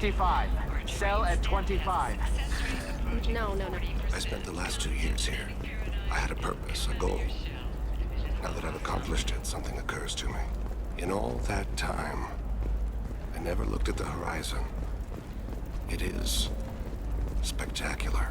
25. Sell at 25. No. I spent the last 2 years here. I had a purpose, a goal. Now that I've accomplished it, something occurs to me. In all that time, I never looked at the horizon. It is spectacular.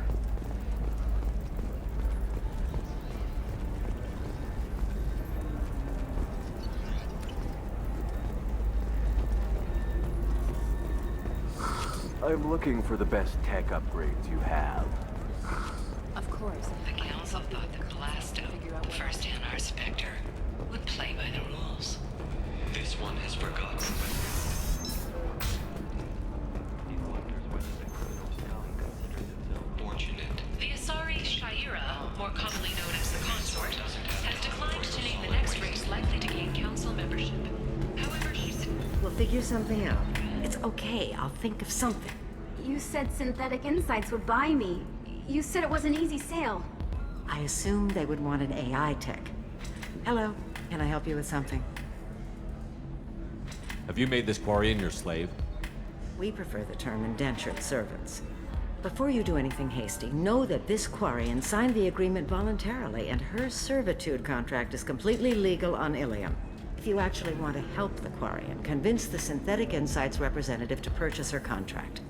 I'm looking for the best tech upgrades you have. Of course. The Council thought that Blasto, first NR Spectre, would play by the rules. This one has forgotten. Fortunate. The Asari Shaira, more commonly known as the Consort, has declined to name the next race likely to gain Council membership. However, she's... We'll figure something out. It's okay, I'll think of something. You said Synthetic Insights would buy me. You said it was an easy sale. I assumed they would want an AI tech. Hello, can I help you with something? Have you made this Quarian your slave? We prefer the term indentured servants. Before you do anything hasty, know that this Quarian signed the agreement voluntarily, and her servitude contract is completely legal on Ilium. If you actually want to help the Quarian, convince the Synthetic Insights representative to purchase her contract.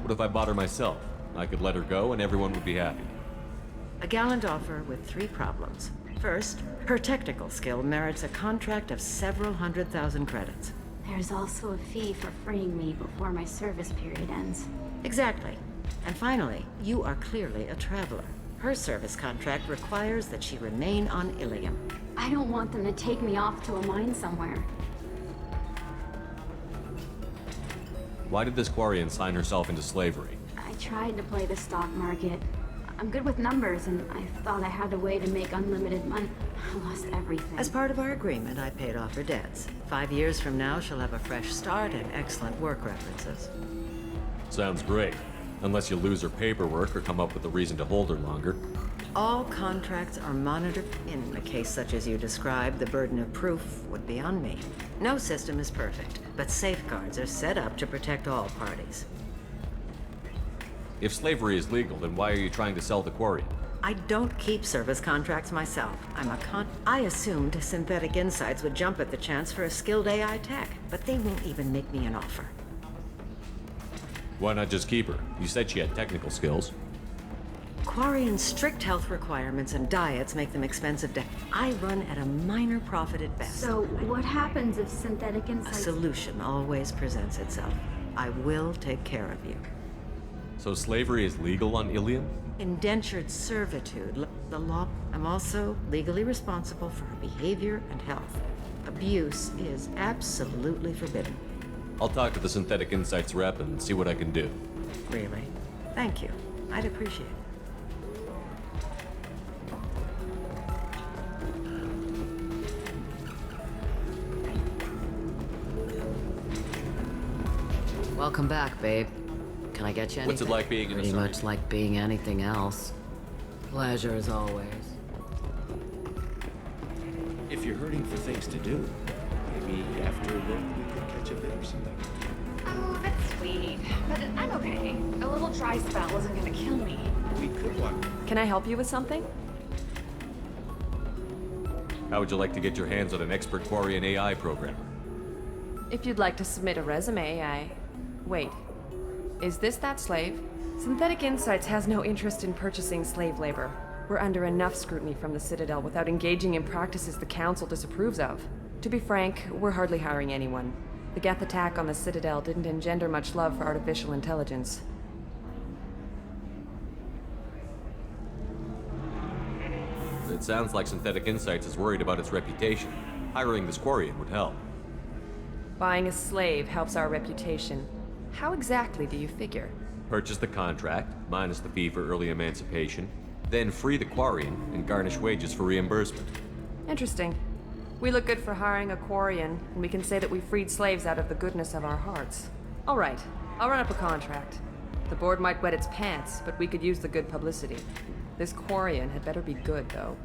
What if I bought her myself? I could let her go and everyone would be happy. A gallant offer with 3 problems. First, her technical skill merits a contract of several 100,000 credits. There's also a fee for freeing me before my service period ends. Exactly. And finally, you are clearly a traveler. Her service contract requires that she remain on Ilium. I don't want them to take me off to a mine somewhere. Why did this Quarian sign herself into slavery? I tried to play the stock market. I'm good with numbers, and I thought I had a way to make unlimited money. I lost everything. As part of our agreement, I paid off her debts. 5 years from now, she'll have a fresh start and excellent work references. Sounds great. Unless you lose her paperwork or come up with a reason to hold her longer. All contracts are monitored. In a case such as you described, the burden of proof would be on me. No system is perfect, but safeguards are set up to protect all parties. If slavery is legal, then why are you trying to sell the Quarian? I don't keep service contracts myself. I assumed Synthetic Insights would jump at the chance for a skilled AI tech, but they won't even make me an offer. Why not just keep her? You said she had technical skills. Quarian's strict health requirements and diets make them expensive to... I run at a minor profit at best. So, what happens if synthetic A insights... solution always presents itself. I will take care of you. So slavery is legal on Ilium? Indentured servitude, the law. I'm also legally responsible for her behavior and health. Abuse is absolutely forbidden. I'll talk to the Synthetic Insights rep and see what I can do. Really? Thank you. I'd appreciate it. Welcome back, babe. Can I get you anything? What's it like being in a Pretty Sony? much like being anything else. Pleasure as always. If you're hurting for things to do, maybe after work we could catch a bit or something. Oh, that's sweet. But I'm okay. A little dry spell isn't gonna kill me. We could walk. Can I help you with something? How would you like to get your hands on an expert Quarian AI programmer? If you'd like to submit a resume, Wait. Is this that slave? Synthetic Insights has no interest in purchasing slave labor. We're under enough scrutiny from the Citadel without engaging in practices the Council disapproves of. To be frank, we're hardly hiring anyone. The Geth attack on the Citadel didn't engender much love for artificial intelligence. It sounds like Synthetic Insights is worried about its reputation. Hiring this Quarian would help. Buying a slave helps our reputation. How exactly do you figure? Purchase the contract, minus the fee for early emancipation, then free the Quarian and garnish wages for reimbursement. Interesting. We look good for hiring a Quarian, and we can say that we freed slaves out of the goodness of our hearts. All right, I'll run up a contract. The board might wet its pants, but we could use the good publicity. This Quarian had better be good, though.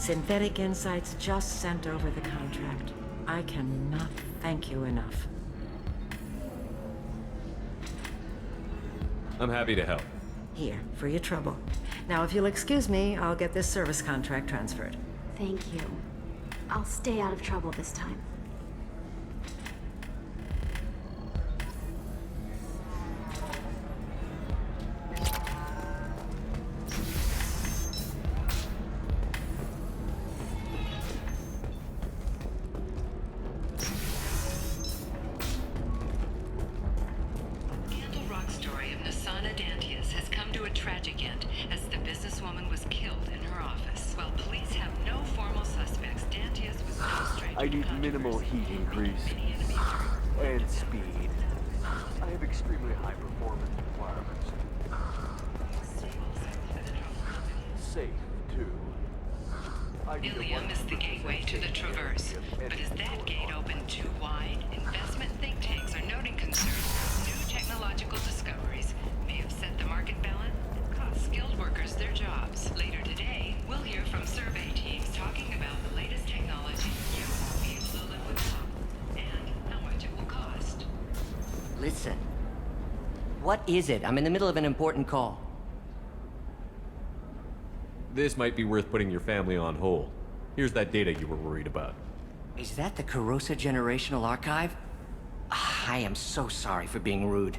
Synthetic Insights just sent over the contract. I cannot thank you enough. I'm happy to help. Here, for your trouble. Now, if you'll excuse me, I'll get this service contract transferred. Thank you. I'll stay out of trouble this time. I need minimal heating grease and speed. I have extremely high performance requirements. Safe, too. Ilium is the gateway to the Traverse, but is that gate open too wide? Investment think tanks are noting concerns. New technological discoveries may have set the market balance and cost skilled workers their jobs. Later today, we'll hear from survey teams talking about the latest technology you won't be able to live without, and how much it will cost. Listen. What is it? I'm in the middle of an important call. This might be worth putting your family on hold. Here's that data you were worried about. Is that the Carosa Generational Archive? I am so sorry for being rude.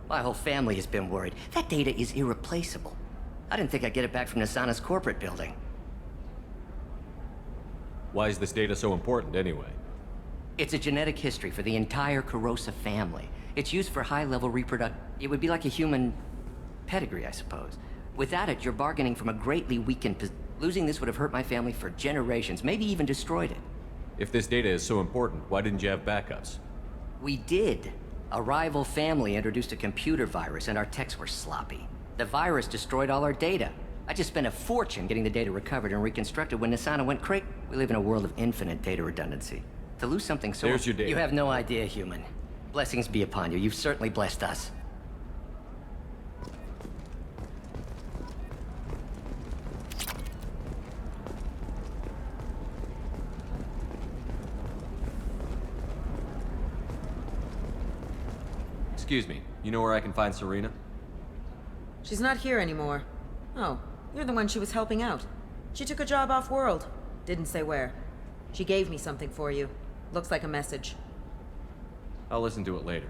My whole family has been worried. That data is irreplaceable. I didn't think I'd get it back from Nasana's corporate building. Why is this data so important, anyway? It's a genetic history for the entire Carosa family. It's used for high-level It would be like a human pedigree, I suppose. Without it, you're bargaining from a greatly weakened Losing this would have hurt my family for generations, maybe even destroyed it. If this data is so important, why didn't you have backups? We did. A rival family introduced a computer virus and our techs were sloppy. The virus destroyed all our data. I just spent a fortune getting the data recovered and reconstructed when Nasana went crazy. We live in a world of infinite data redundancy. To lose something so... There's your data. You have no idea, human. Blessings be upon you. You've certainly blessed us. Excuse me, you know where I can find Serena? She's not here anymore. Oh, you're the one she was helping out. She took a job off-world. Didn't say where. She gave me something for you. Looks like a message. I'll listen to it later.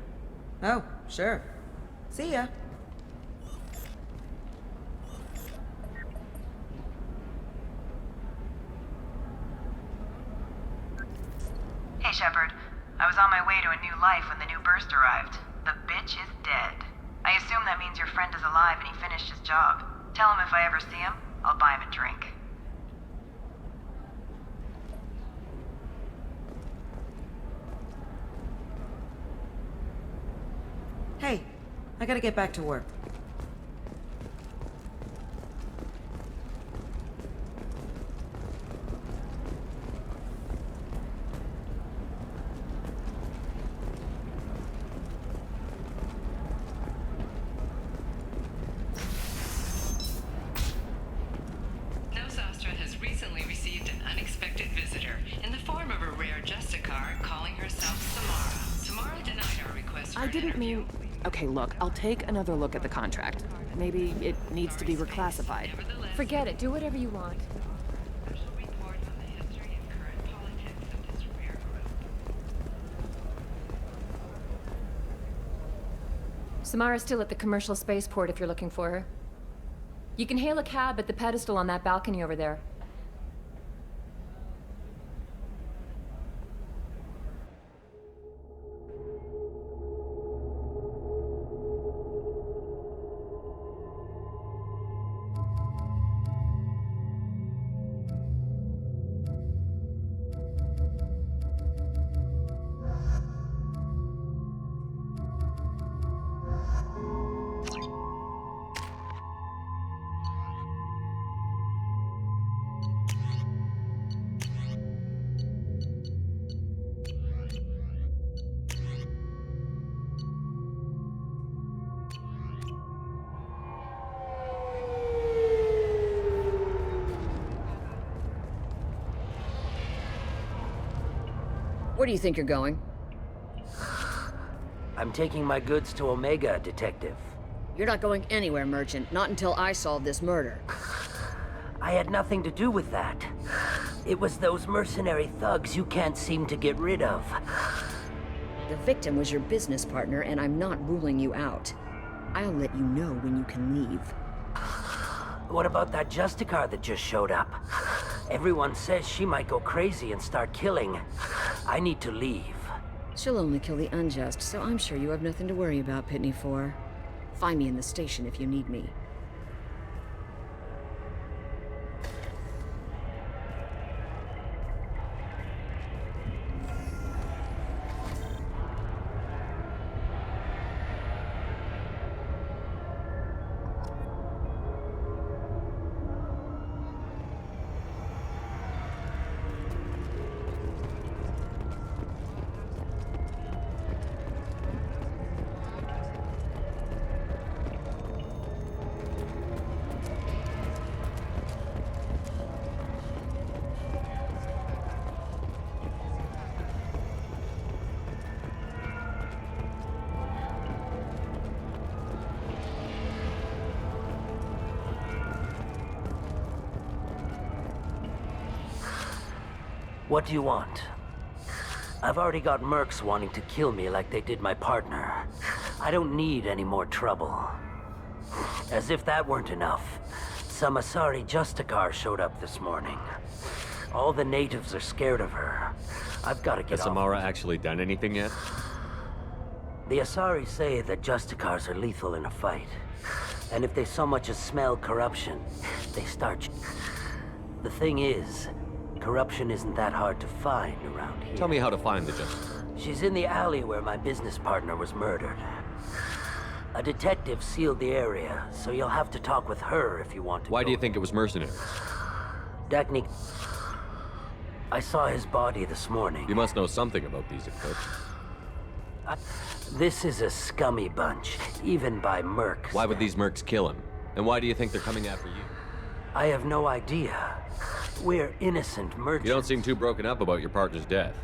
Oh, sure. See ya. Hey, Shepard. I was on my way to a new life when the new burst arrived. The bitch is dead. I assume that means your friend is alive and he finished his job. Tell him if I ever see him, I'll buy him a drink. Hey, I gotta get back to work. Nostastra has recently received an unexpected visitor in the form of a rare Justicar calling herself Samara. Samara denied our request for I an didn't interview. mean... Okay, look, I'll take another look at the contract. Maybe it needs to be reclassified. Forget it, do whatever you want. Special report on the history and current politics of this rare group. Samara's still at the commercial spaceport if you're looking for her. You can hail a cab at the pedestal on that balcony over there. Where do you think you're going? I'm taking my goods to Omega, Detective. You're not going anywhere, Merchant. Not until I solve this murder. I had nothing to do with that. It was those mercenary thugs you can't seem to get rid of. The victim was your business partner, and I'm not ruling you out. I'll let you know when you can leave. What about that Justicar that just showed up? Everyone says she might go crazy and start killing. I need to leave. She'll only kill the unjust, so I'm sure you have nothing to worry about, Pitney 4. Find me in the station if you need me. What do you want? I've already got mercs wanting to kill me like they did my partner. I don't need any more trouble. As if that weren't enough, some Asari Justicar showed up this morning. All the natives are scared of her. I've got to get Has off. Samara actually done anything yet? The Asari say that Justicars are lethal in a fight. And if they so much as smell corruption, they start... The thing is, corruption isn't that hard to find around here. Tell me how to find the Justicar. She's in the alley where my business partner was murdered. A detective sealed the area, so you'll have to talk with her if you want to. Why do you think it was mercenaries? Dagny... I saw his body this morning. You must know something about these Eclipse. This is a scummy bunch, even by mercs. Why would these mercs kill him? And why do you think they're coming after you? I have no idea. We're innocent merchants. You don't seem too broken up about your partner's death.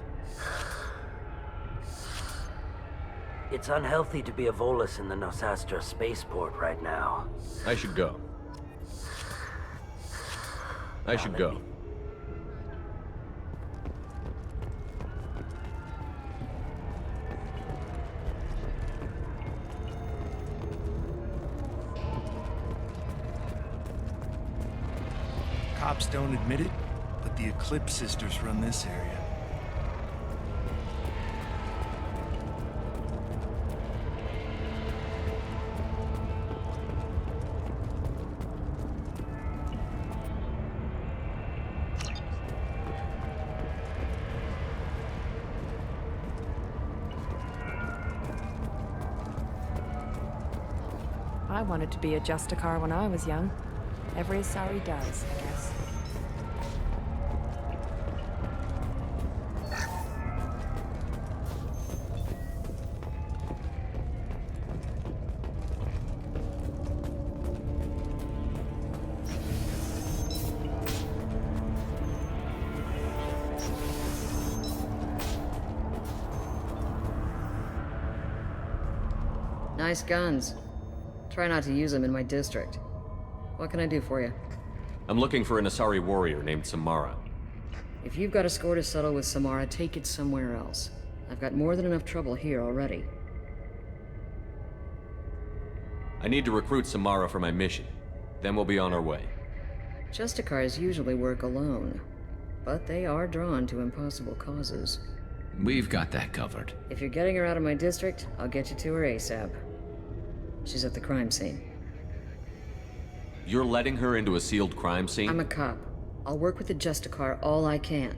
It's unhealthy to be a Volus in the Nostastra spaceport right now. I should go. I should go. Cops don't admit it, but the Eclipse sisters run this area. I wanted to be a Justicar when I was young. Every Asari does, I guess. Nice guns. Try not to use them in my district. What can I do for you? I'm looking for an Asari warrior named Samara. If you've got a score to settle with Samara, take it somewhere else. I've got more than enough trouble here already. I need to recruit Samara for my mission. Then we'll be on our way. Justicars usually work alone, but they are drawn to impossible causes. We've got that covered. If you're getting her out of my district, I'll get you to her ASAP. She's at the crime scene. You're letting her into a sealed crime scene? I'm a cop. I'll work with the Justicar all I can.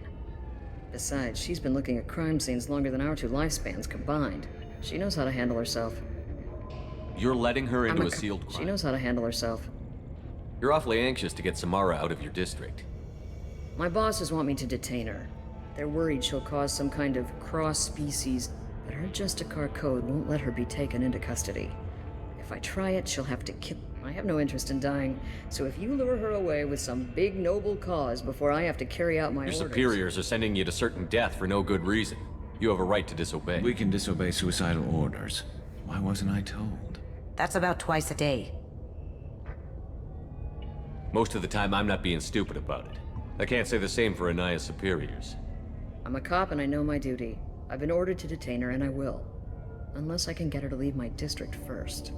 Besides, she's been looking at crime scenes longer than our two lifespans combined. She knows how to handle herself. You're letting her into a sealed crime? She knows how to handle herself. You're awfully anxious to get Samara out of your district. My bosses want me to detain her. They're worried she'll cause some kind of cross-species, but her Justicar code won't let her be taken into custody. If I try it, she'll have to kill. I have no interest in dying, so if you lure her away with some big noble cause before I have to carry out my orders... Your superiors are sending you to certain death for no good reason. You have a right to disobey. We can disobey suicidal orders. Why wasn't I told? That's about twice a day. Most of the time, I'm not being stupid about it. I can't say the same for Anaya's superiors. I'm a cop and I know my duty. I've been ordered to detain her and I will. Unless I can get her to leave my district first.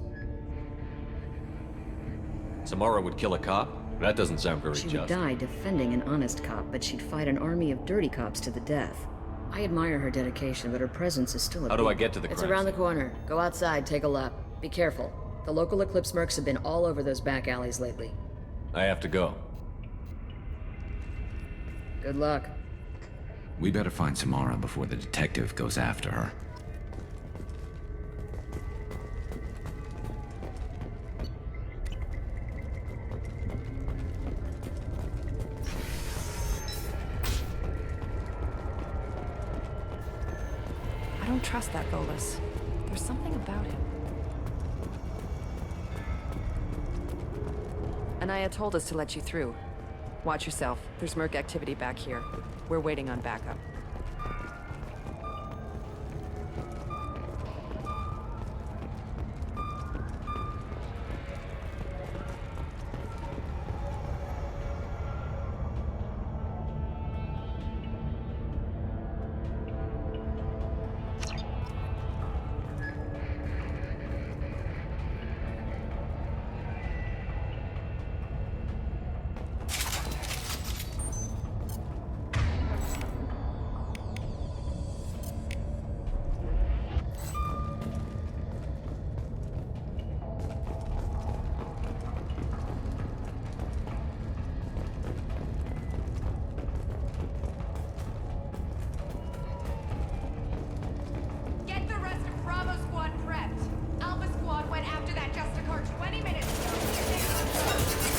Samara would kill a cop? That doesn't sound very just. She would die defending an honest cop, but she'd fight an army of dirty cops to the death. I admire her dedication, but her presence is still a How do I get to the crime It's around the corner. Go outside, take a lap. Be careful. The local Eclipse mercs have been all over those back alleys lately. I have to go. Good luck. We better find Samara before the detective goes after her. I don't trust that Volus. There's something about him. Anaya told us to let you through. Watch yourself. There's merc activity back here. We're waiting on backup.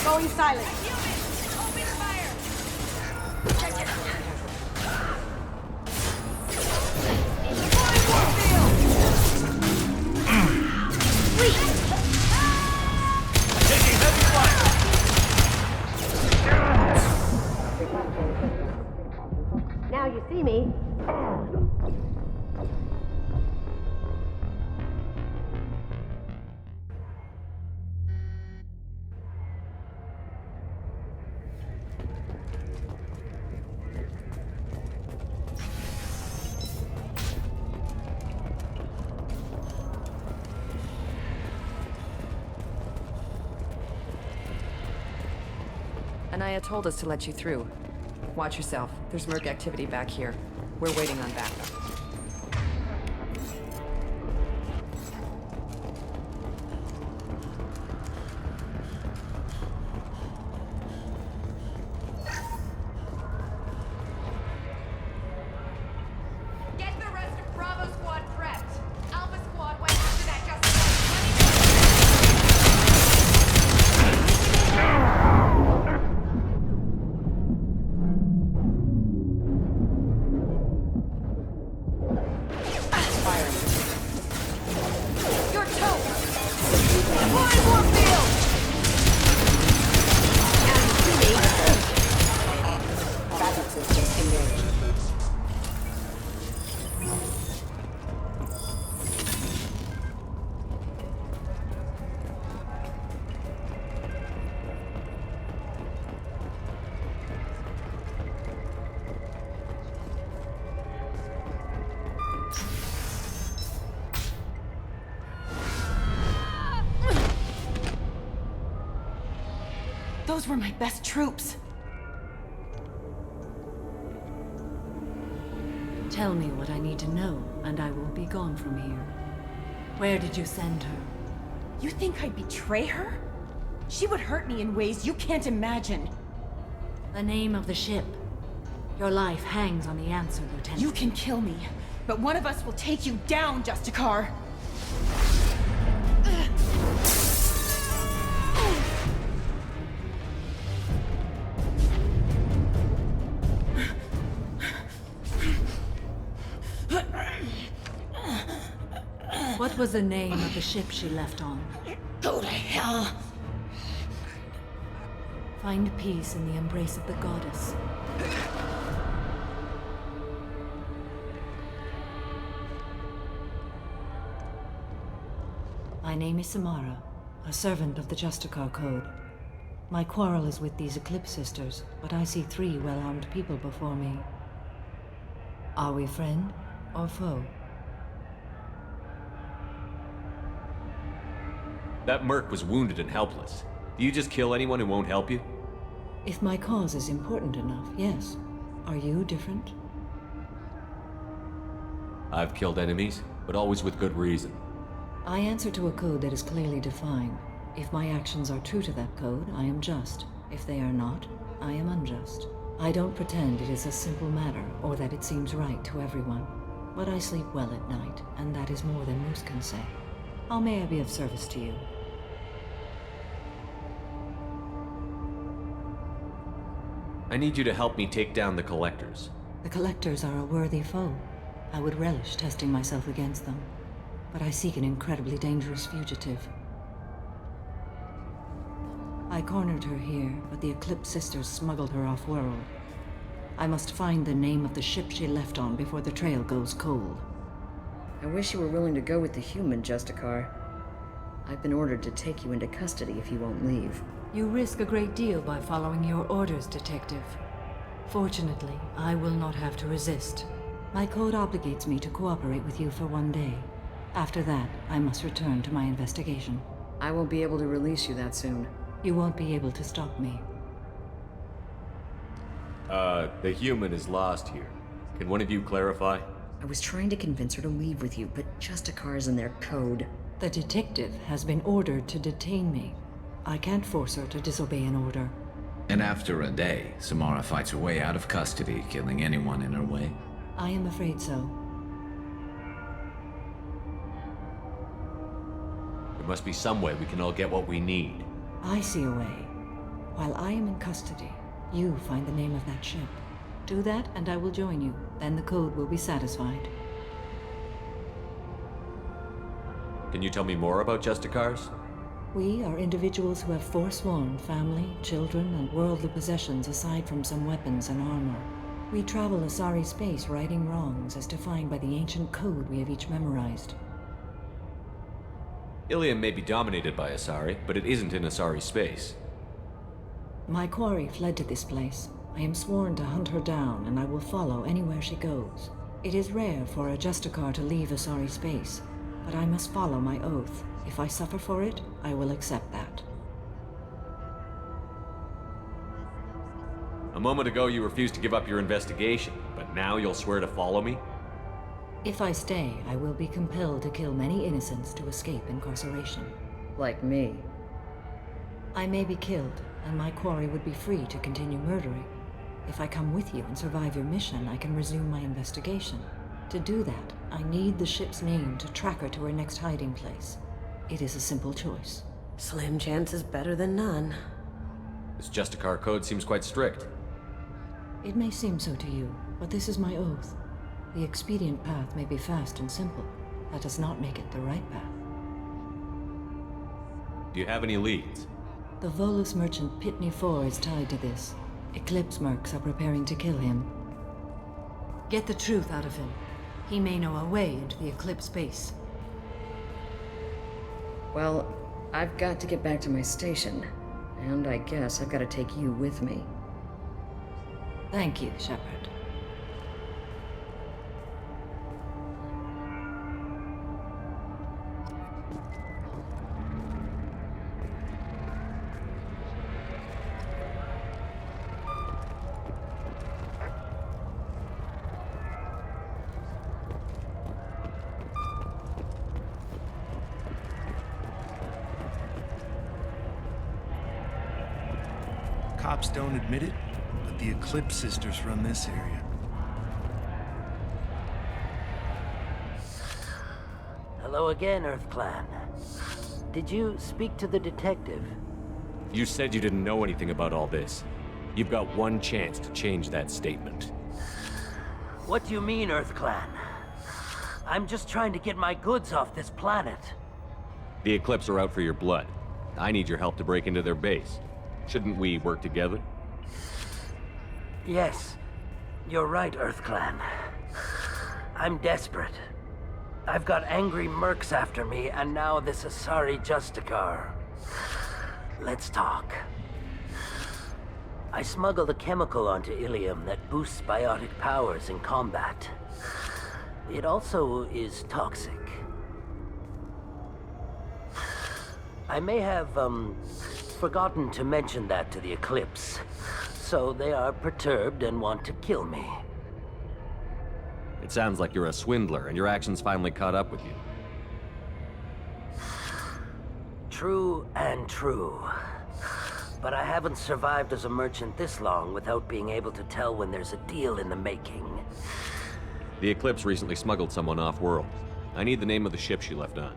Going silent. Open fire! Taking heavy fire. Now you see me. Anaya told us to let you through. Watch yourself. There's Merc activity back here. We're waiting on backup. Get the rest of Bravo Squad prepped. Alpha Squad went after that just Your toe! Deploy Warfield! Traffic systems engaged. Those were my best troops. Tell me what I need to know, and I will be gone from here. Where did you send her? You think I'd betray her? She would hurt me in ways you can't imagine. The name of the ship. Your life hangs on the answer, Lieutenant. You can kill me, but one of us will take you down, Justicar. What was the name of the ship she left on? Go to hell. Find peace in the embrace of the goddess. My name is Samara, a servant of the Justicar Code. My quarrel is with these Eclipse Sisters, but I see 3 well-armed people before me. Are we friend or foe? That merc was wounded and helpless. Do you just kill anyone who won't help you? If my cause is important enough, yes. Are you different? I've killed enemies, but always with good reason. I answer to a code that is clearly defined. If my actions are true to that code, I am just. If they are not, I am unjust. I don't pretend it is a simple matter, or that it seems right to everyone. But I sleep well at night, and that is more than most can say. How may I be of service to you? I need you to help me take down the Collectors. The Collectors are a worthy foe. I would relish testing myself against them. But I seek an incredibly dangerous fugitive. I cornered her here, but the Eclipse Sisters smuggled her off-world. I must find the name of the ship she left on before the trail goes cold. I wish you were willing to go with the human, Justicar. I've been ordered to take you into custody if you won't leave. You risk a great deal by following your orders, Detective. Fortunately, I will not have to resist. My code obligates me to cooperate with you for 1 day. After that, I must return to my investigation. I won't be able to release you that soon. You won't be able to stop me. The human is lost here. Can one of you clarify? I was trying to convince her to leave with you, but Justicar's in their code. The detective has been ordered to detain me. I can't force her to disobey an order. And after a day, Samara fights her way out of custody, killing anyone in her way? I am afraid so. There must be some way we can all get what we need. I see a way. While I am in custody, you find the name of that ship. Do that, and I will join you. Then the code will be satisfied. Can you tell me more about Justicars? We are individuals who have forsworn family, children, and worldly possessions aside from some weapons and armor. We travel Asari space righting wrongs as defined by the ancient code we have each memorized. Ilium may be dominated by Asari, but it isn't in Asari space. My quarry fled to this place. I am sworn to hunt her down, and I will follow anywhere she goes. It is rare for a Justicar to leave Asari space, but I must follow my oath. If I suffer for it, I will accept that. A moment ago you refused to give up your investigation, but now you'll swear to follow me? If I stay, I will be compelled to kill many innocents to escape incarceration. Like me. I may be killed, and my quarry would be free to continue murdering. If I come with you and survive your mission, I can resume my investigation. To do that, I need the ship's name to track her to her next hiding place. It is a simple choice. Slim chance is better than none. This Justicar code seems quite strict. It may seem so to you, but this is my oath. The expedient path may be fast and simple. That does not make it the right path. Do you have any leads? The Volus merchant Pitney 4 is tied to this. Eclipse mercs are preparing to kill him. Get the truth out of him. He may know a way into the Eclipse base. Well, I've got to get back to my station. And I guess I've got to take you with me. Thank you, Shepard. Cops don't admit it, but the Eclipse sisters run this area. Hello again, Earth Clan. Did you speak to the detective? You said you didn't know anything about all this. You've got one chance to change that statement. What do you mean, Earth Clan? I'm just trying to get my goods off this planet. The Eclipse are out for your blood. I need your help to break into their base. Shouldn't we work together? Yes, you're right, Earth Clan. I'm desperate. I've got angry mercs after me, and now this Asari Justicar. Let's talk. I smuggled a chemical onto Ilium that boosts biotic powers in combat. It also is toxic. I may have, forgotten to mention that to the Eclipse. So they are perturbed and want to kill me. It sounds like you're a swindler, and your actions finally caught up with you. True and true. But I haven't survived as a merchant this long without being able to tell when there's a deal in the making. The Eclipse recently smuggled someone off-world. I need the name of the ship she left on.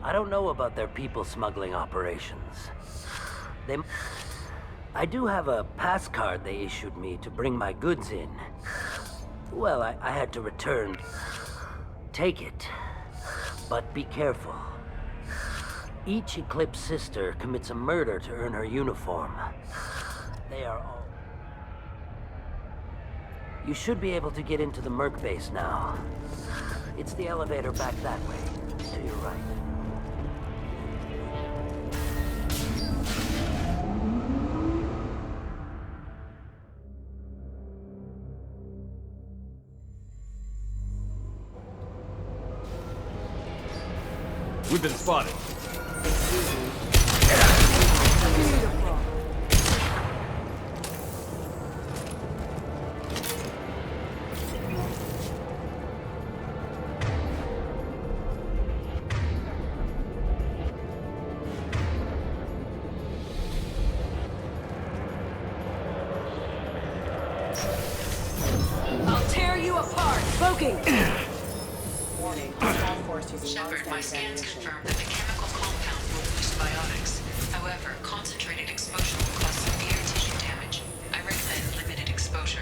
I don't know about their people smuggling operations. I do have a pass card they issued me to bring my goods in. Well, I had to return. Take it, but be careful. Each Eclipse sister commits a murder to earn her uniform. They are all... You should be able to get into the Merc base now. It's the elevator back that way, to your right. We've been spotted. I'll tear you apart! Smoking! Warning, small force using Shepard, my non-standard scans ammunition. confirm that the chemical compound will boost biotics. However, concentrated exposure will cause severe tissue damage. I recommend limited exposure.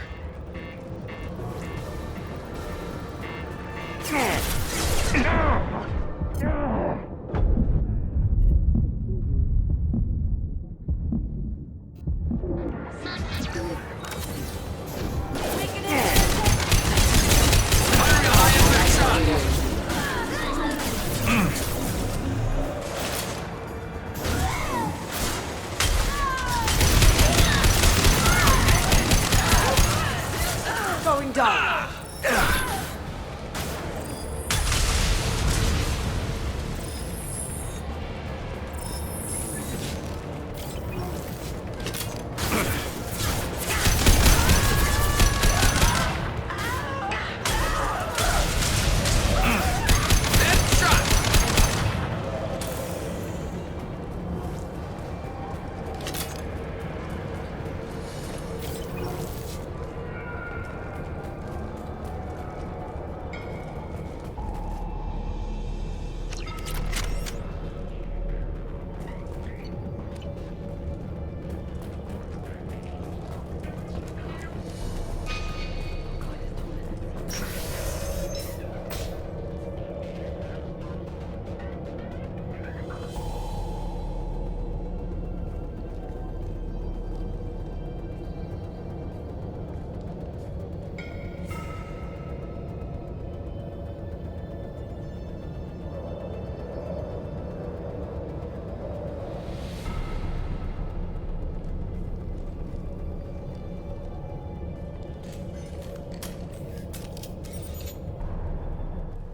Going down!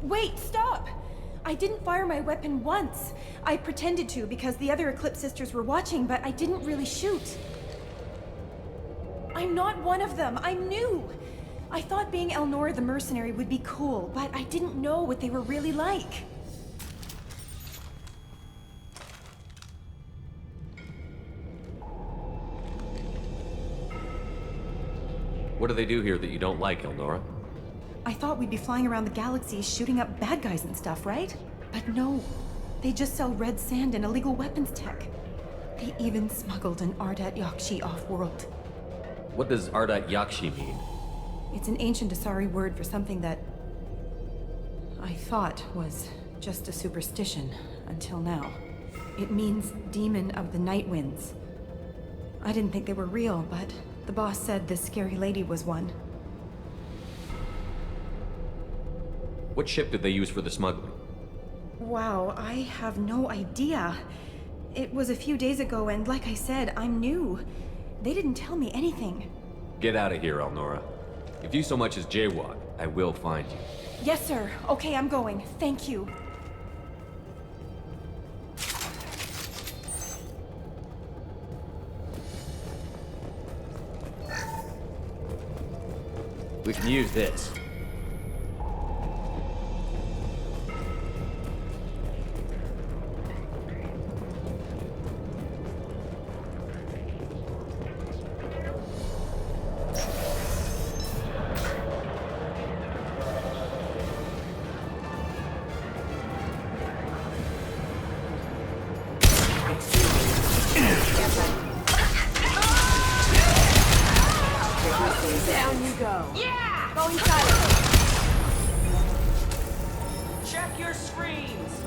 Wait, stop! I didn't fire my weapon once. I pretended to because the other Eclipse sisters were watching, but I didn't really shoot. I'm not one of them. I'm new. I thought being Elnora the mercenary would be cool, but I didn't know what they were really like. What do they do here that you don't like, Elnora? I thought we'd be flying around the galaxy shooting up bad guys and stuff, right? But no. They just sell red sand and illegal weapons tech. They even smuggled an Ardat Yakshi off-world. What does Ardat Yakshi mean? It's an ancient Asari word for something that I thought was just a superstition until now. It means demon of the night winds. I didn't think they were real, but the boss said this scary lady was one. What ship did they use for the smuggling? Wow, I have no idea. It was a few days ago, and like I said, I'm new. They didn't tell me anything. Get out of here, Elnora. If you so much as jaywalk, I will find you. Yes, sir. Okay, I'm going. Thank you. We can use this. Down you go. Yeah! Go inside. Check your screens!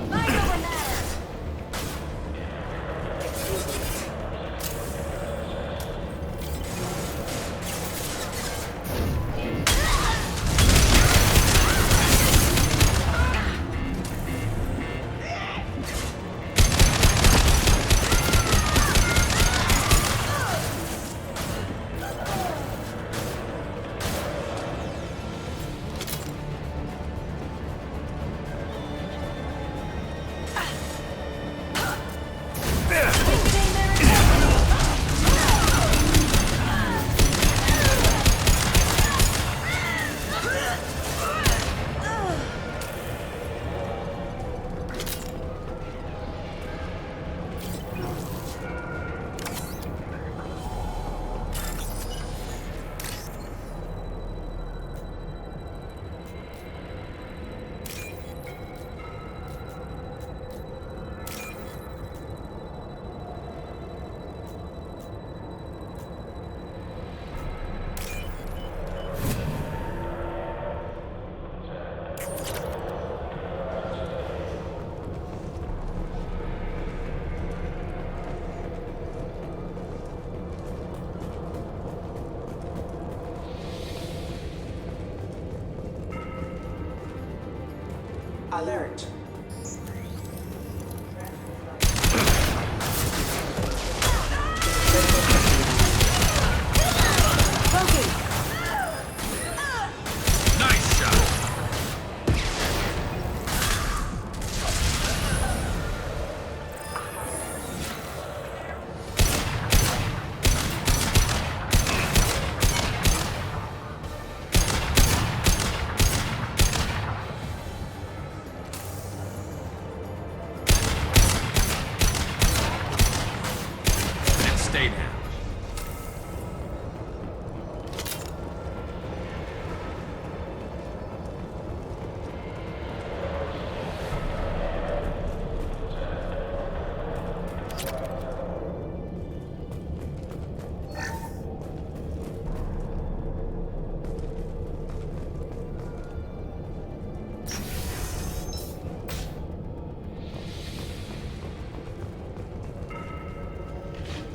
Mind over matter. Alert. Nice shot! And stay down.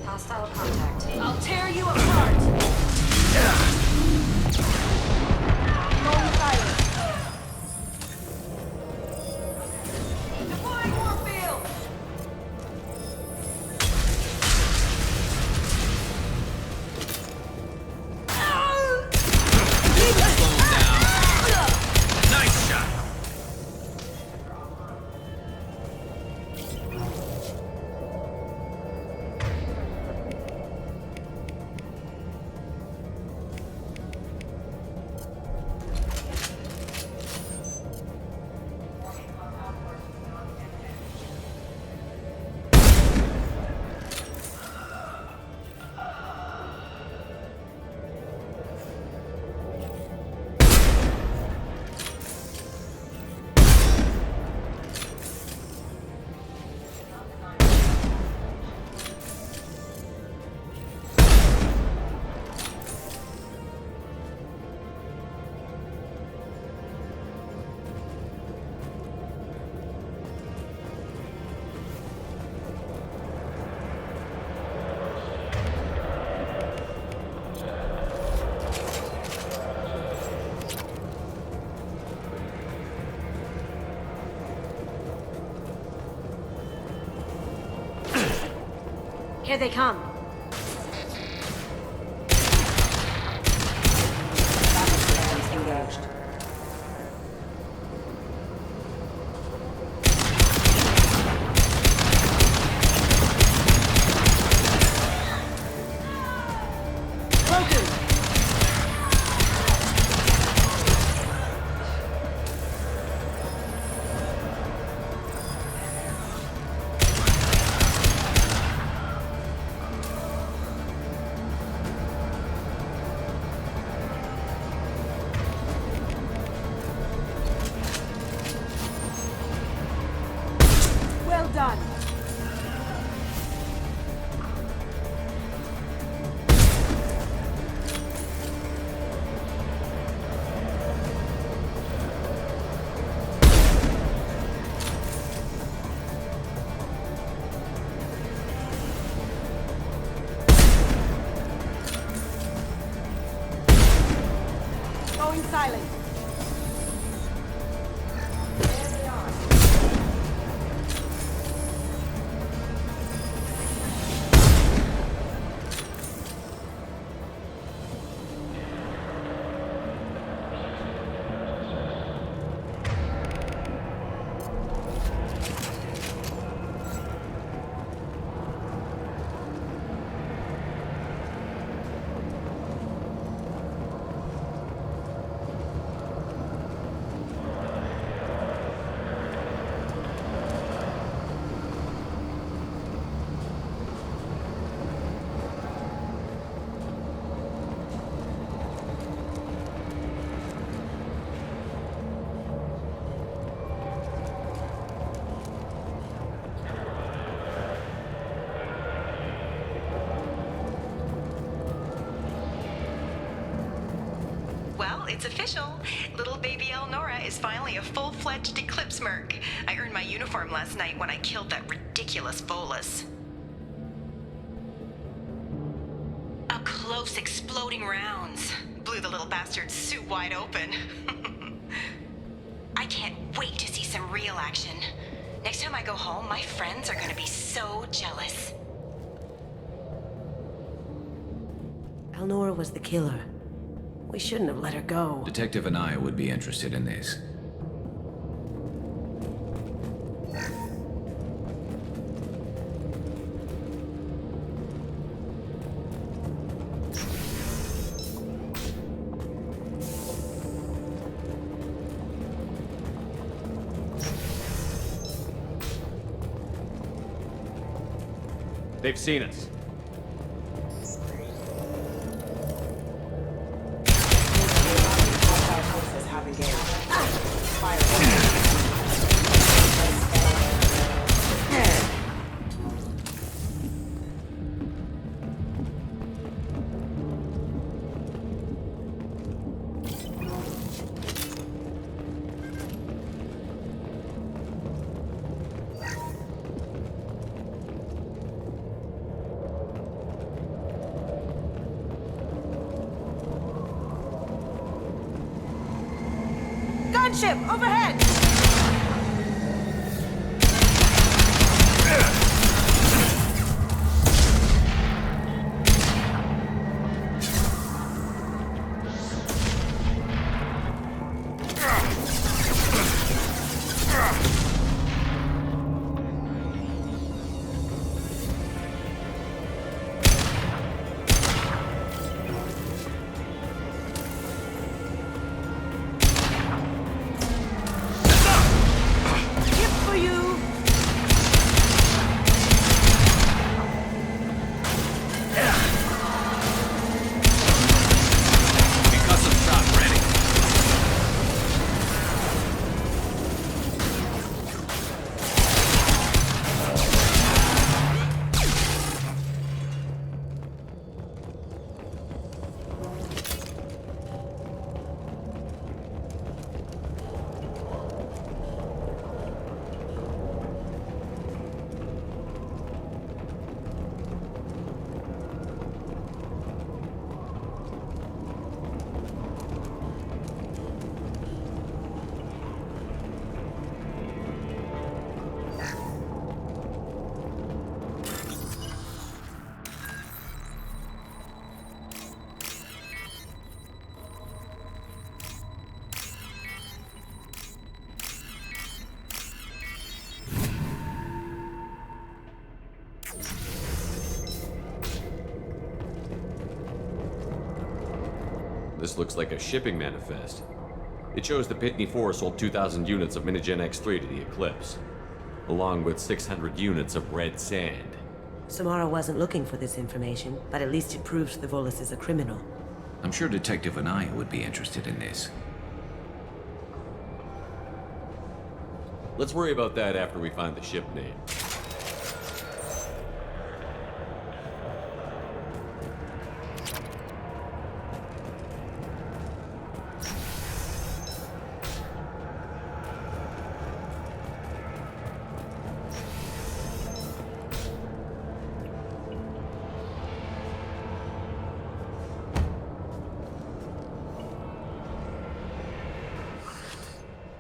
Hostile contact. I'll tear you apart. Going silent. Deploying warfield. Here they come. Engaged. Well done. Going silent. Well, it's official. Little baby Elnora is finally a full-fledged Eclipse merc. I earned my uniform last night when I killed that ridiculous Volus. Up close, exploding rounds. Blew the little bastard's suit wide open. I can't wait to see some real action. Next time I go home, my friends are gonna be so jealous. Elnora was the killer. We shouldn't have let her go. Detective and I would be interested in this. They've seen us. Gunship overhead! This looks like a shipping manifest. It shows the Pitney 4 sold 2,000 units of Minigen X3 to the Eclipse, along with 600 units of red sand. Samara wasn't looking for this information, but at least it proves the Volus is a criminal. I'm sure Detective Anaya would be interested in this. Let's worry about that after we find the ship name.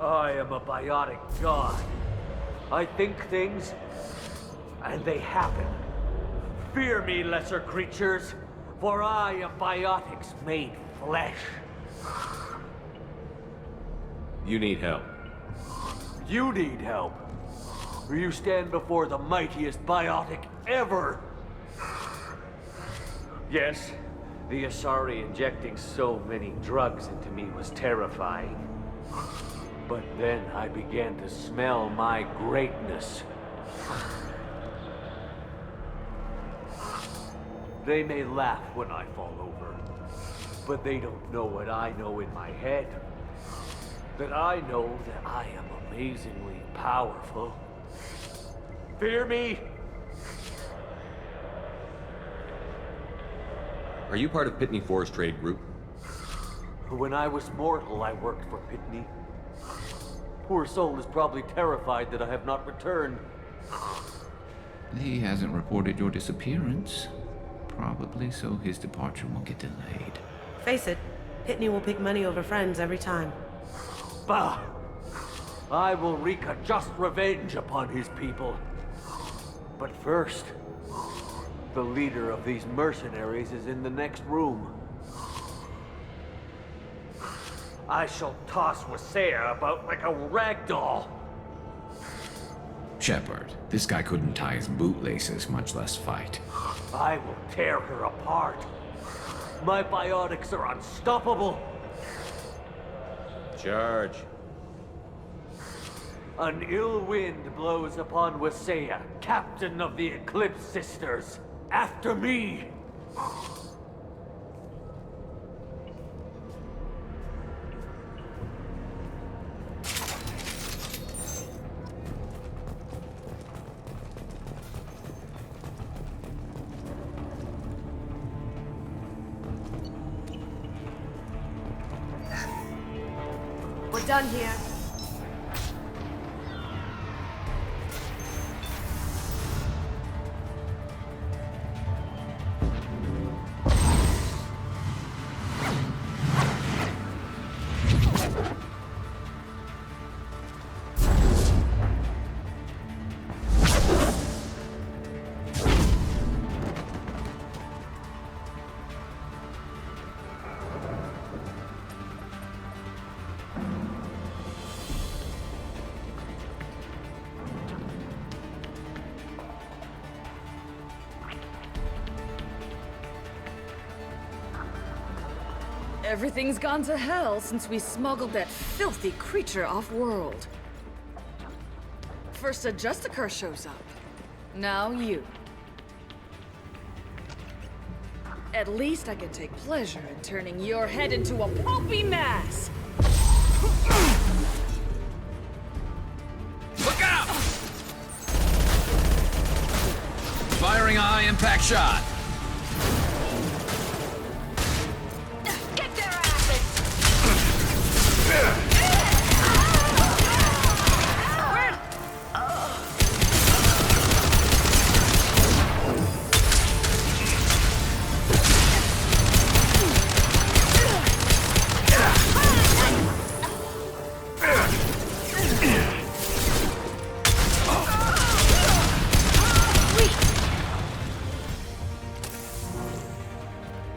I am a biotic god. I think things, and they happen. Fear me, lesser creatures, for I am biotics made flesh. You need help. You need help. For you stand before the mightiest biotic ever. Yes, the Asari injecting so many drugs into me was terrifying. But then I began to smell my greatness. They may laugh when I fall over, but they don't know what I know in my head. That I know that I am amazingly powerful. Fear me? Are you part of Pitney 4's trade group? When I was mortal, I worked for Pitney. Poor soul is probably terrified that I have not returned. He hasn't reported your disappearance. Probably so his departure won't get delayed. Face it, Pitney will pick money over friends every time. Bah! I will wreak a just revenge upon his people. But first, the leader of these mercenaries is in the next room. I shall toss Wasea about like a rag doll. Shepard, this guy couldn't tie his bootlaces, much less fight. I will tear her apart. My biotics are unstoppable. Charge. An ill wind blows upon Wasea, captain of the Eclipse Sisters. After me! We're done here. Everything's gone to hell since we smuggled that filthy creature off-world. First a Justicar shows up. Now you. At least I can take pleasure in turning your head into a pulpy mass! Look out! Firing a high-impact shot.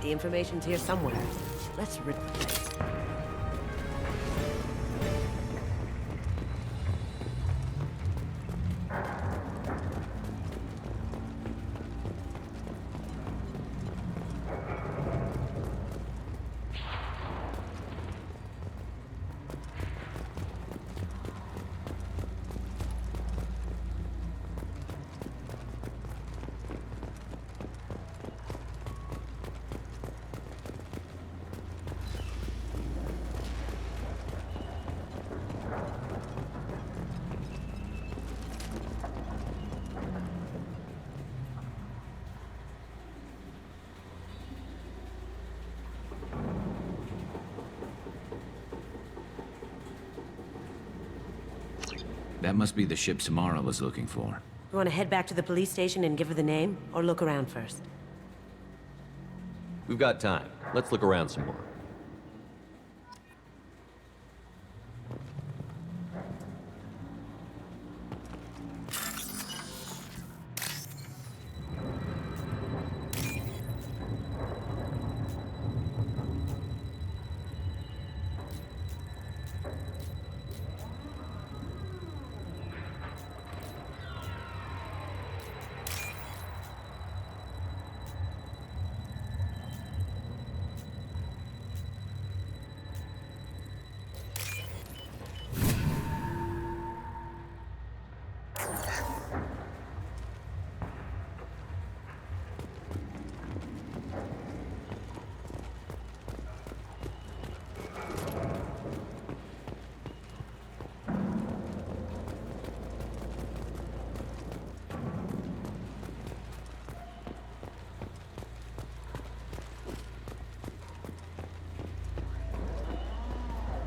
The information's here somewhere. Let's rip the place. That must be the ship Samara was looking for. You want to head back to the police station and give her the name, or look around first? We've got time. Let's look around some more.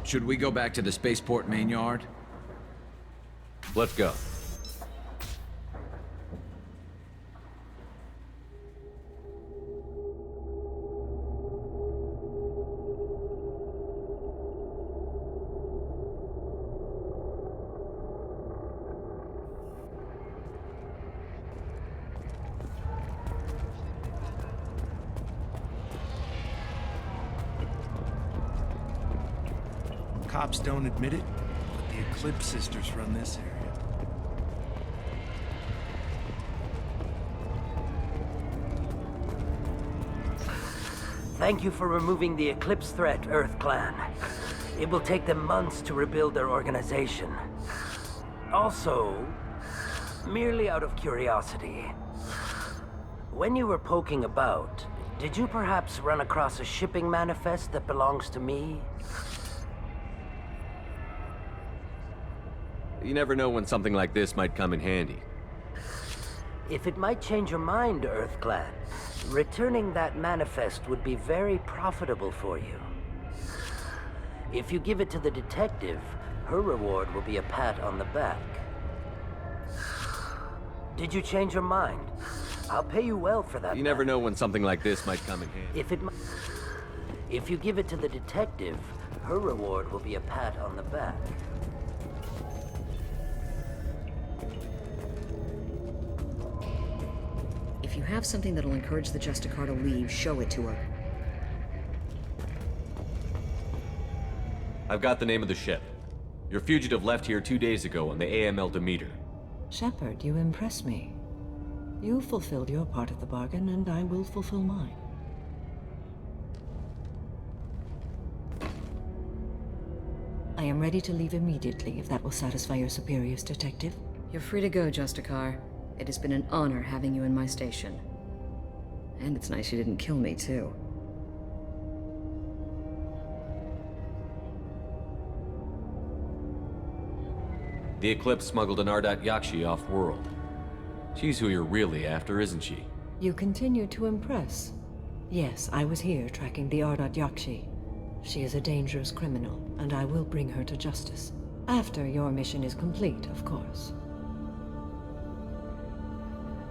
Should we go back to the spaceport main yard? Let's go. Cops don't admit it, but the Eclipse sisters run this area. Thank you for removing the Eclipse threat, Earth Clan. It will take them months to rebuild their organization. Also, merely out of curiosity, when you were poking about, did you perhaps run across a shipping manifest that belongs to me? You never know when something like this might come in handy. If it might change your mind, Earth Clan, returning that manifest would be very profitable for you. If you give it to the detective, her reward will be a pat on the back. Did you change your mind? I'll pay you well for that. You never know when something like this might come in handy. If you give it to the detective, her reward will be a pat on the back. If you have something that'll encourage the Justicar to leave, show it to her. I've got the name of the ship. Your fugitive left here 2 days ago on the AML Demeter. Shepard, you impress me. You fulfilled your part of the bargain, and I will fulfill mine. I am ready to leave immediately, if that will satisfy your superiors, Detective. You're free to go, Justicar. It has been an honor having you in my station. And it's nice you didn't kill me, too. The Eclipse smuggled an Ardat Yakshi off-world. She's who you're really after, isn't she? You continue to impress. Yes, I was here tracking the Ardat Yakshi. She is a dangerous criminal, and I will bring her to justice. After your mission is complete, of course.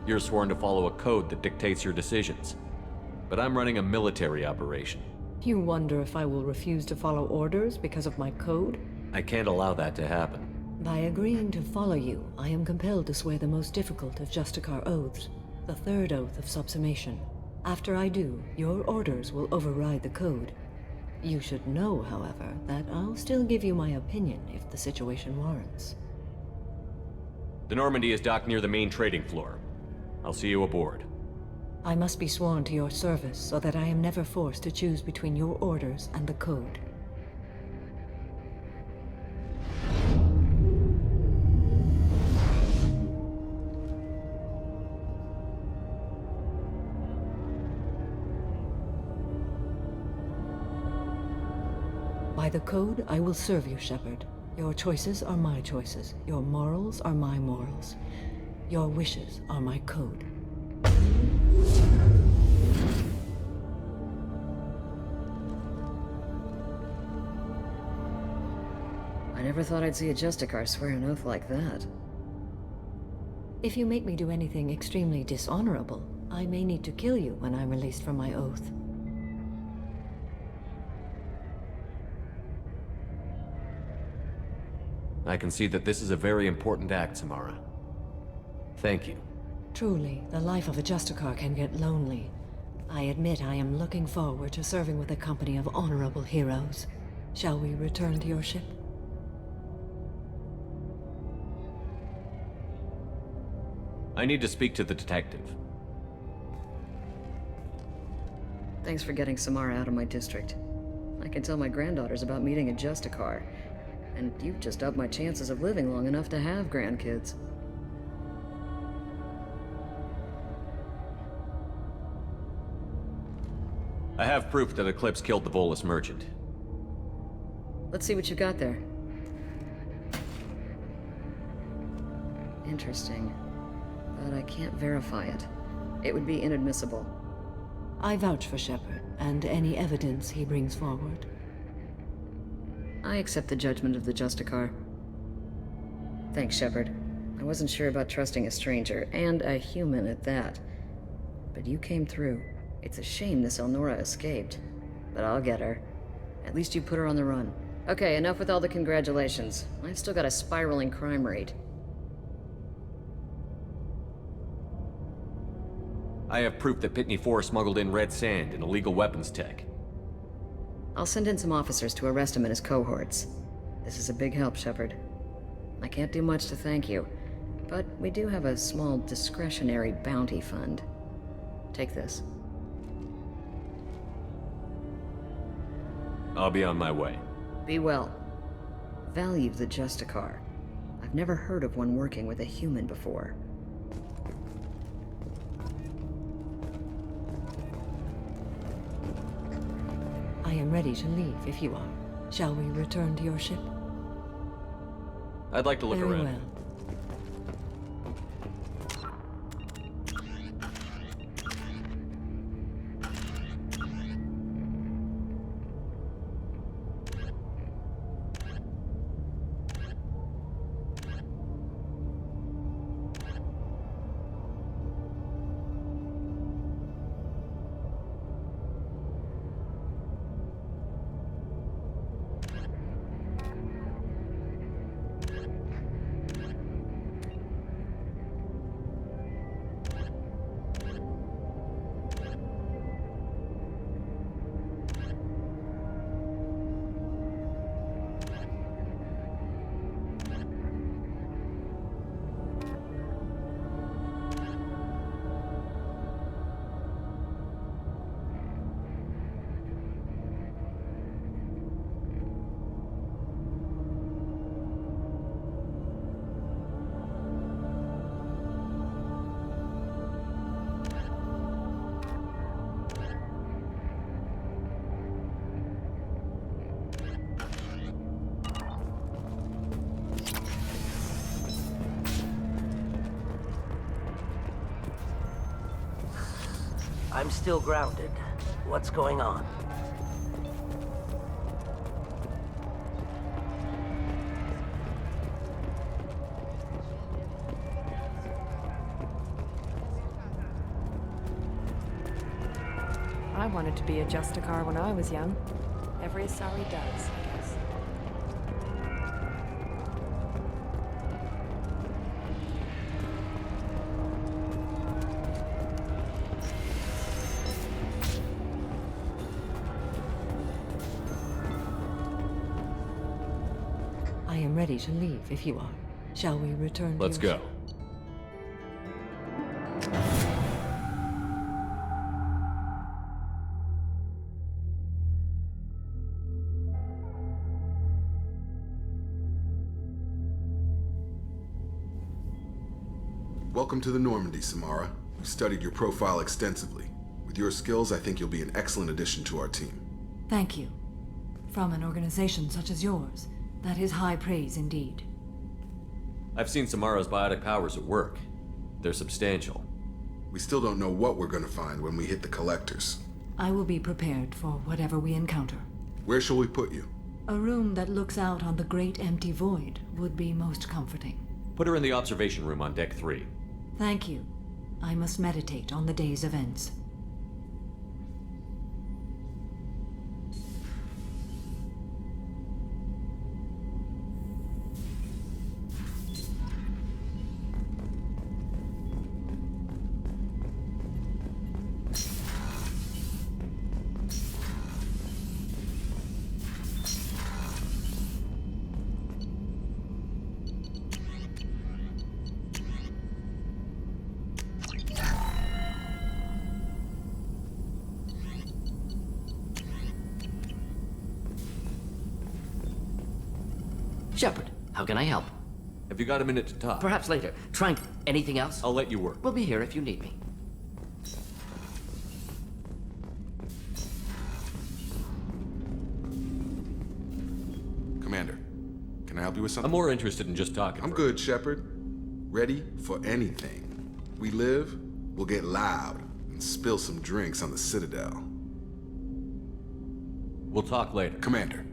You're sworn to follow a code that dictates your decisions. But I'm running a military operation. You wonder if I will refuse to follow orders because of my code? I can't allow that to happen. By agreeing to follow you, I am compelled to swear the most difficult of Justicar oaths, the third oath of subsumation. After I do, your orders will override the code. You should know, however, that I'll still give you my opinion if the situation warrants. The Normandy is docked near the main trading floor. I'll see you aboard. I must be sworn to your service so that I am never forced to choose between your orders and the code. By the code, I will serve you, Shepard. Your choices are my choices. Your morals are my morals. Your wishes are my code. I Never thought I'd see a Justicar swear an oath like that. If you make me do anything extremely dishonorable, I may need to kill you when I'm released from my oath. I can see that this is a very important act, Samara. Thank you. Truly, the life of a Justicar can get lonely. I admit I am looking forward to serving with a company of honorable heroes. Shall we return to your ship? I need to speak to the detective. Thanks for getting Samara out of my district. I can tell my granddaughters about meeting a Justicar, and you've just upped my chances of living long enough to have grandkids. I have proof that Eclipse killed the Volus merchant. Let's see what you got there. Interesting. But I can't verify it. It would be inadmissible. I vouch for Shepard, and any evidence he brings forward. I accept the judgment of the Justicar. Thanks, Shepard. I wasn't sure about trusting a stranger, and a human at that. But you came through. It's a shame this Elnora escaped. But I'll get her. At least you put her on the run. Okay, enough with all the congratulations. I've still got a spiraling crime rate. I have proof that Pitney 4 smuggled in red sand and illegal weapons tech. I'll send in some officers to arrest him and his cohorts. This is a big help, Shepard. I can't do much to thank you, but we do have a small discretionary bounty fund. Take this. I'll be on my way. Be well. Value the Justicar. I've never heard of one working with a human before. I am ready to leave if you are. Shall we return to your ship? I'd like to look Very around. well. I'm still grounded. What's going on? I wanted to be a Justicar when I was young. Every Asari does, I guess. I am ready to leave if you are. Shall we return Let's to your go. ship? Welcome to the Normandy, Samara. We've studied your profile extensively. With your skills, I think you'll be an excellent addition to our team. Thank you. From an organization such as yours, that is high praise indeed. I've seen Samara's biotic powers at work. They're substantial. We still don't know what we're gonna find when we hit the collectors. I will be prepared for whatever we encounter. Where shall we put you? A room that looks out on the great empty void would be most comforting. Put her in the observation room on Deck 3. Thank you. I must meditate on the day's events. Shepard, how can I help? Have you got a minute to talk? Perhaps later. Trying anything else? I'll let you work. We'll be here if you need me. Commander, can I help you with something? I'm more interested in just talking. I'm good, Shepard. Ready for anything. We live, we'll get loud, and spill some drinks on the Citadel. We'll talk later. Commander.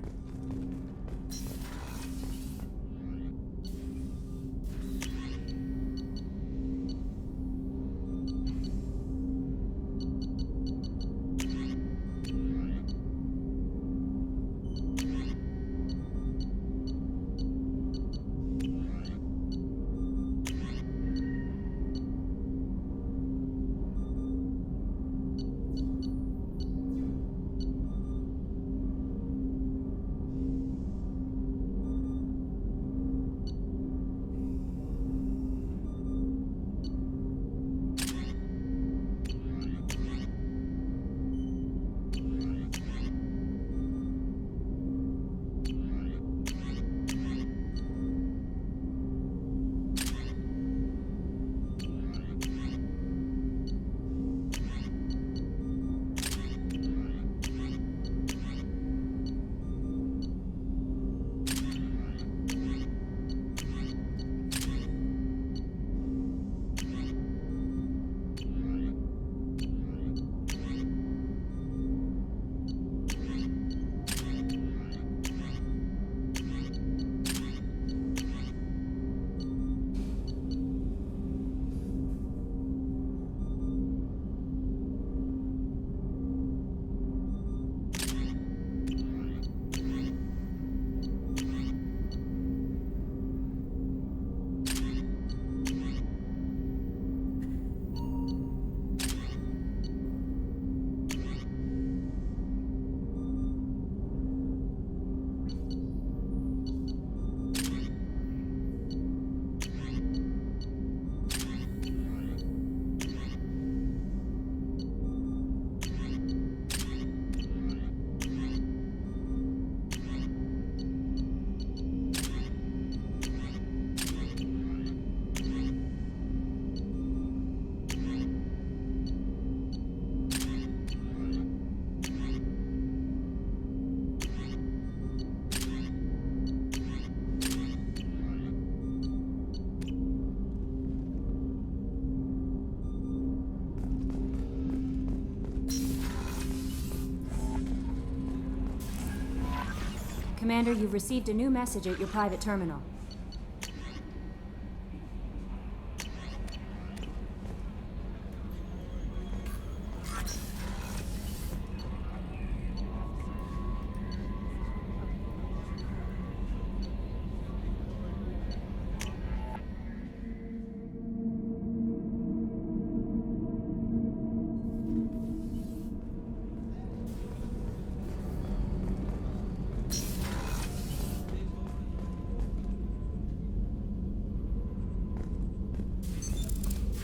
Commander, you've received a new message at your private terminal.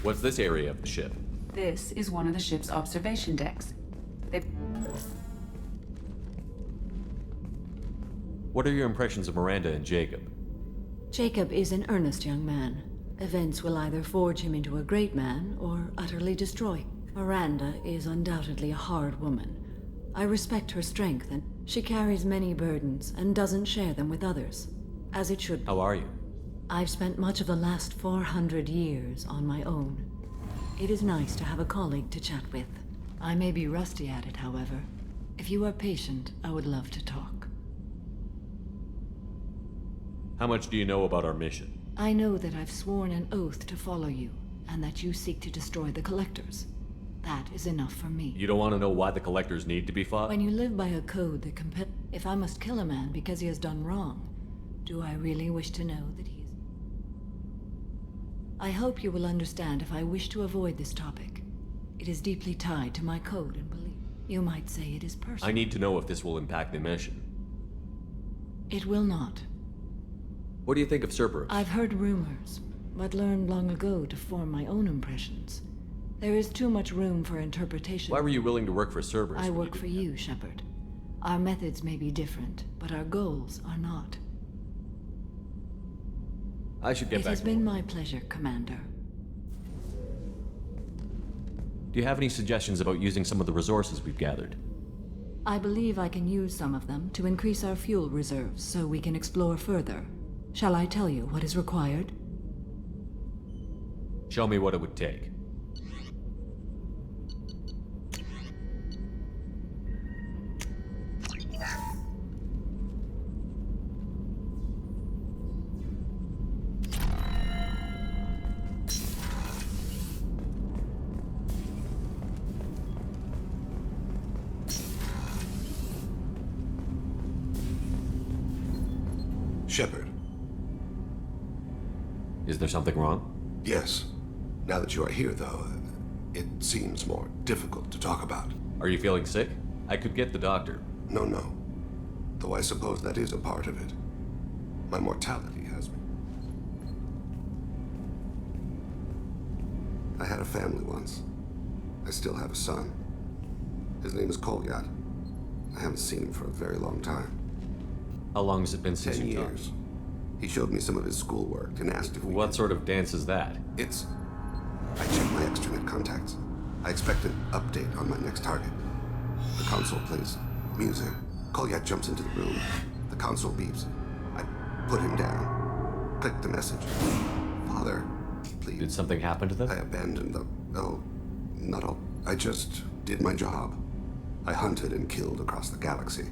What's this area of the ship? This is one of the ship's observation decks. What are your impressions of Miranda and Jacob? Jacob is an earnest young man. Events will either forge him into a great man or utterly destroy him. Miranda is undoubtedly a hard woman. I respect her strength, and she carries many burdens and doesn't share them with others, as it should be. How are you? I've spent much of the last 400 years on my own. It is nice to have a colleague to chat with. I may be rusty at it, however. If you are patient, I would love to talk. How much do you know about our mission? I know that I've sworn an oath to follow you, and that you seek to destroy the Collectors. That is enough for me. You don't want to know why the Collectors need to be fought? When you live by a code that if I must kill a man because he has done wrong, do I really wish to know that he is... I hope you will understand if I wish to avoid this topic. It is deeply tied to my code and belief. You might say it is personal. I need to know if this will impact the mission. It will not. What do you think of Cerberus? I've heard rumors, but learned long ago to form my own impressions. There is too much room for interpretation. Why were you willing to work for Cerberus? I work for you, Shepard. Our methods may be different, but our goals are not. I should get back. It has been my pleasure, Commander. Do you have any suggestions about using some of the resources we've gathered? I believe I can use some of them to increase our fuel reserves so we can explore further. Shall I tell you what is required? Show me what it would take. Shepard. Is there something wrong? Yes. Now that you are here, though, it seems more difficult to talk about. Are you feeling sick? I could get the doctor. No. Though I suppose that is a part of it. My mortality has me. I had a family once. I still have a son. His name is Kolyat. I haven't seen him for a very long time. How long has it been since 10 you years. talked? He showed me some of his schoolwork and asked if we What sort of dance is that? I checked my extranet contacts. I expect an update on my next target. The console plays music. Kolyat jumps into the room. The console beeps. I put him down. Click the message. Father, please. Did something happen to them? I abandoned them. Oh, not all. I just did my job. I hunted and killed across the galaxy.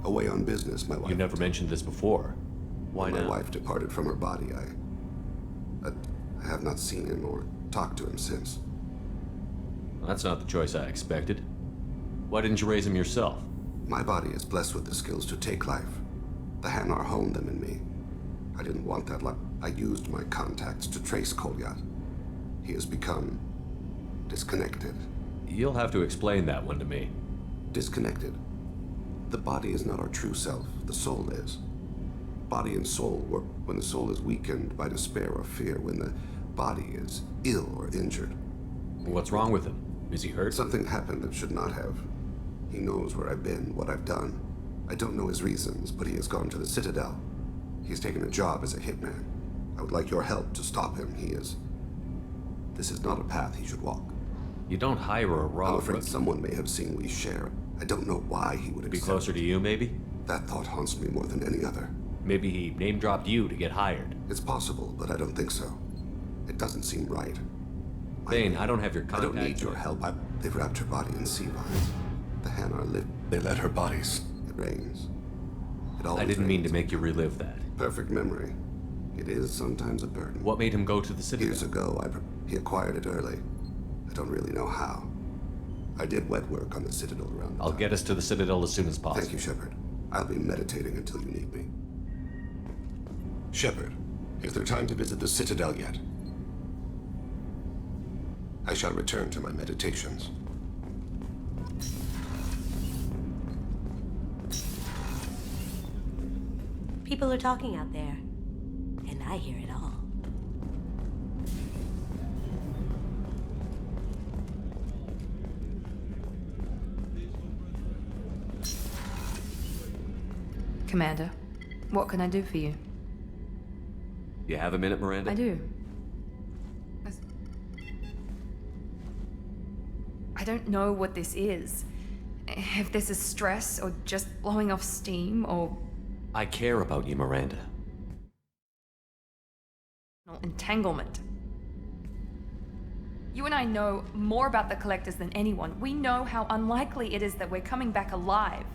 Away on business, my wife... You never mentioned this before. Why not? not? My wife departed from her body. I have not seen him or talked to him since. That's not the choice I expected. Why didn't you raise him yourself? My body is blessed with the skills to take life. The Hanar honed them in me. I didn't want that luck. I used my contacts to trace Kolyat. He has become disconnected. You'll have to explain that one to me. Disconnected. The body is not our true self. The soul is. Body and soul work when the soul is weakened by despair or fear, when the body is ill or injured. What's wrong with him? Is he hurt? Something happened that should not have. He knows where I've been, what I've done. I don't know his reasons, but he has gone to the Citadel. He's taken a job as a hitman. I would like your help to stop him. This is not a path he should walk. You don't hire a raw... I'm afraid someone may have seen we share. I don't know why he would be closer to you, maybe? That thought haunts me more than any other. Maybe he name-dropped you to get hired. It's possible, but I don't think so. It doesn't seem right. Thane, I don't have your contact. I don't need your help. They've wrapped her body in sea vines. The Hanar lived. They let her bodies. It rains. I didn't mean to make you relive that. Perfect memory. It is sometimes a burden. What made him go to the Citadel? Years ago, he acquired it early. I don't really know how. I did wet work on the Citadel around the I'll time. get us to the Citadel as soon as possible. Thank you, Shepard. I'll be meditating until you need me. Shepard, is there time to visit the Citadel yet? I shall return to my meditations. People are talking out there, and I hear it all. Commander, what can I do for you? You have a minute, Miranda? I do. I don't know what this is. If this is stress, or just blowing off steam, or... I care about you, Miranda. Entanglement. You and I know more about the Collectors than anyone. We know how unlikely it is that we're coming back alive.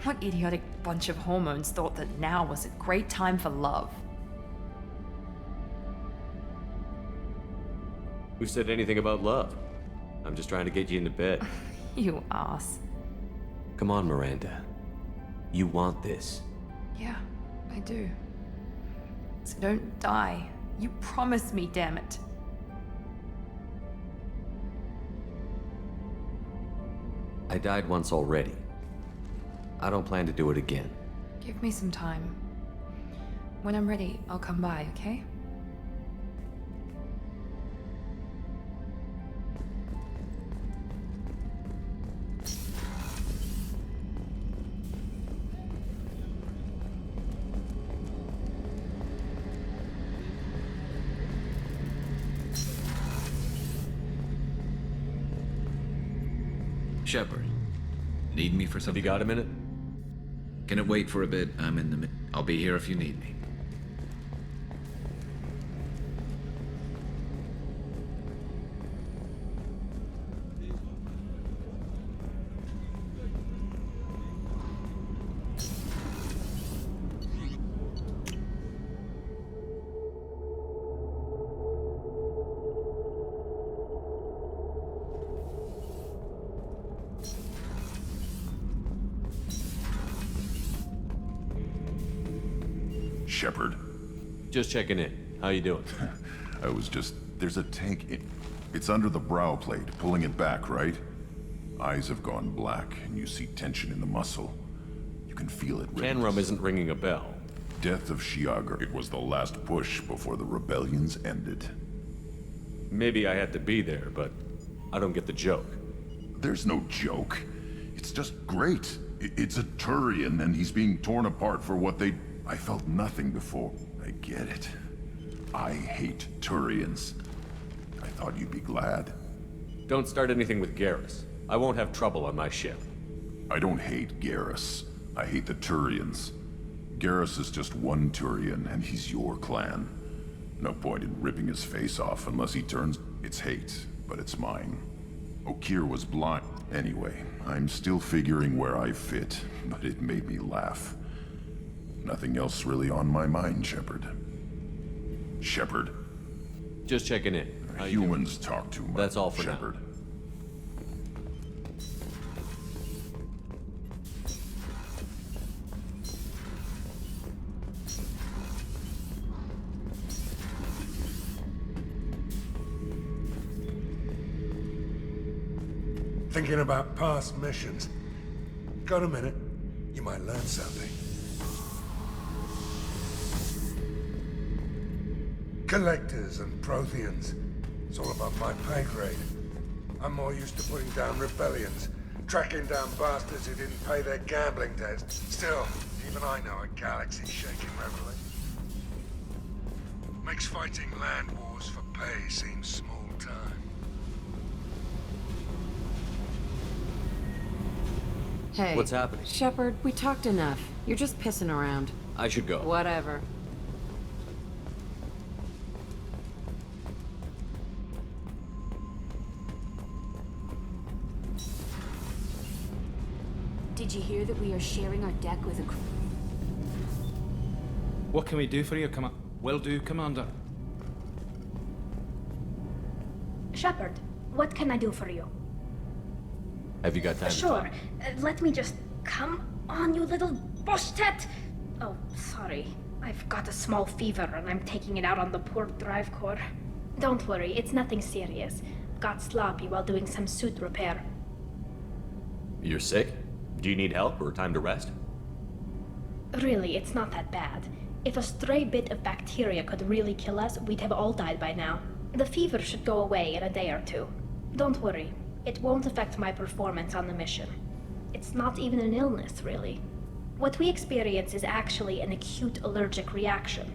What idiotic bunch of hormones thought that now was a great time for love? Who said anything about love? I'm just trying to get you into bed. You ass. Come on, Miranda. You want this. Yeah, I do. So don't die. You promised me, damn it. I died once already. I don't plan to do it again. Give me some time. When I'm ready, I'll come by, okay? Shepard, need me for something? Have you got a minute? Can it wait for a bit? I'm in the I'll be here if you need me. Shepard. Just checking in. How you doing? I was just... There's a tank. It's under the brow plate, pulling it back, right? Eyes have gone black, and you see tension in the muscle. You can feel it. Canrum isn't ringing a bell. Death of Shiagar. It was the last push before the rebellions ended. Maybe I had to be there, but I don't get the joke. There's no joke. It's just great. It's a Turian, and he's being torn apart for what they... I felt nothing before. I get it. I hate Turians. I thought you'd be glad. Don't start anything with Garrus. I won't have trouble on my ship. I don't hate Garrus. I hate the Turians. Garrus is just one Turian, and he's your clan. No point in ripping his face off unless he turns... It's hate, but it's mine. Okir was blind. Anyway, I'm still figuring where I fit, but it made me laugh. Nothing else really on my mind, Shepard. Shepard. Just checking in. How you Humans talk too much. That's all for Shepard. now. Thinking about past missions. Got a minute? You might learn something. Collectors and Protheans. It's all about my pay grade. I'm more used to putting down rebellions, tracking down bastards who didn't pay their gambling debts. Still, even I know a galaxy-shaking revelry. Makes fighting land wars for pay seem small time. Hey. What's happening? Shepard, we talked enough. You're just pissing around. I should go. Whatever. Did you hear that we are sharing our deck with a... What can we do for you, Will do, Commander. Shepard, what can I do for you? Have you got time? Sure. Let me just... Come on, you little bush-tet! Oh, sorry. I've got a small fever and I'm taking it out on the poor drive core. Don't worry, it's nothing serious. Got sloppy while doing some suit repair. You're sick? Do you need help or time to rest? Really, it's not that bad. If a stray bit of bacteria could really kill us, we'd have all died by now. The fever should go away in a day or two. Don't worry. It won't affect my performance on the mission. It's not even an illness, really. What we experience is actually an acute allergic reaction.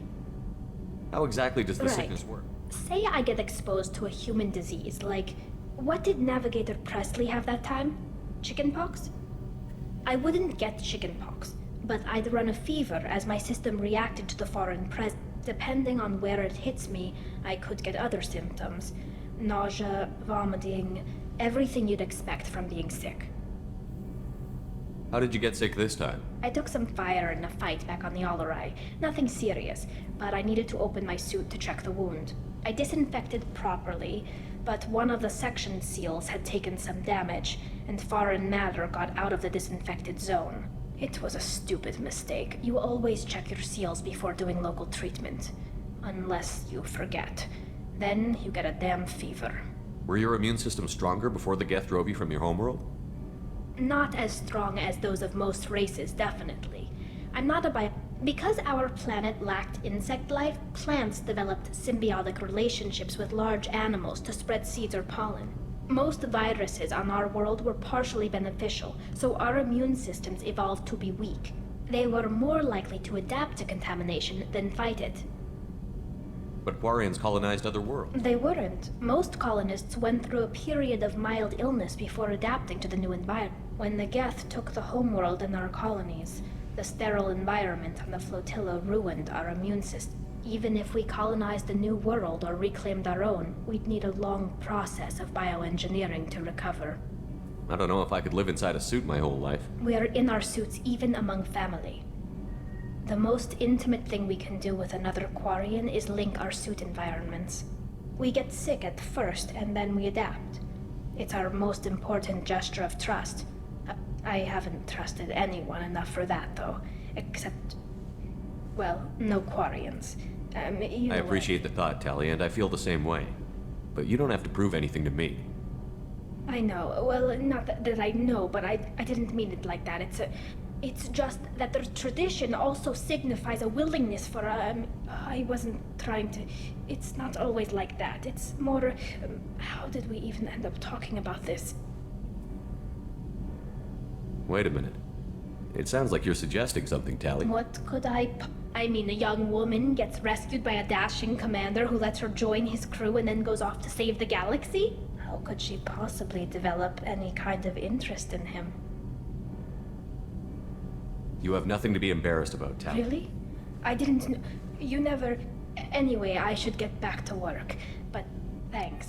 How exactly does the Right. sickness work? Say I get exposed to a human disease, like... What did Navigator Presley have that time? Chickenpox? I wouldn't get chickenpox, but I'd run a fever as my system reacted to the foreign presence. Depending on where it hits me, I could get other symptoms. Nausea, vomiting, everything you'd expect from being sick. How did you get sick this time? I took some fire in a fight back on the Allerai. Nothing serious, but I needed to open my suit to check the wound. I disinfected properly, but one of the section seals had taken some damage, and foreign matter got out of the disinfected zone. It was a stupid mistake. You always check your seals before doing local treatment. Unless you forget. Then you get a damn fever. Were your immune system stronger before the Geth drove you from your homeworld? Not as strong as those of most races, definitely. I'm not a Because our planet lacked insect life, plants developed symbiotic relationships with large animals to spread seeds or pollen. Most viruses on our world were partially beneficial, so our immune systems evolved to be weak. They were more likely to adapt to contamination than fight it. But Quarians colonized other worlds. They weren't. Most colonists went through a period of mild illness before adapting to the new environment. When the Geth took the homeworld and our colonies, the sterile environment on the flotilla ruined our immune system. Even if we colonized a new world or reclaimed our own, we'd need a long process of bioengineering to recover. I don't know if I could live inside a suit my whole life. We are in our suits even among family. The most intimate thing we can do with another Quarian is link our suit environments. We get sick at first, and then we adapt. It's our most important gesture of trust. I haven't trusted anyone enough for that, though. Except, well, no Quarians. I appreciate the thought, Tali, and I feel the same way. But you don't have to prove anything to me. I know. Well, not that I know, but I didn't mean it like that. It's just that the tradition also signifies a willingness for I wasn't trying to... It's not always like that. It's more... how did we even end up talking about this? Wait a minute. It sounds like you're suggesting something, Tali. What could I mean, a young woman gets rescued by a dashing commander who lets her join his crew and then goes off to save the galaxy? How could she possibly develop any kind of interest in him? You have nothing to be embarrassed about, Tali. Really? I didn't know. You never... Anyway, I should get back to work. But thanks.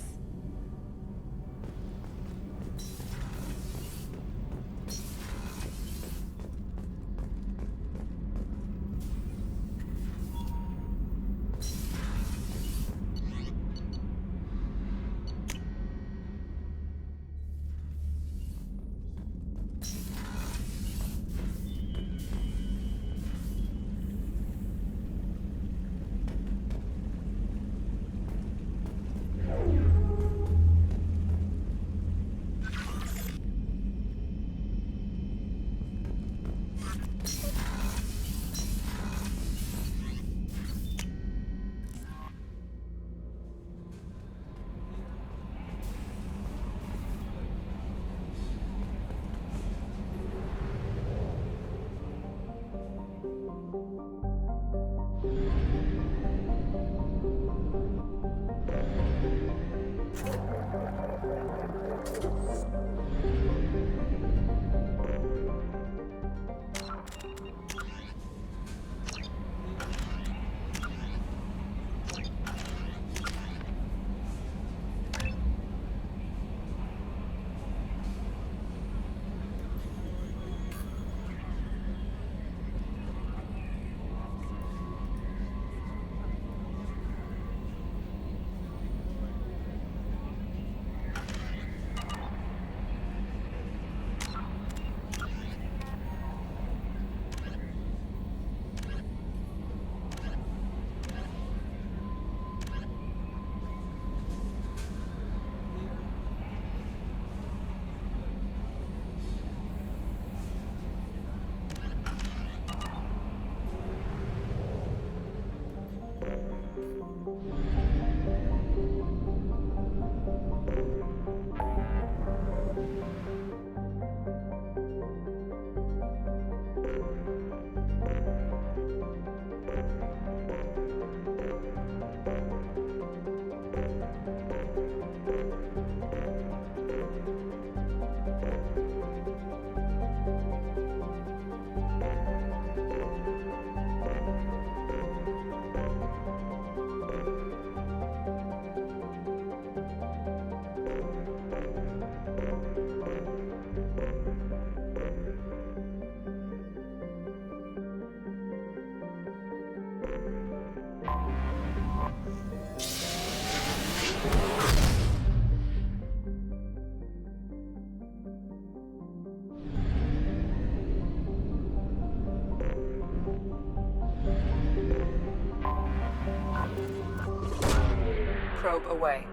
Probe away.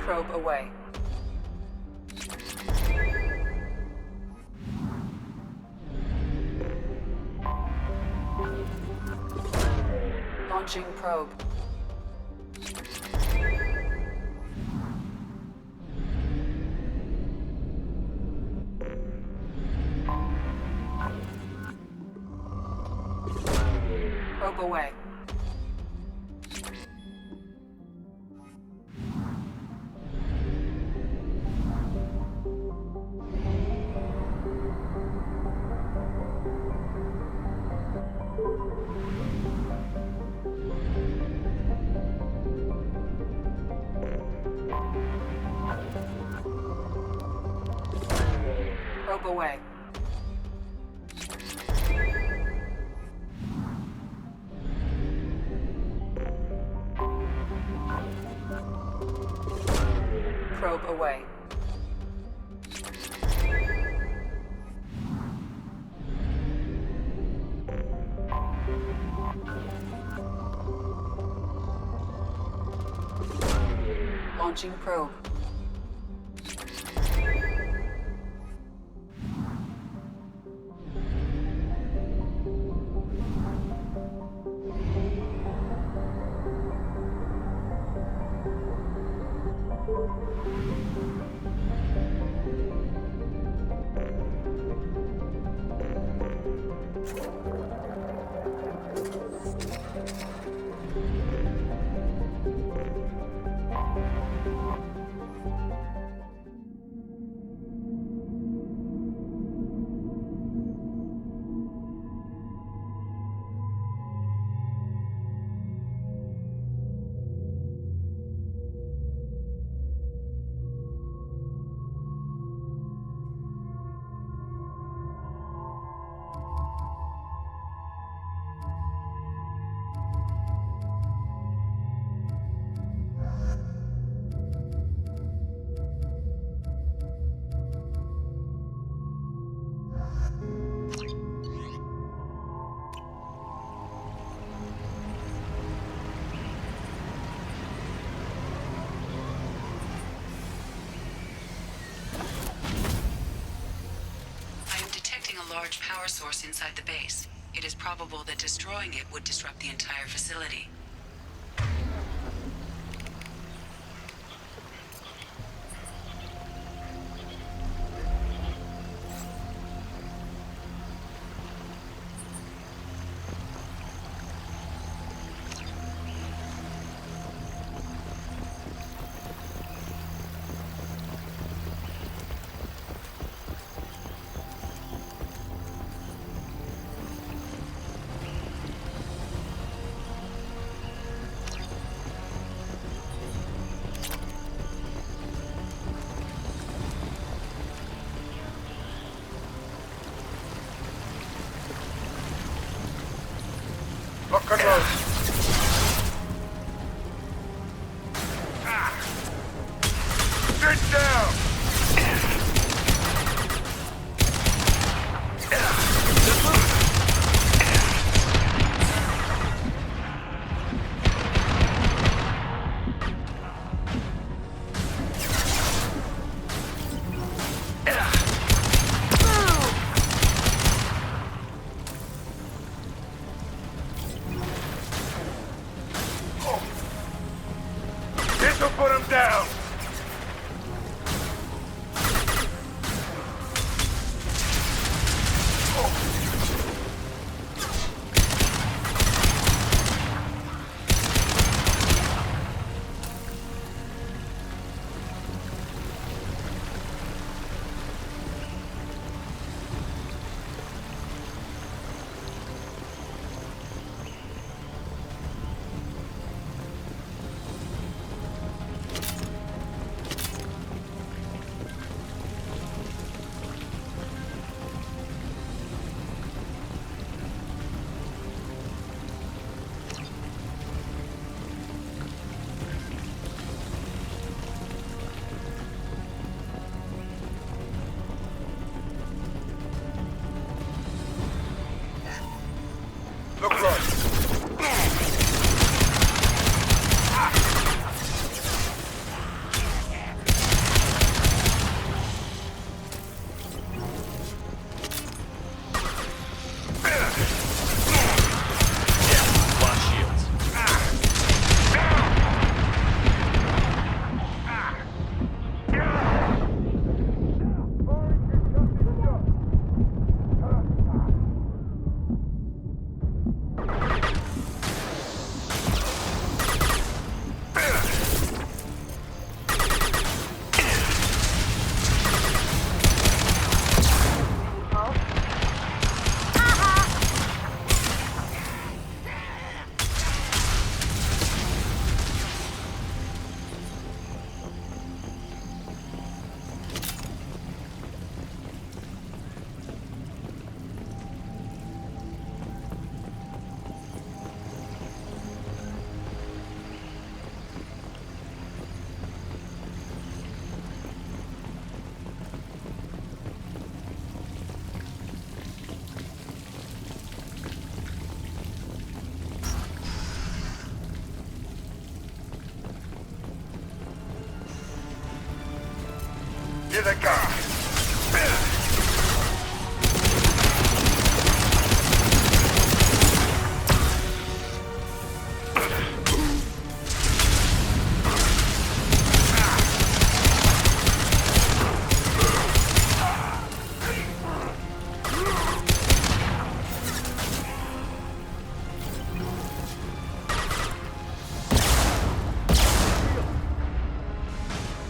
Probe away. Launching probe. Probe away. Probe away. Probe away. Launching probe. A large power source inside the base. It is probable that destroying it would disrupt the entire facility. Lock and load. Sit down. This'll put him down. Look right. Here they come.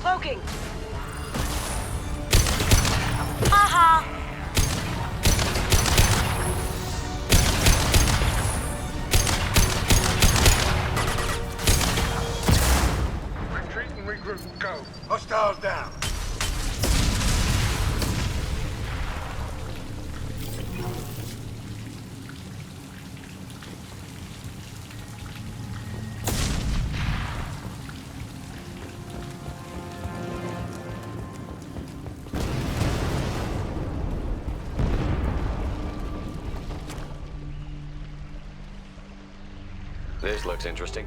Cloaking. Haha. Retreat and regroup. Go. Hostiles down. This looks interesting.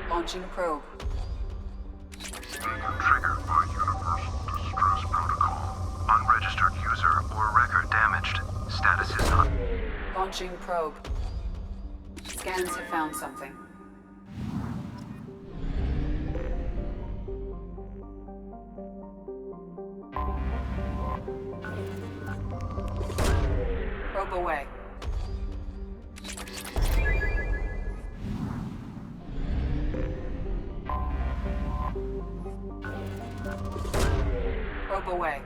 Launching probe. Triggered by Universal Distress Protocol. Unregistered user or record damaged. Status is not. Launching probe. Scans have found something. Probe away. Probe away.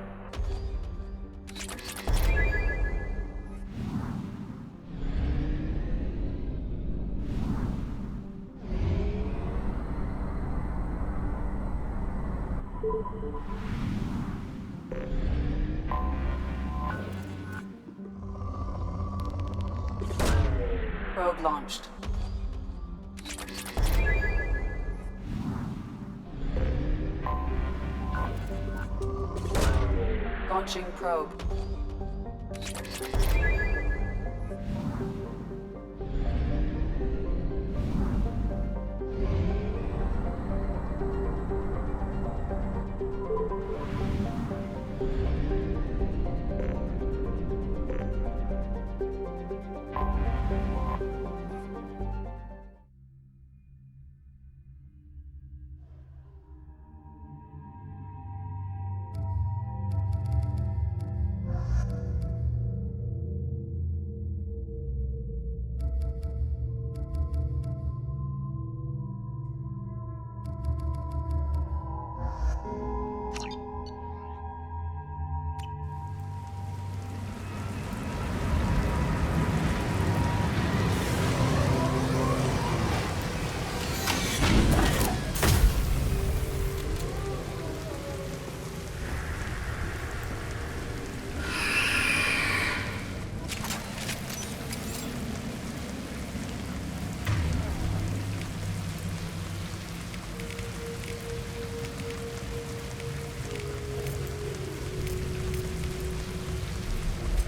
Probe launched. Launching probe.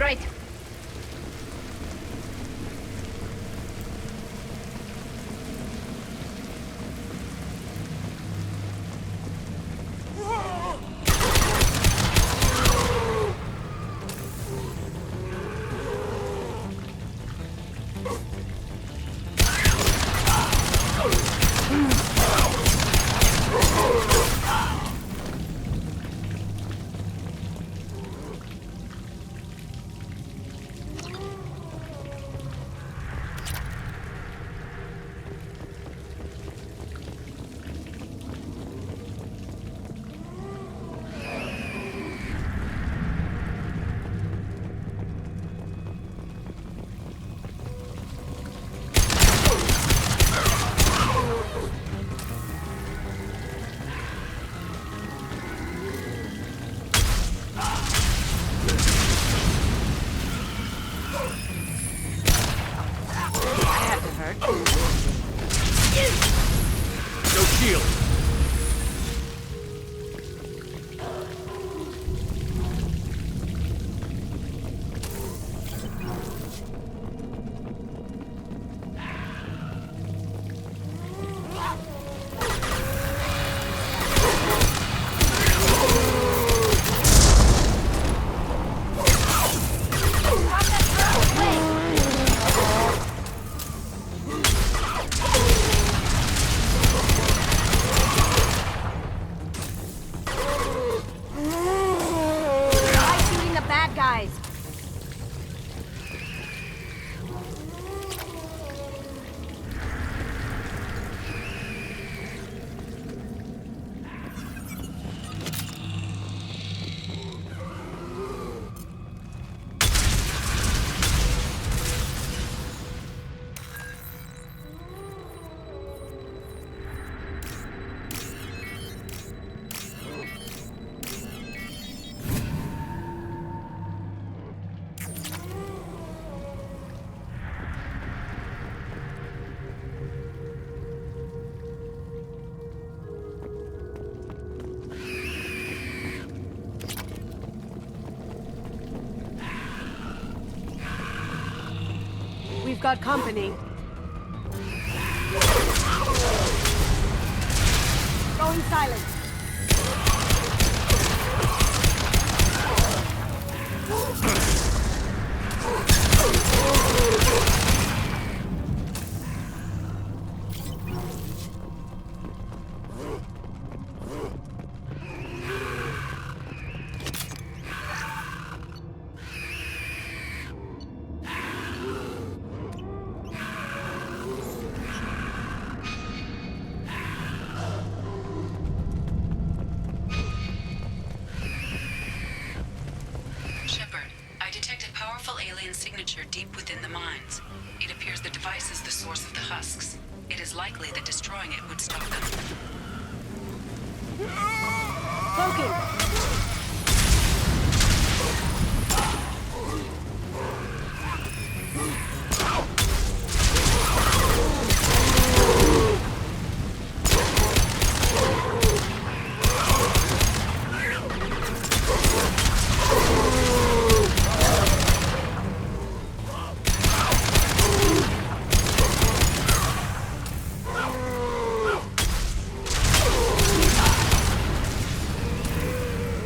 right. No shield. We've got company. Going silent. Signature deep within the mines. It appears the device is the source of the husks. It is likely that destroying it would stop them. Cloaking!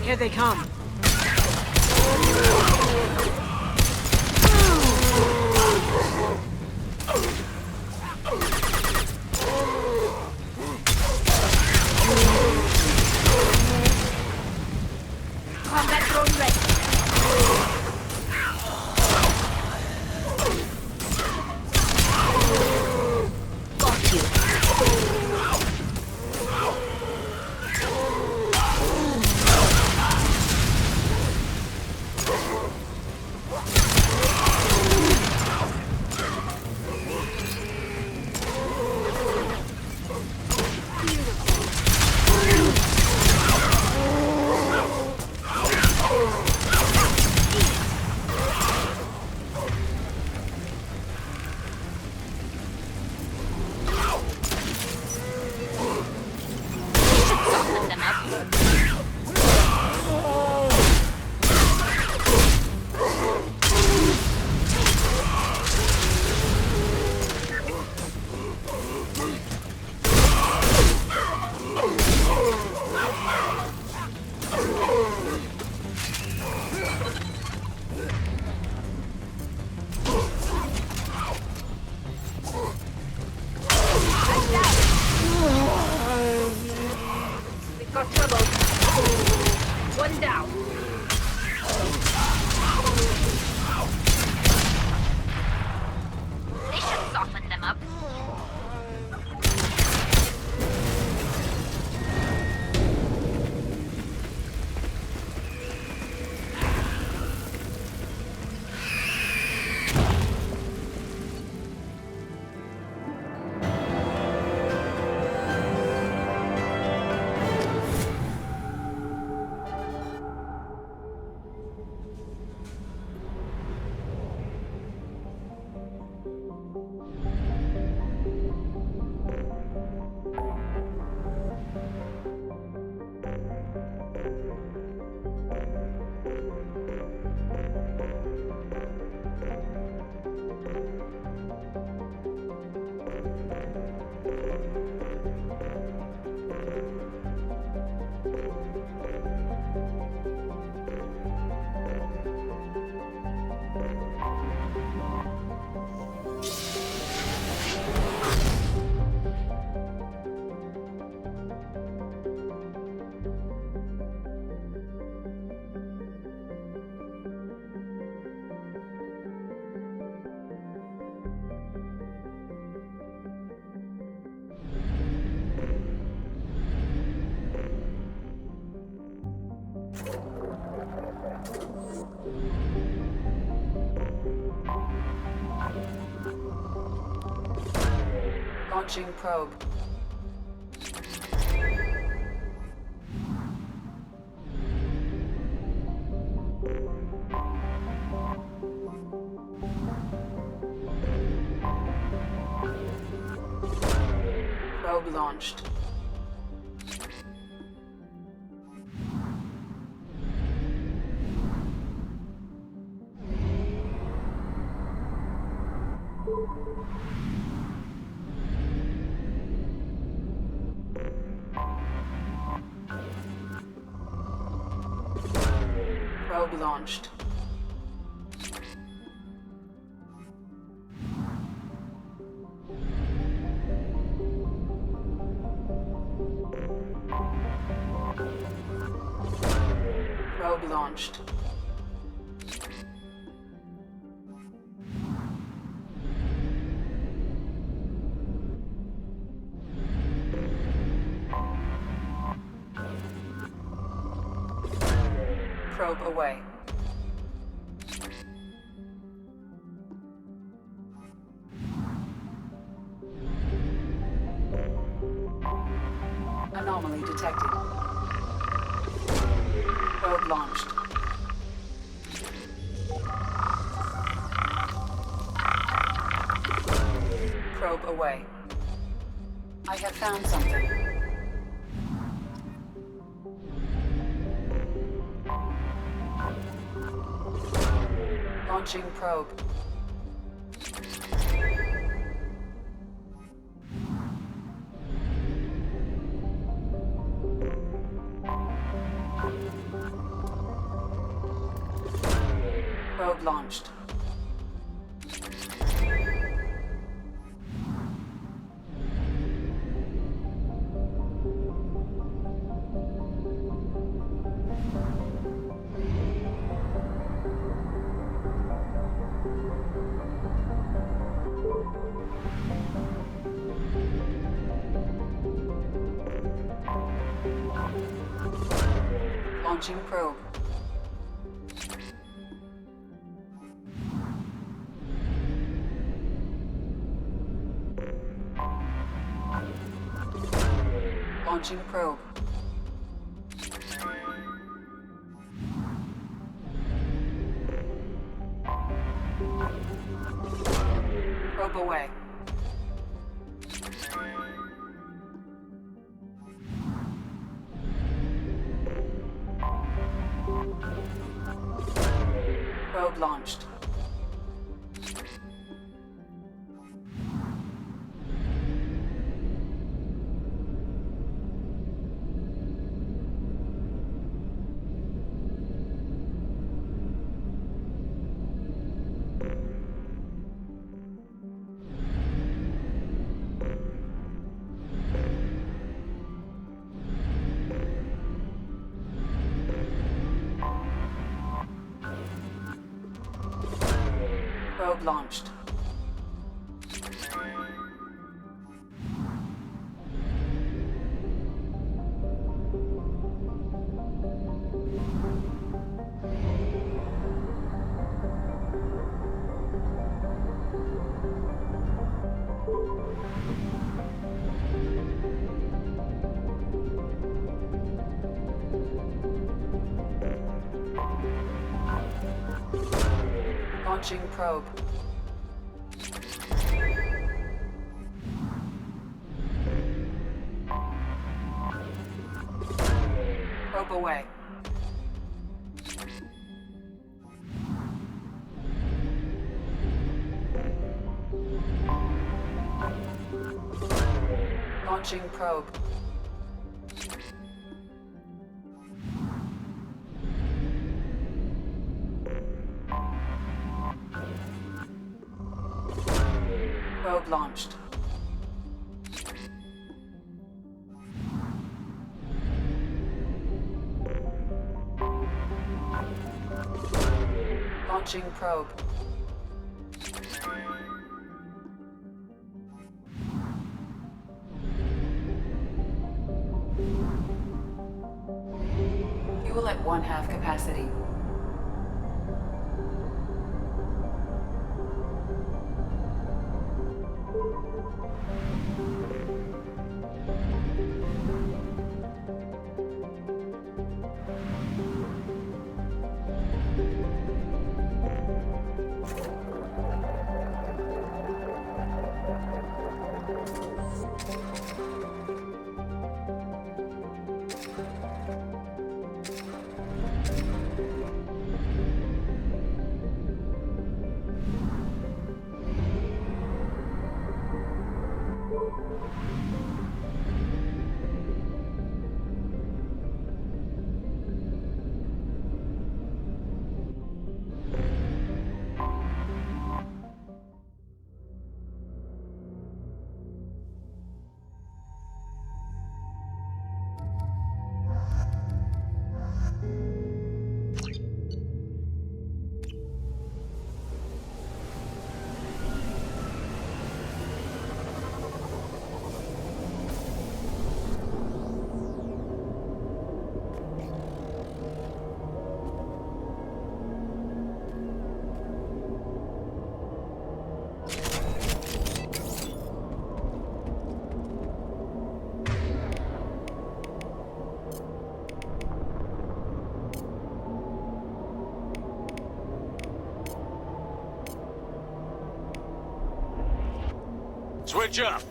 Here they come. Combat drone ready. Got you. Got trouble. One down. They should soften them up. Launching probe. Probe launched. Probe launched. Probe launched. Probe away. Anomaly detected. Probe launched. Probe away. I have found something. Launching probe. Probe launched. Launching probe. Launching probe. Probe away. Probe launched. Probe launched. Launching probe. Probe away. Launching probe. Probe launched. Launching probe. Fuel at 1/2 capacity. Switch up.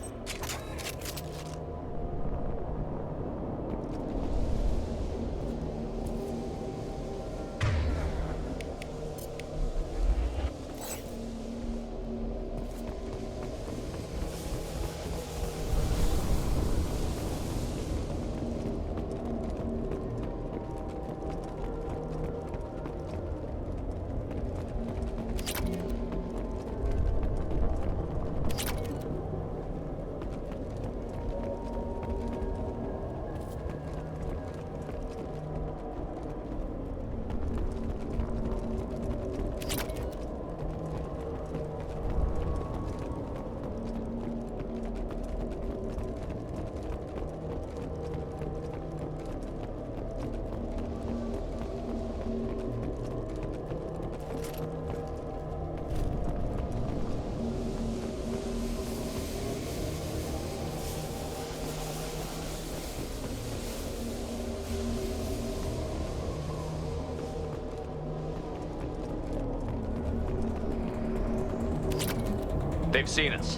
They've seen us.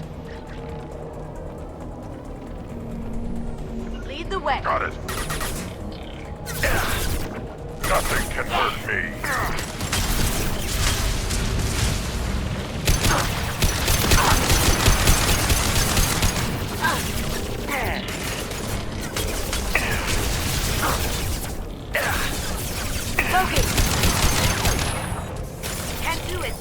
Lead the way. Got it. Nothing can hurt me. Focus. Can't do it.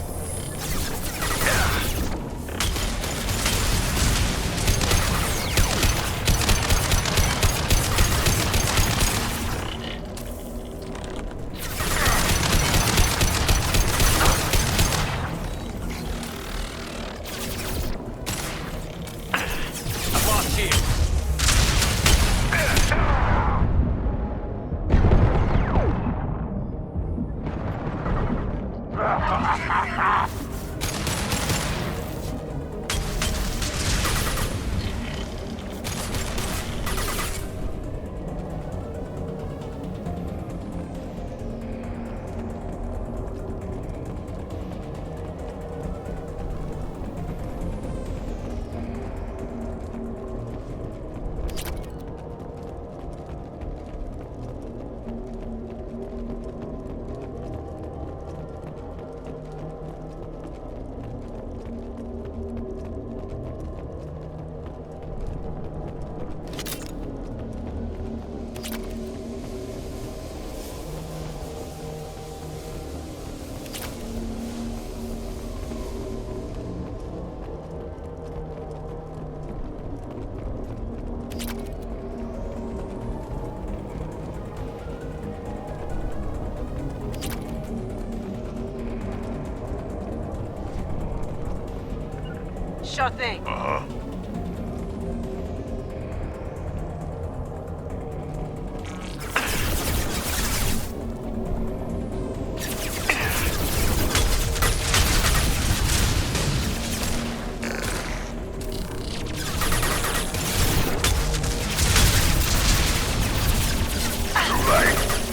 Sure thing. Uh-huh.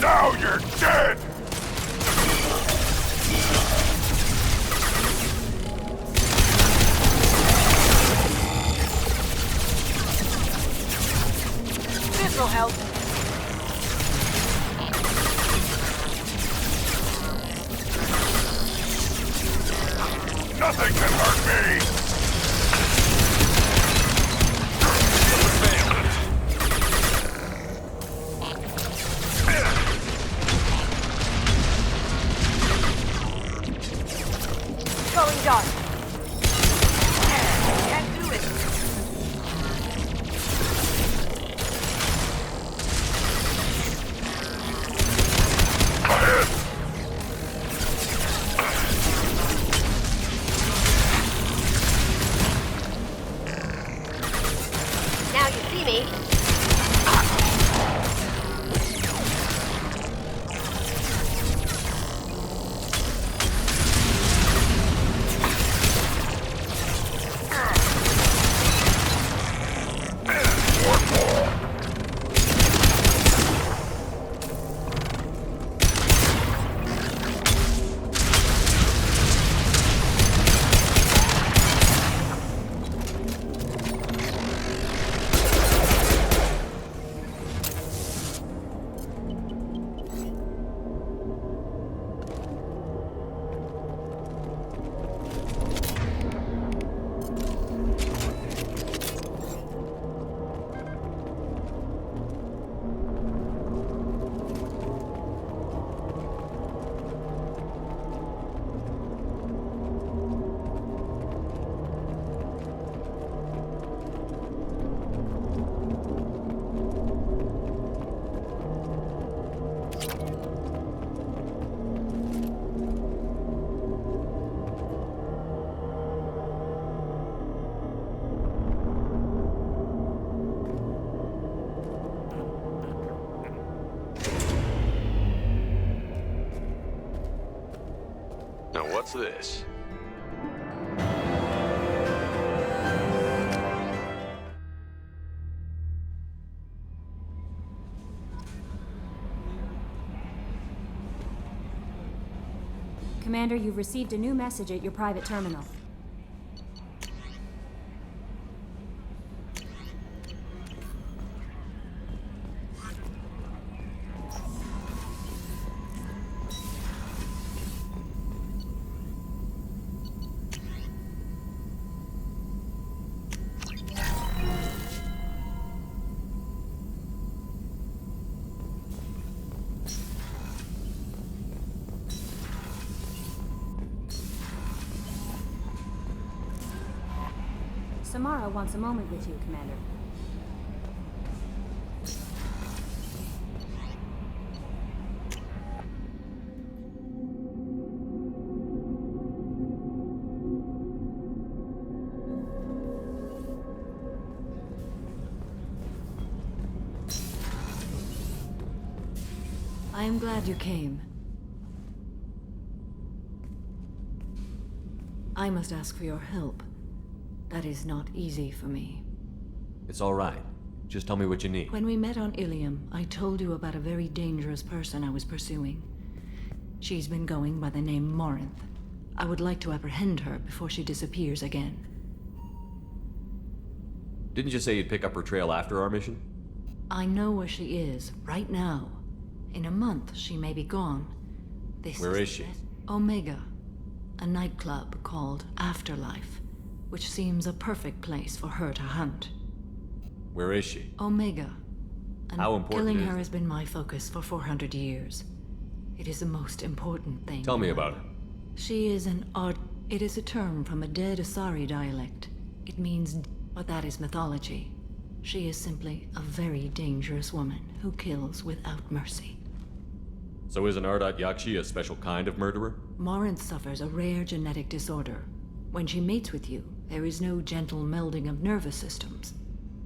Now you're dead! This'll help. Nothing can hurt me! Going dark. Can't do it. Now you see me. Now what's this? Commander, you've received a new message at your private terminal. Samara wants a moment with you, Commander. I am glad you came. I must ask for your help. That is not easy for me. It's all right. Just tell me what you need. When we met on Ilium, I told you about a very dangerous person I was pursuing. She's been going by the name Morinth. I would like to apprehend her before she disappears again. Didn't you say you'd pick up her trail after our mission? I know where she is, right now. In a month, she may be gone. Where is she? Omega. A nightclub called Afterlife, which seems a perfect place for her to hunt. Where is she? Omega. And how important killing is her it? has been my focus for 400 years. It is the most important thing. Tell me about her. She is an art. It is a term from a dead Asari dialect. It means, but that is mythology. She is simply a very dangerous woman who kills without mercy. So is an Ardat Yakshi a special kind of murderer? Morinth suffers a rare genetic disorder. When she mates with you, There is no gentle melding of nervous systems.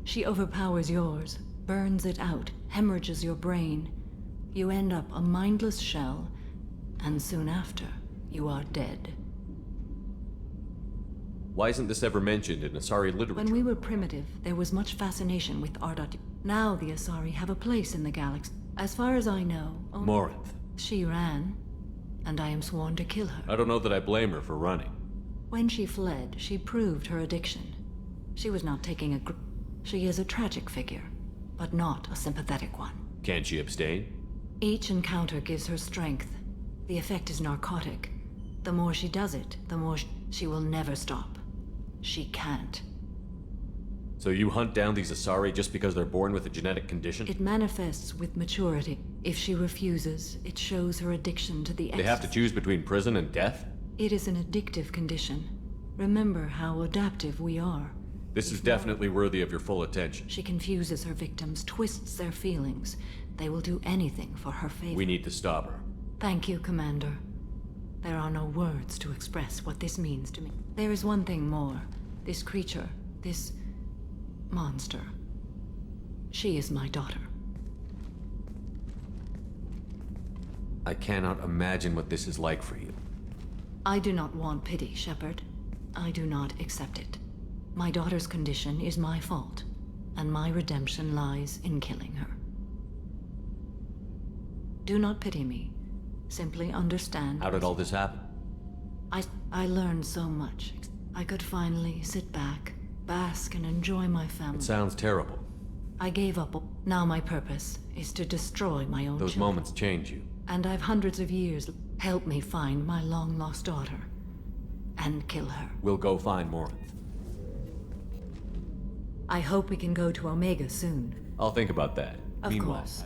She overpowers yours, burns it out, hemorrhages your brain. You end up a mindless shell, and soon after, you are dead. Why isn't this ever mentioned in Asari literature? When we were primitive, there was much fascination with Ardot. Now the Asari have a place in the galaxy. As far as I know, Morinth. She ran, and I am sworn to kill her. I don't know that I blame her for running. When she fled, she proved her addiction. She was not taking She is a tragic figure, but not a sympathetic one. Can she abstain? Each encounter gives her strength. The effect is narcotic. The more she does it, the more she will never stop. She can't. So you hunt down these Asari just because they're born with a genetic condition? It manifests with maturity. If she refuses, it shows her addiction to the They have to choose between prison and death? It is an addictive condition. Remember how adaptive we are. This is definitely worthy of your full attention. She confuses her victims, twists their feelings. They will do anything for her favor. We need to stop her. Thank you, Commander. There are no words to express what this means to me. There is one thing more. This creature, this monster. She is my daughter. I cannot imagine what this is like for you. I do not want pity, Shepard. I do not accept it. My daughter's condition is my fault, and my redemption lies in killing her. Do not pity me. Simply understand. How did all this happen? I learned so much. I could finally sit back, bask, and enjoy my family. It sounds terrible. I gave up. Now my purpose is to destroy my own Those children. moments change you. And I've hundreds of years. Help me find my long-lost daughter. And kill her. We'll go find Morinth. I hope we can go to Omega soon. I'll think about that. Of Meanwhile, course.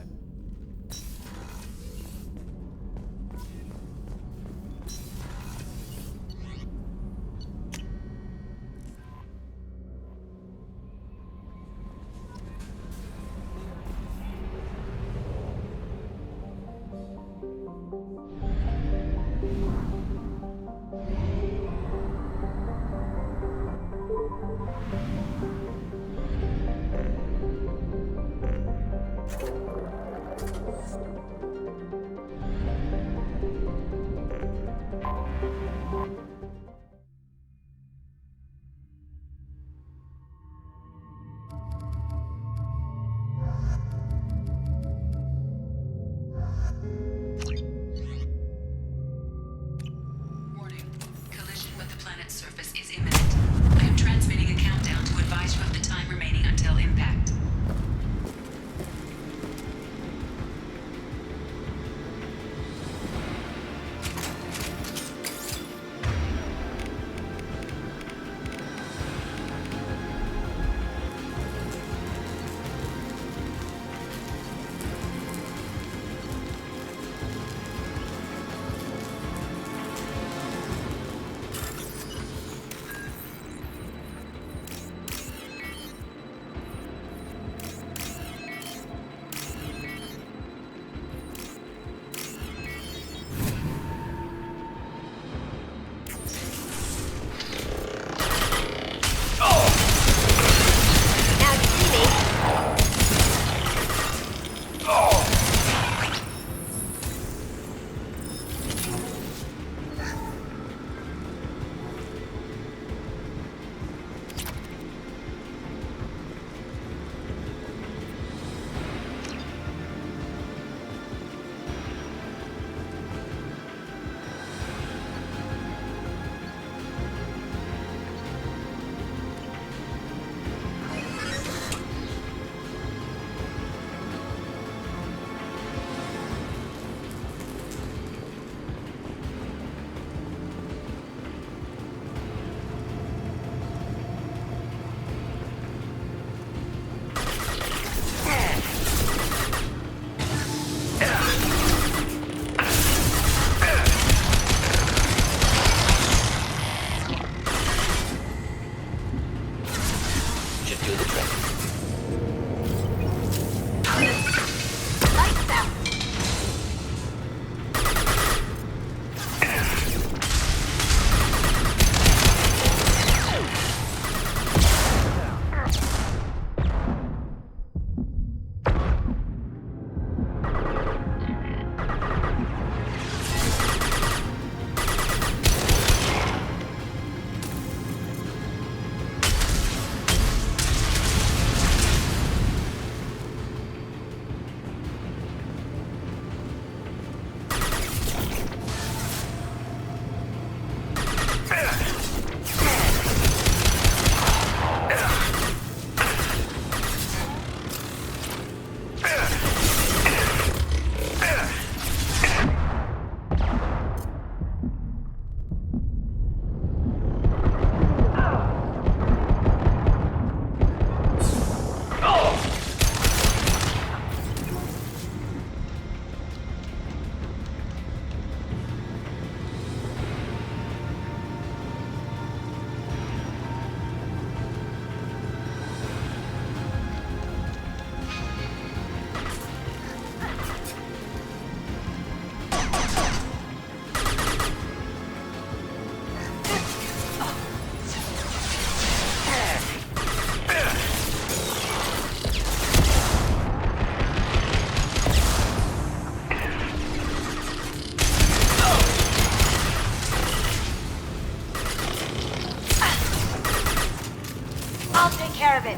deserve it.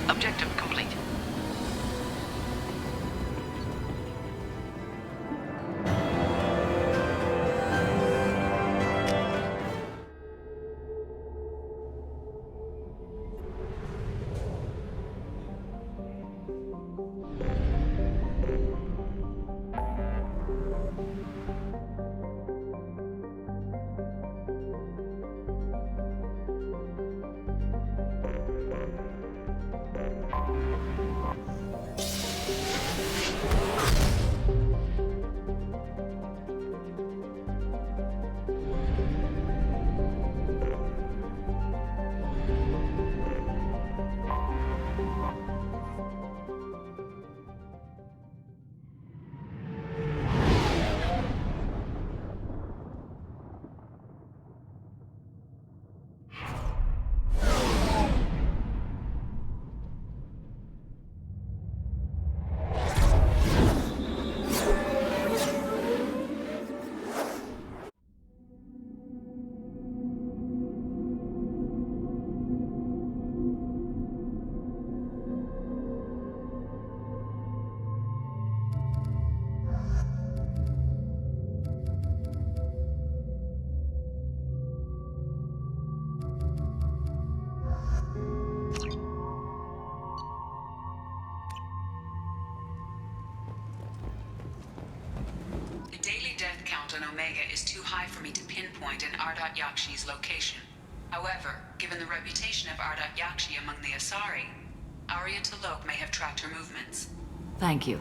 Objective complete. The daily death count on Omega is too high for me to pinpoint an Ardat Yakshi's location. However, given the reputation of Ardat Yakshi among the Asari, Arya T'Loak may have tracked her movements. Thank you.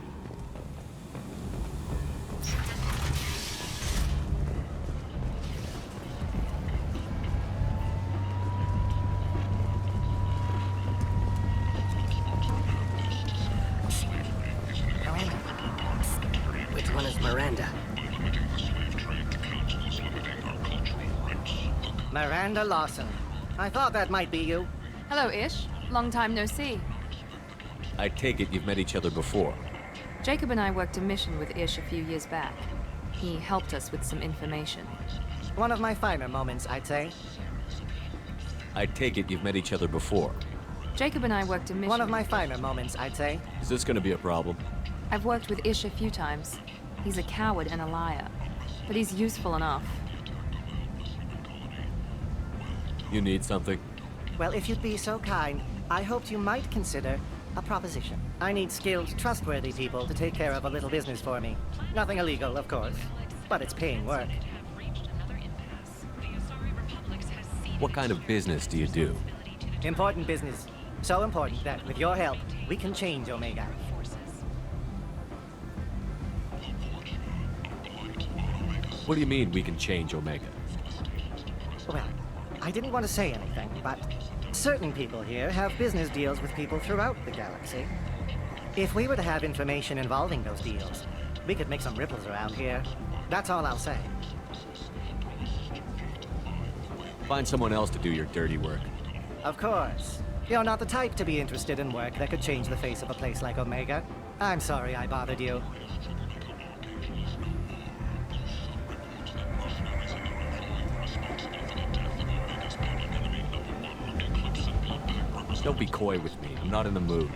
Which one is Miranda? Miranda Lawson. I thought that might be you. Hello, Ish. Long time no see. I take it you've met each other before. Jacob and I worked a mission with Ish a few years back. He helped us with some information. One of my finer moments, I'd say. I take it you've met each other before. Jacob and I worked a mission. One of my finer moments, I'd say. Is this gonna be a problem? I've worked with Ish a few times. He's a coward and a liar, but he's useful enough. You need something? Well, if you'd be so kind, I hoped you might consider a proposition. I need skilled, trustworthy people to take care of a little business for me. Nothing illegal, of course, but it's paying work. What kind of business do you do? Important business. So important that, with your help, we can change Omega. What do you mean we can change Omega? Well, I didn't want to say anything, but certain people here have business deals with people throughout the galaxy. If we were to have information involving those deals, we could make some ripples around here. That's all I'll say. Find someone else to do your dirty work. Of course. You're not the type to be interested in work that could change the face of a place like Omega. I'm sorry I bothered you. Don't be coy with me. I'm not in the mood.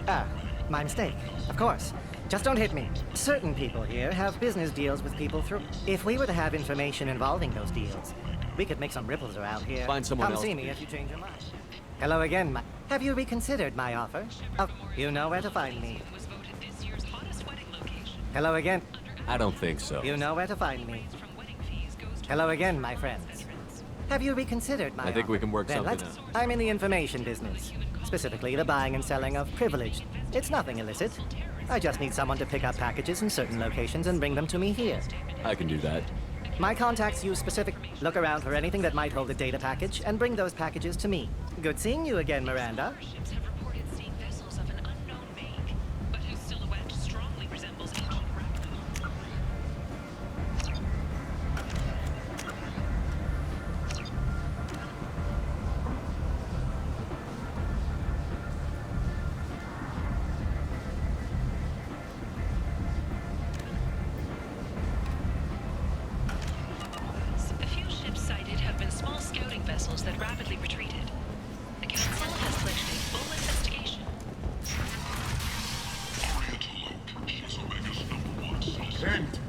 Ah, my mistake. Of course. Just don't hit me. Certain people here have business deals with people through... If we were to have information involving those deals, we could make some ripples around here. Find someone else, Come see me please. if you change your mind. Hello again, Have you reconsidered my offer? Oh, you know where to find me. Hello again. I don't think so. You know where to find me. Hello again, my friends. Have you reconsidered my I think we can work Then something let's- out. I'm in the information business. Specifically, the buying and selling of privilege. It's nothing illicit. I just need someone to pick up packages in certain locations and bring them to me here. I can do that. My contacts use specific... Look around for anything that might hold a data package and bring those packages to me. Good seeing you again, Miranda. A few ships sighted have been small scouting vessels that rapidly retreated. The Council has pledged a full investigation. And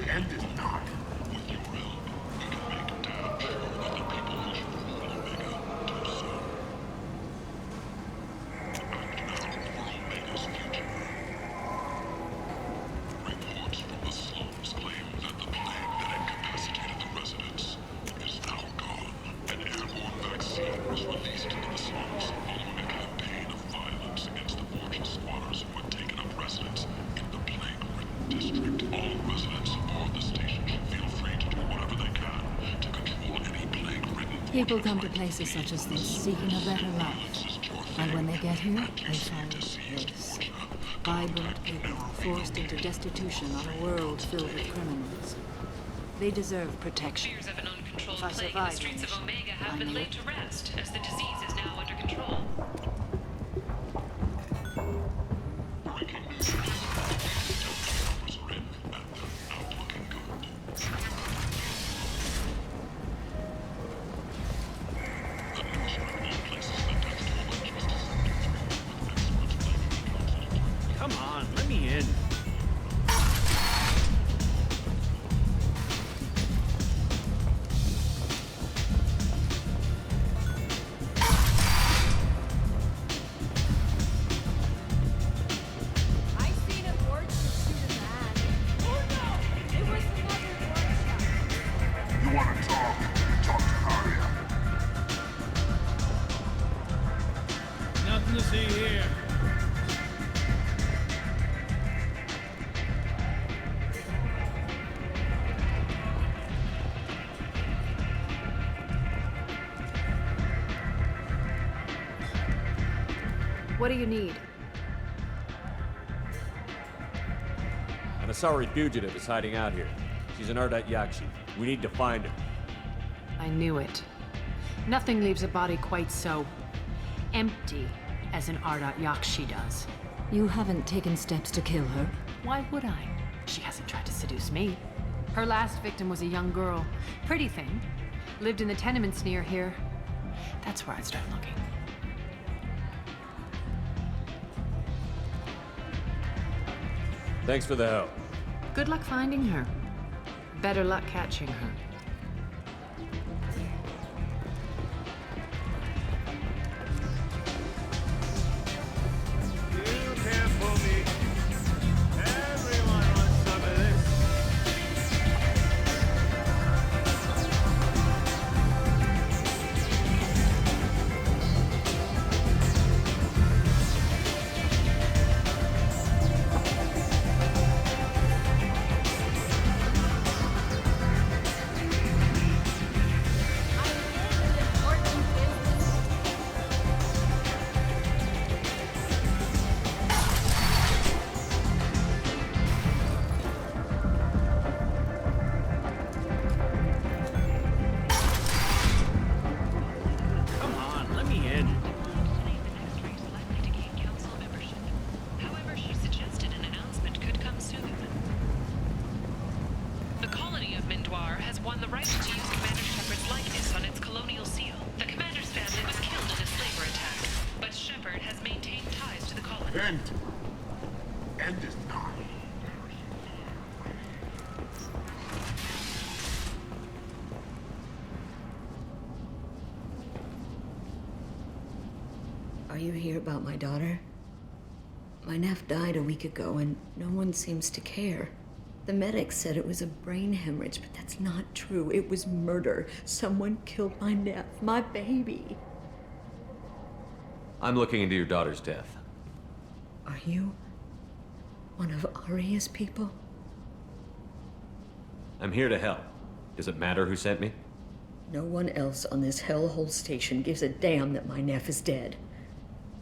end it not. With your help, we can make damn sure that the people who should rule Omega do so. And now for Omega's future. Reports from the slums claim that the plague that incapacitated the residents is now gone. An airborne vaccine was released into the slums following a campaign of violence against the fortress squatters who had taken up residence in the plague-ridden district. All residents aboard the station should feel free to do whatever they can to control any plague-ridden. People come to places such as this seeking a better life. And when they get here, they find this. Vibrant people forced into destitution on a world filled with criminals. They deserve protection. Fears of an uncontrolled If I plague in the survive streets of this, Omega I have been know laid it. to rest, as the disease is now under control. Come on, let me in. I seen a board shoot a man. Oh no! It was another one shot. You want to talk? Talk to Arya. Nothing to see here. What do you need? An Asari fugitive is hiding out here. She's an Ardat Yakshi. We need to find her. I knew it. Nothing leaves a body quite so empty as an Ardat Yakshi does. You haven't taken steps to kill her. Why would I? She hasn't tried to seduce me. Her last victim was a young girl. Pretty thing. Lived in the tenements near here. That's where I'd start looking. Thanks for the help. Good luck finding her. Better luck catching her. You can't fool me. Everyone wants some of this. Come on, let me in. However, she suggested an announcement could come soon. The colony of Mindwar has won the right to use Commander Shepard's likeness on its colonial seal. The commander's family was killed in a slaver attack, but Shepard has maintained ties to the colony. End Are you here about my daughter? My nephew died a week ago, and no one seems to care. The medics said it was a brain hemorrhage, but that's not true. It was murder. Someone killed my nephew, my baby. I'm looking into your daughter's death. Are you one of Aria's people? I'm here to help. Does it matter who sent me? No one else on this hellhole station gives a damn that my nephew is dead.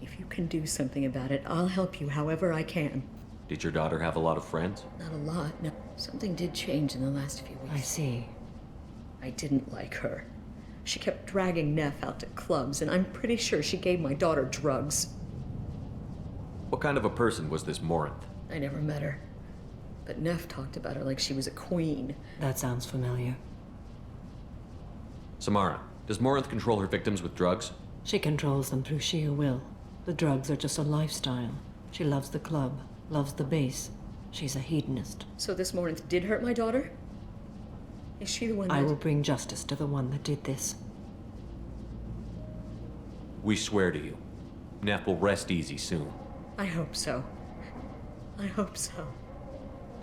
If you can do something about it, I'll help you however I can. Did your daughter have a lot of friends? Not a lot, no. Something did change in the last few weeks. I see. I didn't like her. She kept dragging Neff out to clubs, and I'm pretty sure she gave my daughter drugs. What kind of a person was this Morinth? I never met her. But Neff talked about her like she was a queen. That sounds familiar. Samara, does Morinth control her victims with drugs? She controls them through sheer will. The drugs are just a lifestyle. She loves the club, loves the base. She's a hedonist. So this Morinth did hurt my daughter? Is she the one that... I will bring justice to the one that did this. We swear to you. Neff will rest easy soon. I hope so. I hope so.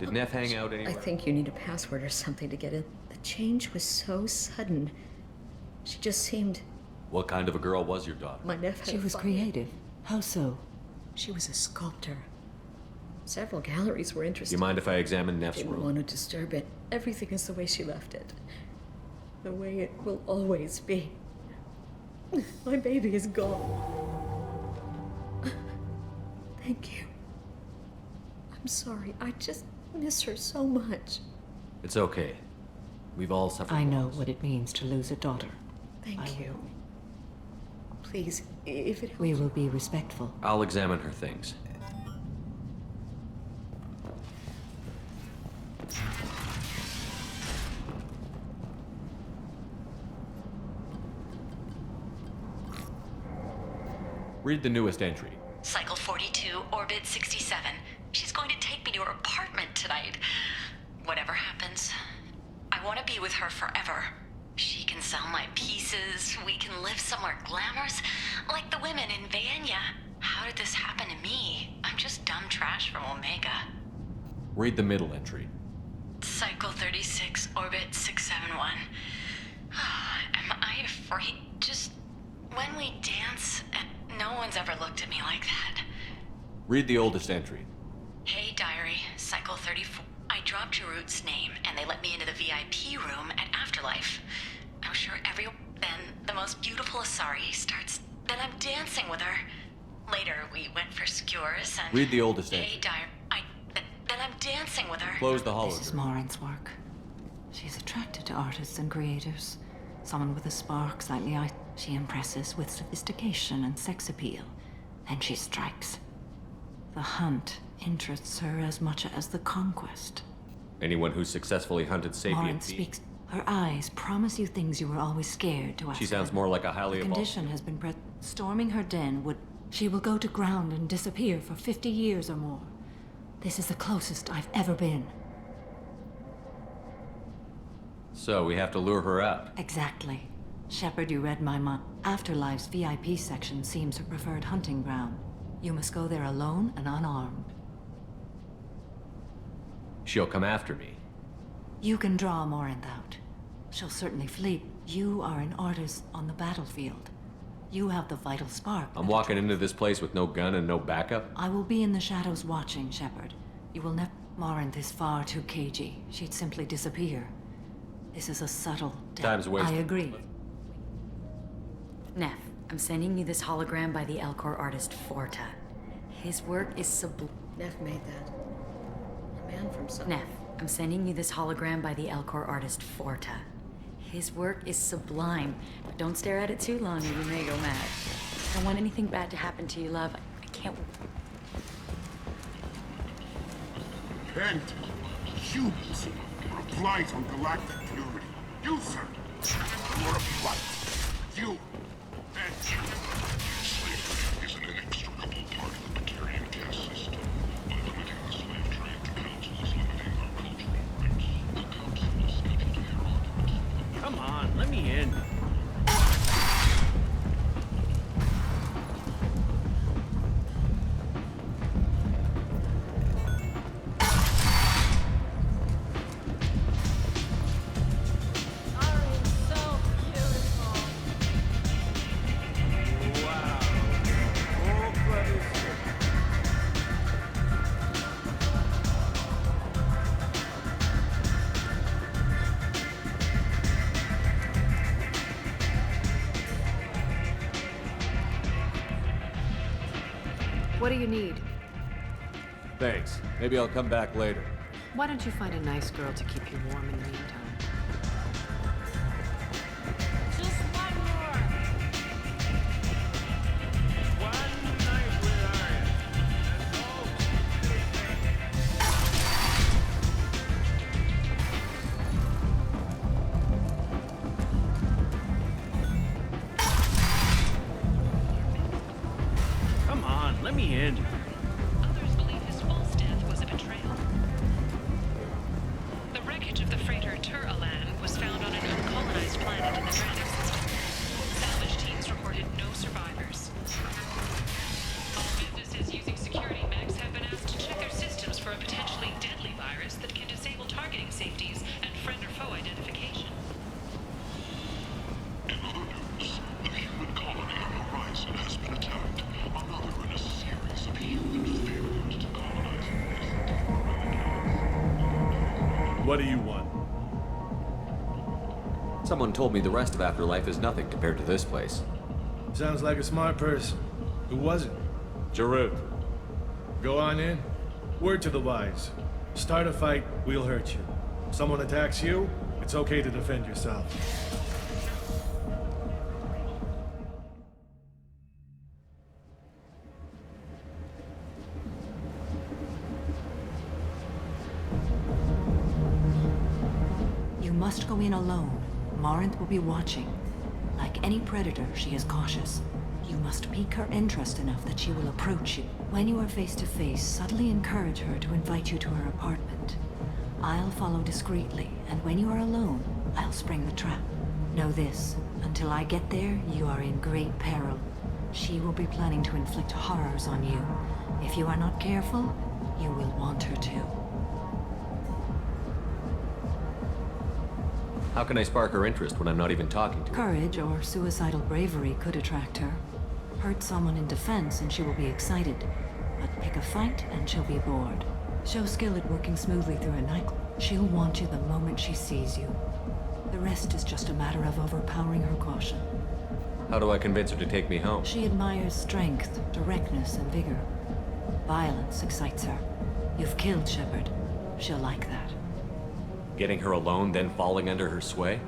Did Neff hang out anywhere? I think you need a password or something to get in. The change was so sudden. She just seemed... What kind of a girl was your daughter? My nephew. She was creative. How so? She was a sculptor. Several galleries were interested. You mind if I examine Neff's Didn't room? want to disturb it. Everything is the way she left it. The way it will always be. My baby is gone. Thank you. I'm sorry. I just miss her so much. It's okay. We've all suffered. I know what it means to lose a daughter. Thank you. Please, if it helps. We will be respectful. I'll examine her things. Read the newest entry. Cycle 42, orbit 67. She's going to take me to her apartment tonight. Whatever happens, I want to be with her forever. She can sell my pieces. We can live somewhere glamorous, like the women in Vanya. How did this happen to me? I'm just dumb trash from Omega. Read the middle entry. Cycle 36, orbit 671. Am I afraid? Just when we dance, no one's ever looked at me like that. Read the oldest entry. Hey, diary, cycle 34. I dropped Jarut's name, and they let me into the VIP room at Afterlife. I'm sure then the most beautiful Asari starts. Then I'm dancing with her. Later, we went for skewers and... Read the oldest entry. Hey, diary, then I'm dancing with her. Close the hologram. This is Morinth's work. She's attracted to artists and creators. Someone with a spark slightly out. She impresses with sophistication and sex appeal. Then she strikes. The hunt interests her as much as the conquest. Anyone who successfully hunted sapient Morinth speaks. Her eyes promise you things you were always scared to ask. She sounds more like a highly The evolved... condition has been storming her den would... She will go to ground and disappear for 50 years or more. This is the closest I've ever been. So we have to lure her out. Exactly. Shepard, you read my mind. Afterlife's VIP section seems her preferred hunting ground. You must go there alone and unarmed. She'll come after me. You can draw Morinth out. She'll certainly flee. You are an artist on the battlefield. You have the vital spark. I'm walking into this place with no gun and no backup? I will be in the shadows watching, Shepard. You will never... Morinth is far too cagey. She'd simply disappear. This is a subtle... Time's wasted. I agree. Neff, I'm sending you this hologram by the Elcor artist Forta. His work is sublime. Neff made that. A man from some... Neff, I'm sending you this hologram by the Elcor artist Forta. His work is sublime, but don't stare at it too long or you may go mad. I don't want anything bad to happen to you, love. I can't... Bent, humans, are a blight on galactic purity. You, sir, you're a blight. You, Bent. Slavery is an inextricable part of the Batarian caste system. By limiting the slave trade, the Council is limiting our cultural rights. The Council is scheduled to hear arguments. Come on, let me in. What do you need? Thanks. Maybe I'll come back later. Why don't you find a nice girl to keep you warm in the meantime? Just one more. One night with Arya. That's all. Come on, let me in. Others believe his false death was a betrayal. The wreckage of the freighter Tur-Alan was found on an uncolonized planet in the Draenor system. Salvage teams reported no survivors. All businesses using security mechs have been asked to check their systems for a potentially deadly virus that can disable targeting safeties and friend or foe identification. In other news, the human colony on Horizon has been attacked. Another in a series of human failures to colonize What do you want? Someone told me the rest of Afterlife is nothing compared to this place. Sounds like a smart person. Who was it? Jarut. Go on in. Word to the wise. Start a fight, we'll hurt you. Someone attacks you, it's okay to defend yourself. You must go in alone. Morinth will be watching. Like any predator, she is cautious. You must pique her interest enough that she will approach you. When you are face to face, subtly encourage her to invite you to her apartment. I'll follow discreetly, and when you are alone, I'll spring the trap. Know this, until I get there, you are in great peril. She will be planning to inflict horrors on you. If you are not careful, you will want her to. How can I spark her interest when I'm not even talking to her? Courage or suicidal bravery could attract her. Hurt someone in defense and she will be excited. But pick a fight and she'll be bored. Show skill at working smoothly through a nightclub. She'll want you the moment she sees you. The rest is just a matter of overpowering her caution. How do I convince her to take me home? She admires strength, directness, and vigor. Violence excites her. You've killed Shepard. She'll like that. Getting her alone, then falling under her sway?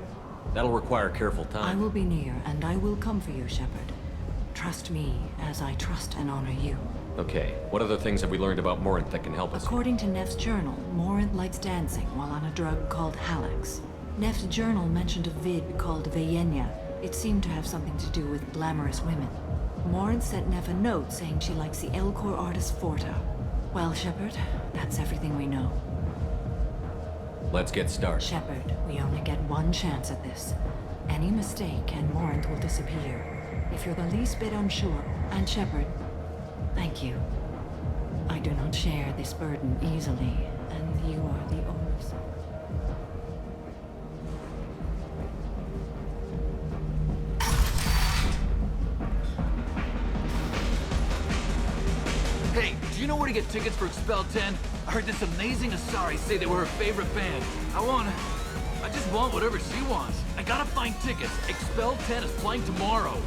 That'll require careful time. I will be near, and I will come for you, Shepard. Trust me, as I trust and honor you. Okay, what other things have we learned about Morinth that can help us? According to Neff's journal, Morinth likes dancing while on a drug called Halax. Neff's journal mentioned a vid called Vayenya. It seemed to have something to do with glamorous women. Morinth sent Neff a note saying she likes the Elcor artist Forta. Well, Shepard, that's everything we know. Let's get started. Shepard, we only get one chance at this. Any mistake and Morinth will disappear. If you're the least bit unsure, and Shepard, thank you. I do not share this burden easily, and you are the only son. Hey, do you know where to get tickets for Expel 10? I heard this amazing Asari say they were her favorite band. I just want whatever she wants. I gotta find tickets. Expel 10 is playing tomorrow.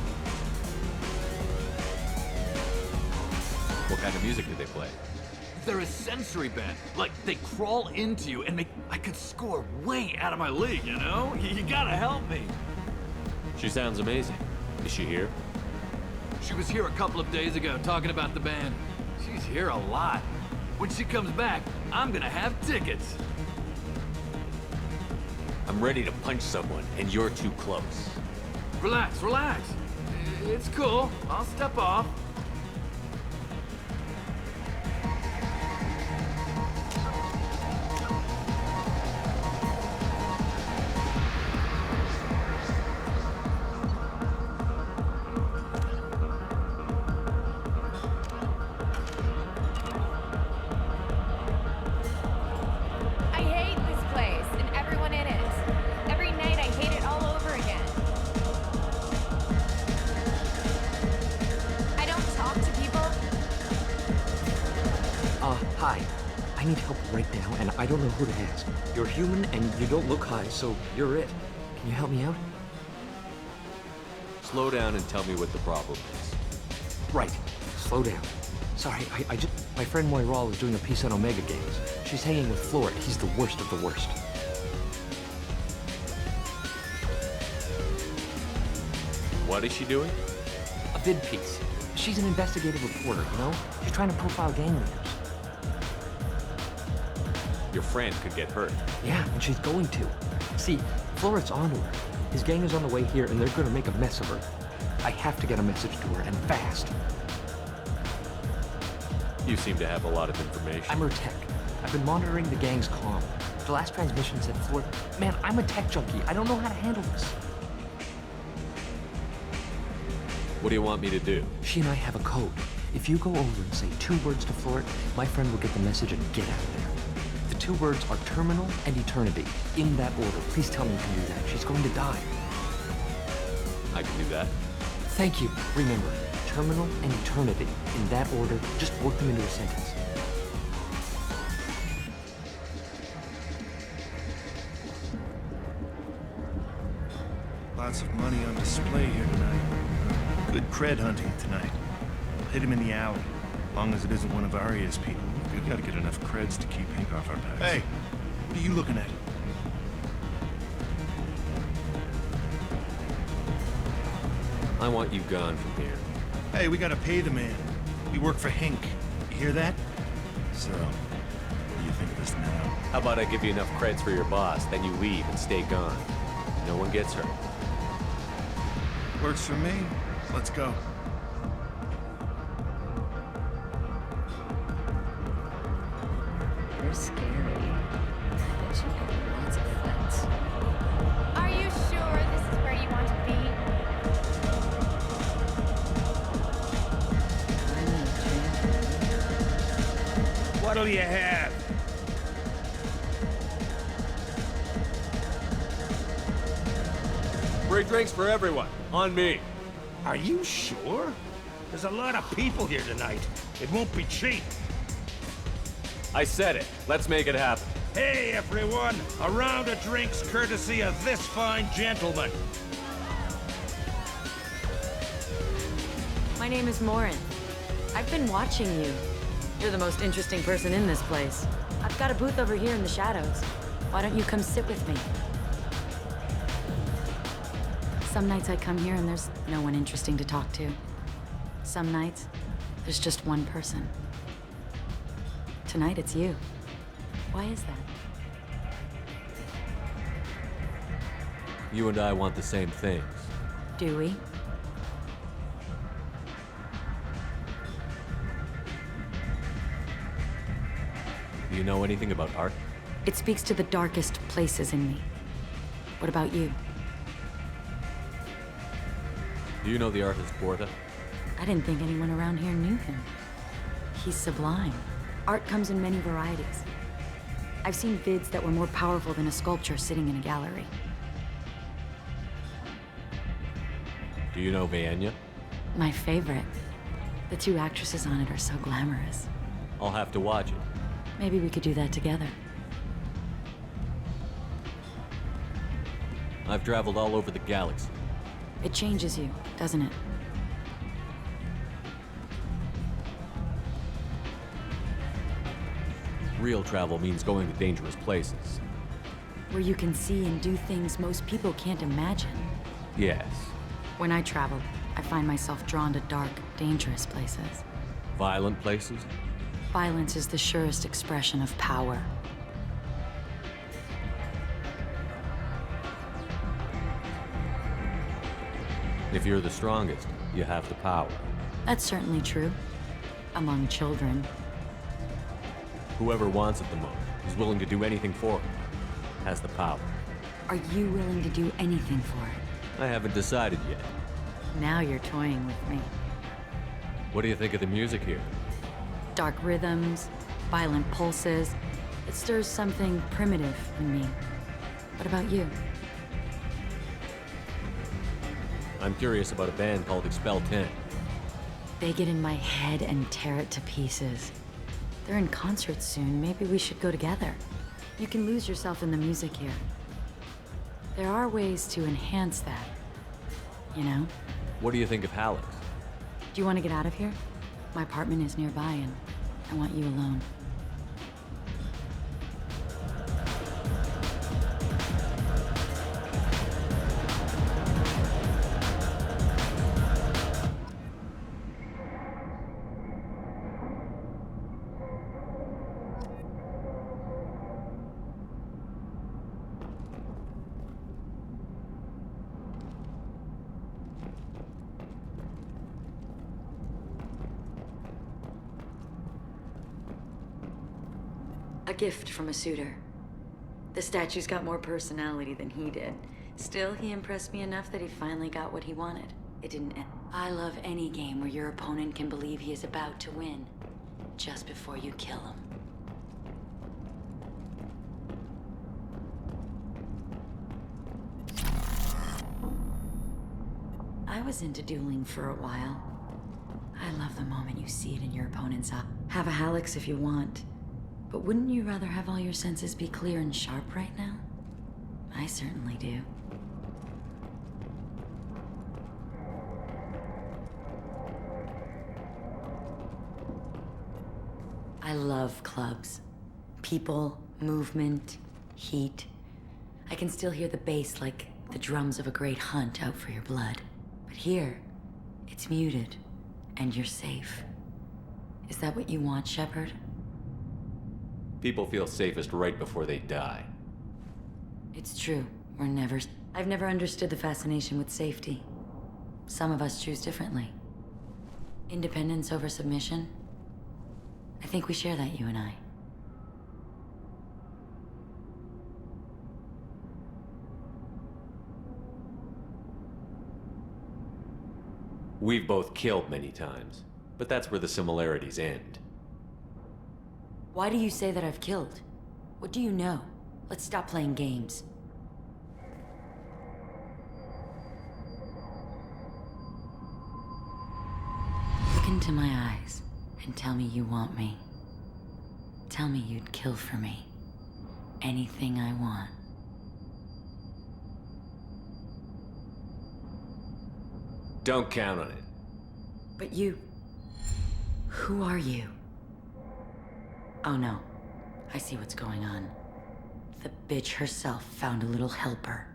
What kind of music do they play? They're a sensory band. Like, they crawl into you and make... I could score way out of my league, you know? You gotta help me. She sounds amazing. Is she here? She was here a couple of days ago talking about the band. She's here a lot. When she comes back, I'm gonna have tickets. I'm ready to punch someone, and you're too close. Relax, relax. It's cool. I'll step off. I hate this place and everyone in it. Every night I hate it all over again. I don't talk to people. Hi. I need help right now, and I don't know who to ask. You're human, and you don't look high, so you're it. Can you help me out? Slow down and tell me what the problem is. Right. Slow down. Sorry, I just... My friend Moiral is doing a piece on Omega games. She's hanging with Florid. He's the worst of the worst. What is she doing? A vid piece. She's an investigative reporter, you know? She's trying to profile gang leaders. Your friend could get hurt. Yeah, and she's going to. See, Florid's onto her. His gang is on the way here, and they're gonna make a mess of her. I have to get a message to her, and fast. You seem to have a lot of information. I'm her tech. I've been monitoring the gang's comm. The last transmission said Florid... Man, I'm a tech junkie. I don't know how to handle this. What do you want me to do? She and I have a code. If you go over and say 2 words to Florid, my friend will get the message and get out of there. The 2 words are terminal and eternity. In that order. Please tell me you can do that. She's going to die. I can do that. Thank you. Remember, terminal and eternity. In that order, just work them into a sentence. Lots of money on display here tonight. Good cred hunting tonight. We'll hit him in the alley. As long as it isn't one of Arya's people. We've got to get enough creds to keep Hank off our backs. Hey, what are you looking at? I want you gone from here. Hey, we gotta pay the man. We work for Hank. You hear that? So, what do you think of this now? How about I give you enough creds for your boss, then you leave and stay gone. No one gets hurt. Works for me. Let's go. You're scary. I bet you got lots of friends. Are you sure this is where you want to be? What'll you have? Free drinks for everyone. On me. Are you sure? There's a lot of people here tonight. It won't be cheap. I said it. Let's make it happen. Hey, everyone! A round of drinks courtesy of this fine gentleman. My name is Morin. I've been watching you. You're the most interesting person in this place. I've got a booth over here in the shadows. Why don't you come sit with me? Some nights I come here and there's no one interesting to talk to. Some nights, there's just one person. Tonight it's you. Why is that? You and I want the same things. Do we? Do you know anything about art? It speaks to the darkest places in me. What about you? Do you know the artist Porta? I didn't think anyone around here knew him. He's sublime. Art comes in many varieties. I've seen vids that were more powerful than a sculpture sitting in a gallery. Do you know Vienya? My favorite. The 2 actresses on it are so glamorous. I'll have to watch it. Maybe we could do that together. I've traveled all over the galaxy. It changes you, doesn't it? Real travel means going to dangerous places. Where you can see and do things most people can't imagine. Yes. When I travel, I find myself drawn to dark, dangerous places. Violent places? Violence is the surest expression of power. If you're the strongest, you have the power. That's certainly true. Among children. Whoever wants it the most, is willing to do anything for it, has the power. Are you willing to do anything for it? I haven't decided yet. Now you're toying with me. What do you think of the music here? Dark rhythms, violent pulses. It stirs something primitive in me. What about you? I'm curious about a band called Expel 10. They get in my head and tear it to pieces. They're in concert soon. Maybe we should go together. You can lose yourself in the music here. There are ways to enhance that, you know? What do you think of Hallex? Do you want to get out of here? My apartment is nearby, and I want you alone. A gift from a suitor. The statue's got more personality than he did. Still, he impressed me enough that he finally got what he wanted. It didn't end. I love any game where your opponent can believe he is about to win, just before you kill him. I was into dueling for a while. I love the moment you see it in your opponent's eye. Have a Hallex if you want. But wouldn't you rather have all your senses be clear and sharp right now? I certainly do. I love clubs. People, movement, heat. I can still hear the bass like the drums of a great hunt out for your blood. But here, it's muted, and you're safe. Is that what you want, Shepard? People feel safest right before they die. It's true. I've never understood the fascination with safety. Some of us choose differently. Independence over submission? I think we share that, you and I. We've both killed many times, but that's where the similarities end. Why do you say that I've killed? What do you know? Let's stop playing games. Look into my eyes and tell me you want me. Tell me you'd kill for me. Anything I want. Don't count on it. But you... Who are you? Oh no. I see what's going on. The bitch herself found a little helper.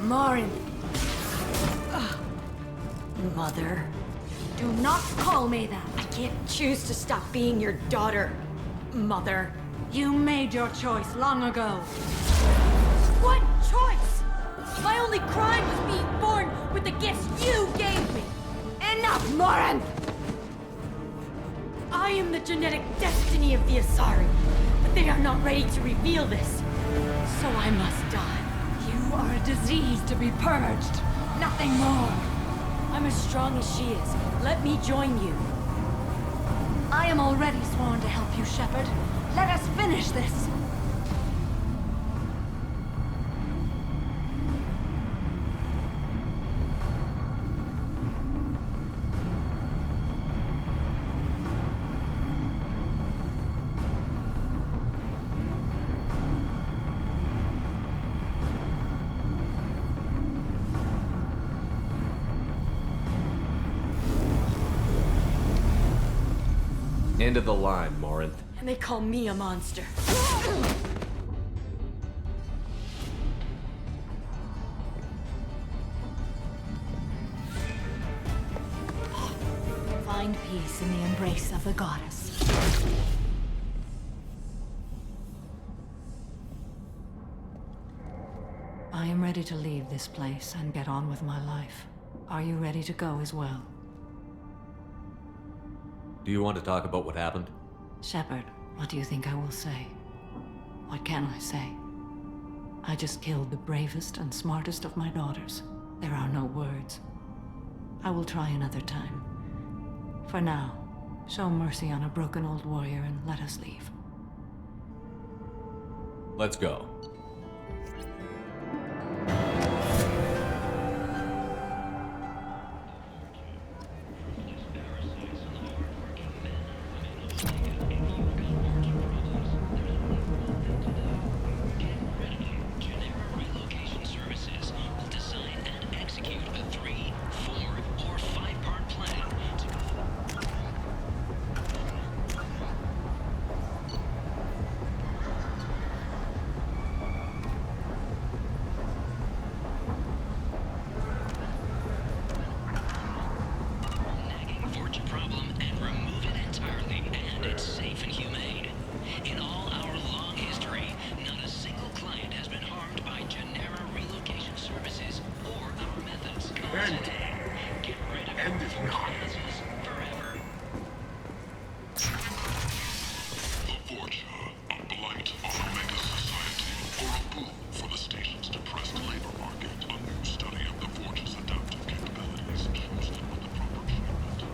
Marin! Mother. Do not call me that! I can't choose to stop being your daughter, Mother. You made your choice long ago. What choice? My only crime was being born with the gifts you gave me. Enough, Marin! I am the genetic destiny of the Asari, but they are not ready to reveal this. So I must die. You are a disease to be purged. Nothing more. I'm as strong as she is. Let me join you. I am already sworn to help you, Shepard. Let us finish this. End of the line, Morinth. And they call me a monster. Find peace in the embrace of the goddess. I am ready to leave this place and get on with my life. Are you ready to go as well? Do you want to talk about what happened? Shepard, what do you think I will say? What can I say? I just killed the bravest and smartest of my daughters. There are no words. I will try another time. For now, show mercy on a broken old warrior and let us leave. Let's go. Relocation Services will design and execute a 3, 4, End. End is not. The Forger, a blight on Omega society, or a boon for the station's depressed labor market. A new study of the Forge's adaptive capabilities shows that with the proper treatment,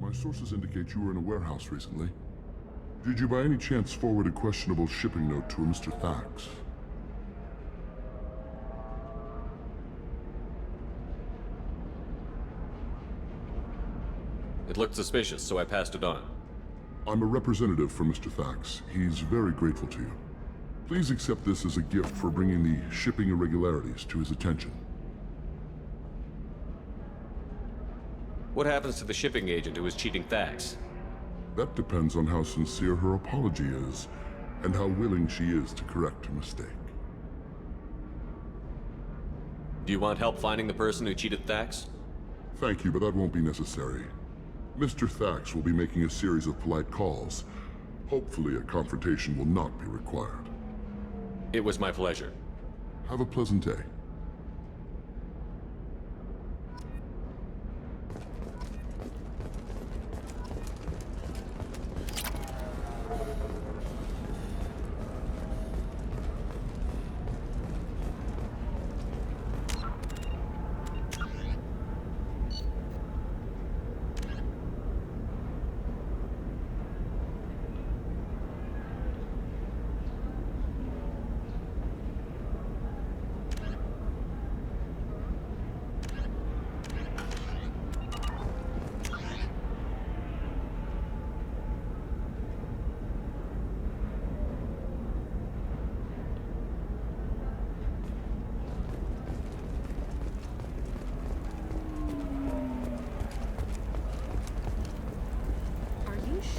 My sources indicate you were in a warehouse recently. Did you by any chance forward a questionable shipping note to a Mr. Thax? It looked suspicious, so I passed it on. I'm a representative for Mr. Thax. He's very grateful to you. Please accept this as a gift for bringing the shipping irregularities to his attention. What happens to the shipping agent who was cheating Thax? That depends on how sincere her apology is, and how willing she is to correct her mistake. Do you want help finding the person who cheated Thax? Thank you, but that won't be necessary. Mr. Thax will be making a series of polite calls. Hopefully a confrontation will not be required. It was my pleasure. Have a pleasant day.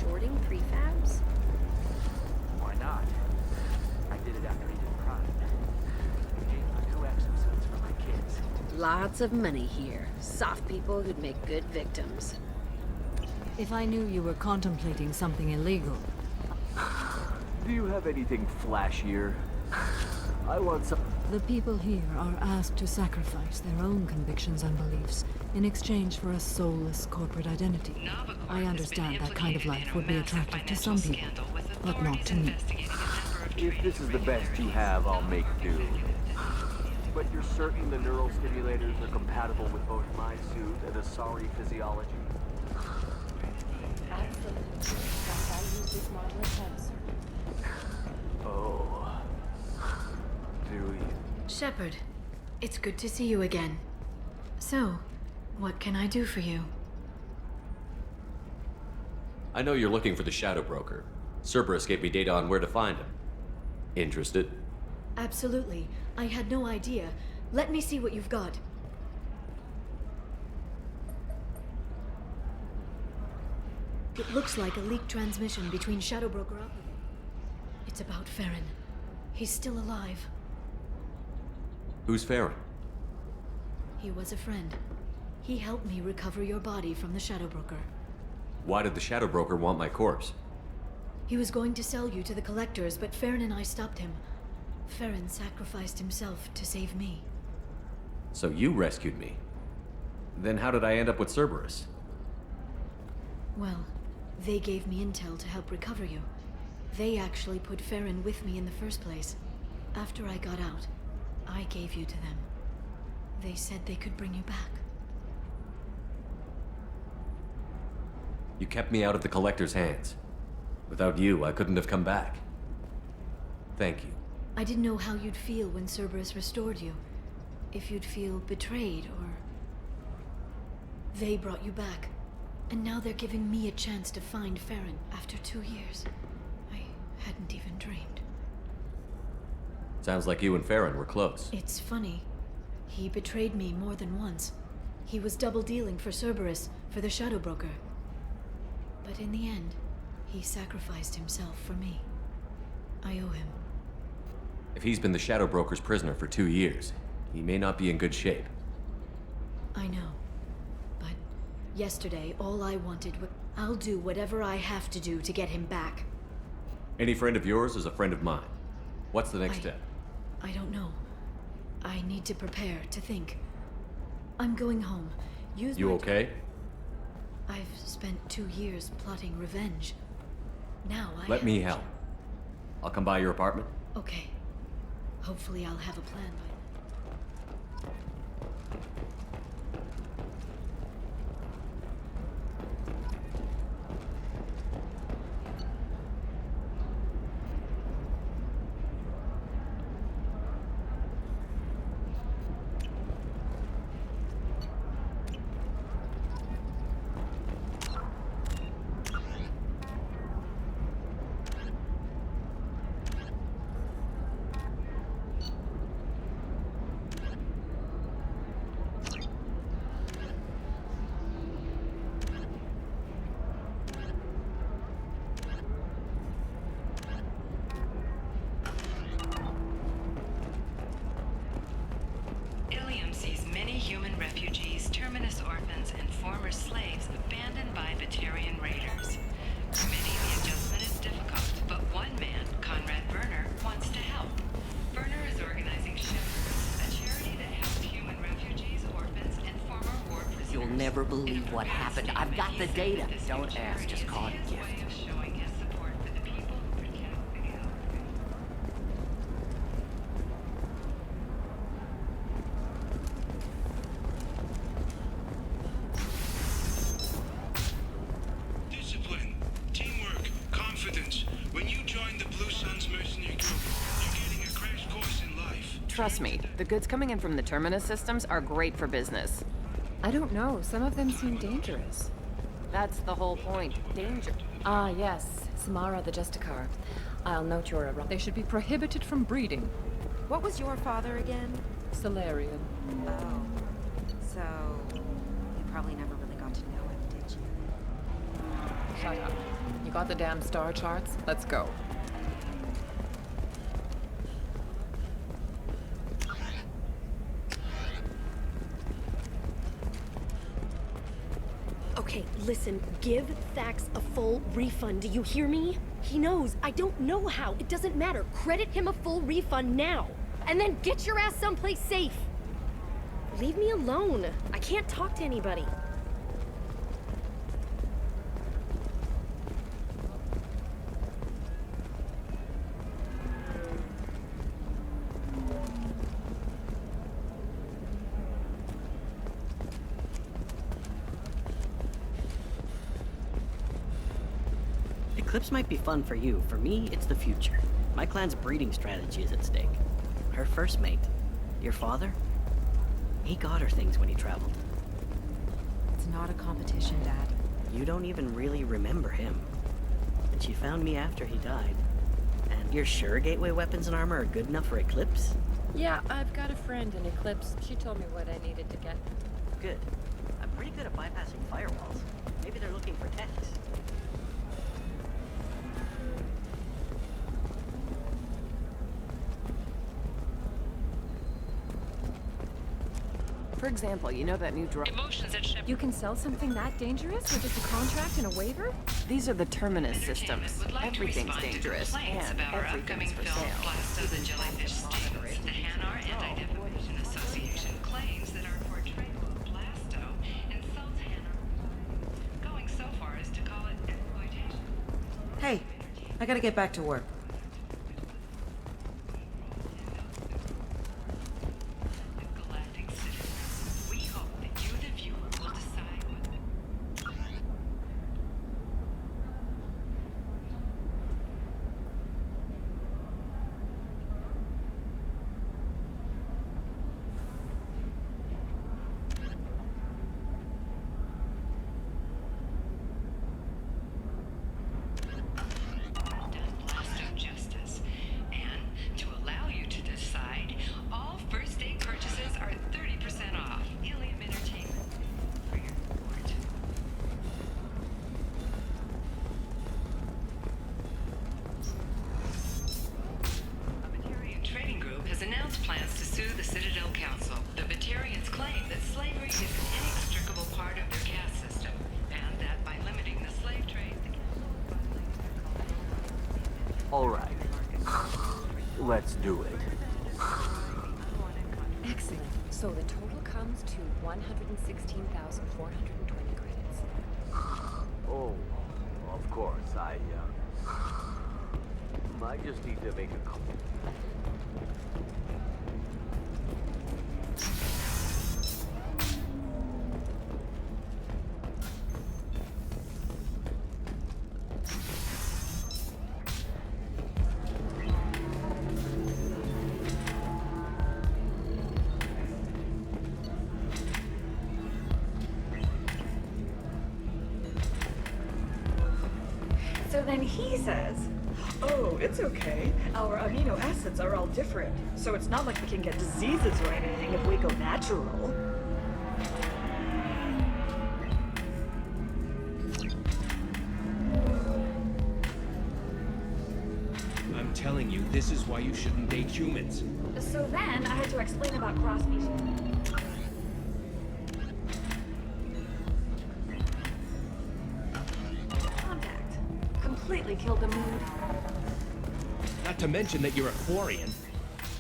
Shorting prefabs? Why not? I did it after he did Prime. Gave me 2 exosuits for my kids. Lots of money here. Soft people who'd make good victims. If I knew you were contemplating something illegal. Do you have anything flashier? I want some... The people here are asked to sacrifice their own convictions and beliefs in exchange for a soulless corporate identity. I understand that kind of life would be attractive to some people, but not to me. If this is the best you have, I'll make do. But you're certain the neural stimulators are compatible with both my suit and Asari physiology? Absolutely. That's why I use this model as sensor. Oh. Do you? Shepard, it's good to see you again. So, what can I do for you? I know you're looking for the Shadow Broker. Cerberus gave me data on where to find him. Interested? Absolutely. I had no idea. Let me see what you've got. It looks like a leaked transmission between Shadow Broker up. It's about Farron. He's still alive. Who's Farron? He was a friend. He helped me recover your body from the Shadow Broker. Why did the Shadow Broker want my corpse? He was going to sell you to the collectors, but Farron and I stopped him. Farron sacrificed himself to save me. So you rescued me. Then how did I end up with Cerberus? Well, they gave me intel to help recover you. They actually put Farron with me in the first place. After I got out, I gave you to them. They said they could bring you back. You kept me out of the Collector's hands. Without you, I couldn't have come back. Thank you. I didn't know how you'd feel when Cerberus restored you. If you'd feel betrayed, or... They brought you back. And now they're giving me a chance to find Farron after 2 years. I hadn't even dreamed. Sounds like you and Farron were close. It's funny. He betrayed me more than once. He was double dealing for Cerberus, for the Shadow Broker. But in the end, he sacrificed himself for me. I owe him. If he's been the Shadow Broker's prisoner for 2 years, he may not be in good shape. I know. But yesterday, all I wanted was... I'll do whatever I have to do to get him back. Any friend of yours is a friend of mine. What's the next step? I don't know. I need to prepare, to think. I'm going home. Use You my okay? I've spent 2 years plotting revenge. Now I Let have me a help. I'll come by your apartment. Okay. Hopefully I'll have a plan by Ilium sees many human refugees, terminus orphans, and former slaves abandoned by Batarian raiders. For many, the adjustment is difficult, but one man, Conrad Werner, wants to help. Werner is organizing Shepherd, a charity that helps human refugees, orphans, and former war prisoners. You'll never believe what happened. I've got the data. Don't ask, just call it a gift. Discipline, teamwork, confidence. When you join the Blue Suns mercenary group, you're getting a crash course in life. Trust me, the goods coming in from the Terminus systems are great for business. I don't know, some of them seem dangerous. That's the whole point, danger. Ah, yes, Samara the Justicar. I'll note your arrival. They should be prohibited from breeding. What was your father again? Solarian. Oh. So, you probably never really got to know him, did you? Shut up. You got the damn star charts? Let's go. Okay, listen, give Thax a full refund, do you hear me? He knows, I don't know how, it doesn't matter. Credit him a full refund now. and then get your ass someplace safe. Leave me alone. I can't talk to anybody. Eclipse might be fun for you. For me, it's the future. My clan's breeding strategy is at stake. Her first mate, your father, he got her things when he traveled. It's not a competition, Dad. You don't even really remember him. And she found me after he died. And you're sure gateway weapons and armor are good enough for Eclipse? Yeah, I've got a friend in Eclipse. She told me what I needed to get. Good. I'm pretty good at bypassing firewalls. Maybe they're looking for techs. For example, you know that new drug. You can sell something that dangerous with just a contract and a waiver? These are the Terminus systems. Everything's dangerous, and everything's for sale. The jellyfish stings. The Hanar Anti-Defamation Association claims that our portrayal of Blasto insults Hanar, going so far as to call it exploitation. Hey, I gotta get back to work. All right. Let's do it. Excellent. So the total comes to 116,420 credits. Oh, of course. I just need to make a couple. So then he says, oh, it's okay. Our amino acids are all different, so it's not like we can get diseases or anything if we go natural. I'm telling you, this is why you shouldn't date humans. So then I had to explain about cross-species. Completely killed the mood. Not to mention that you're a Quarian.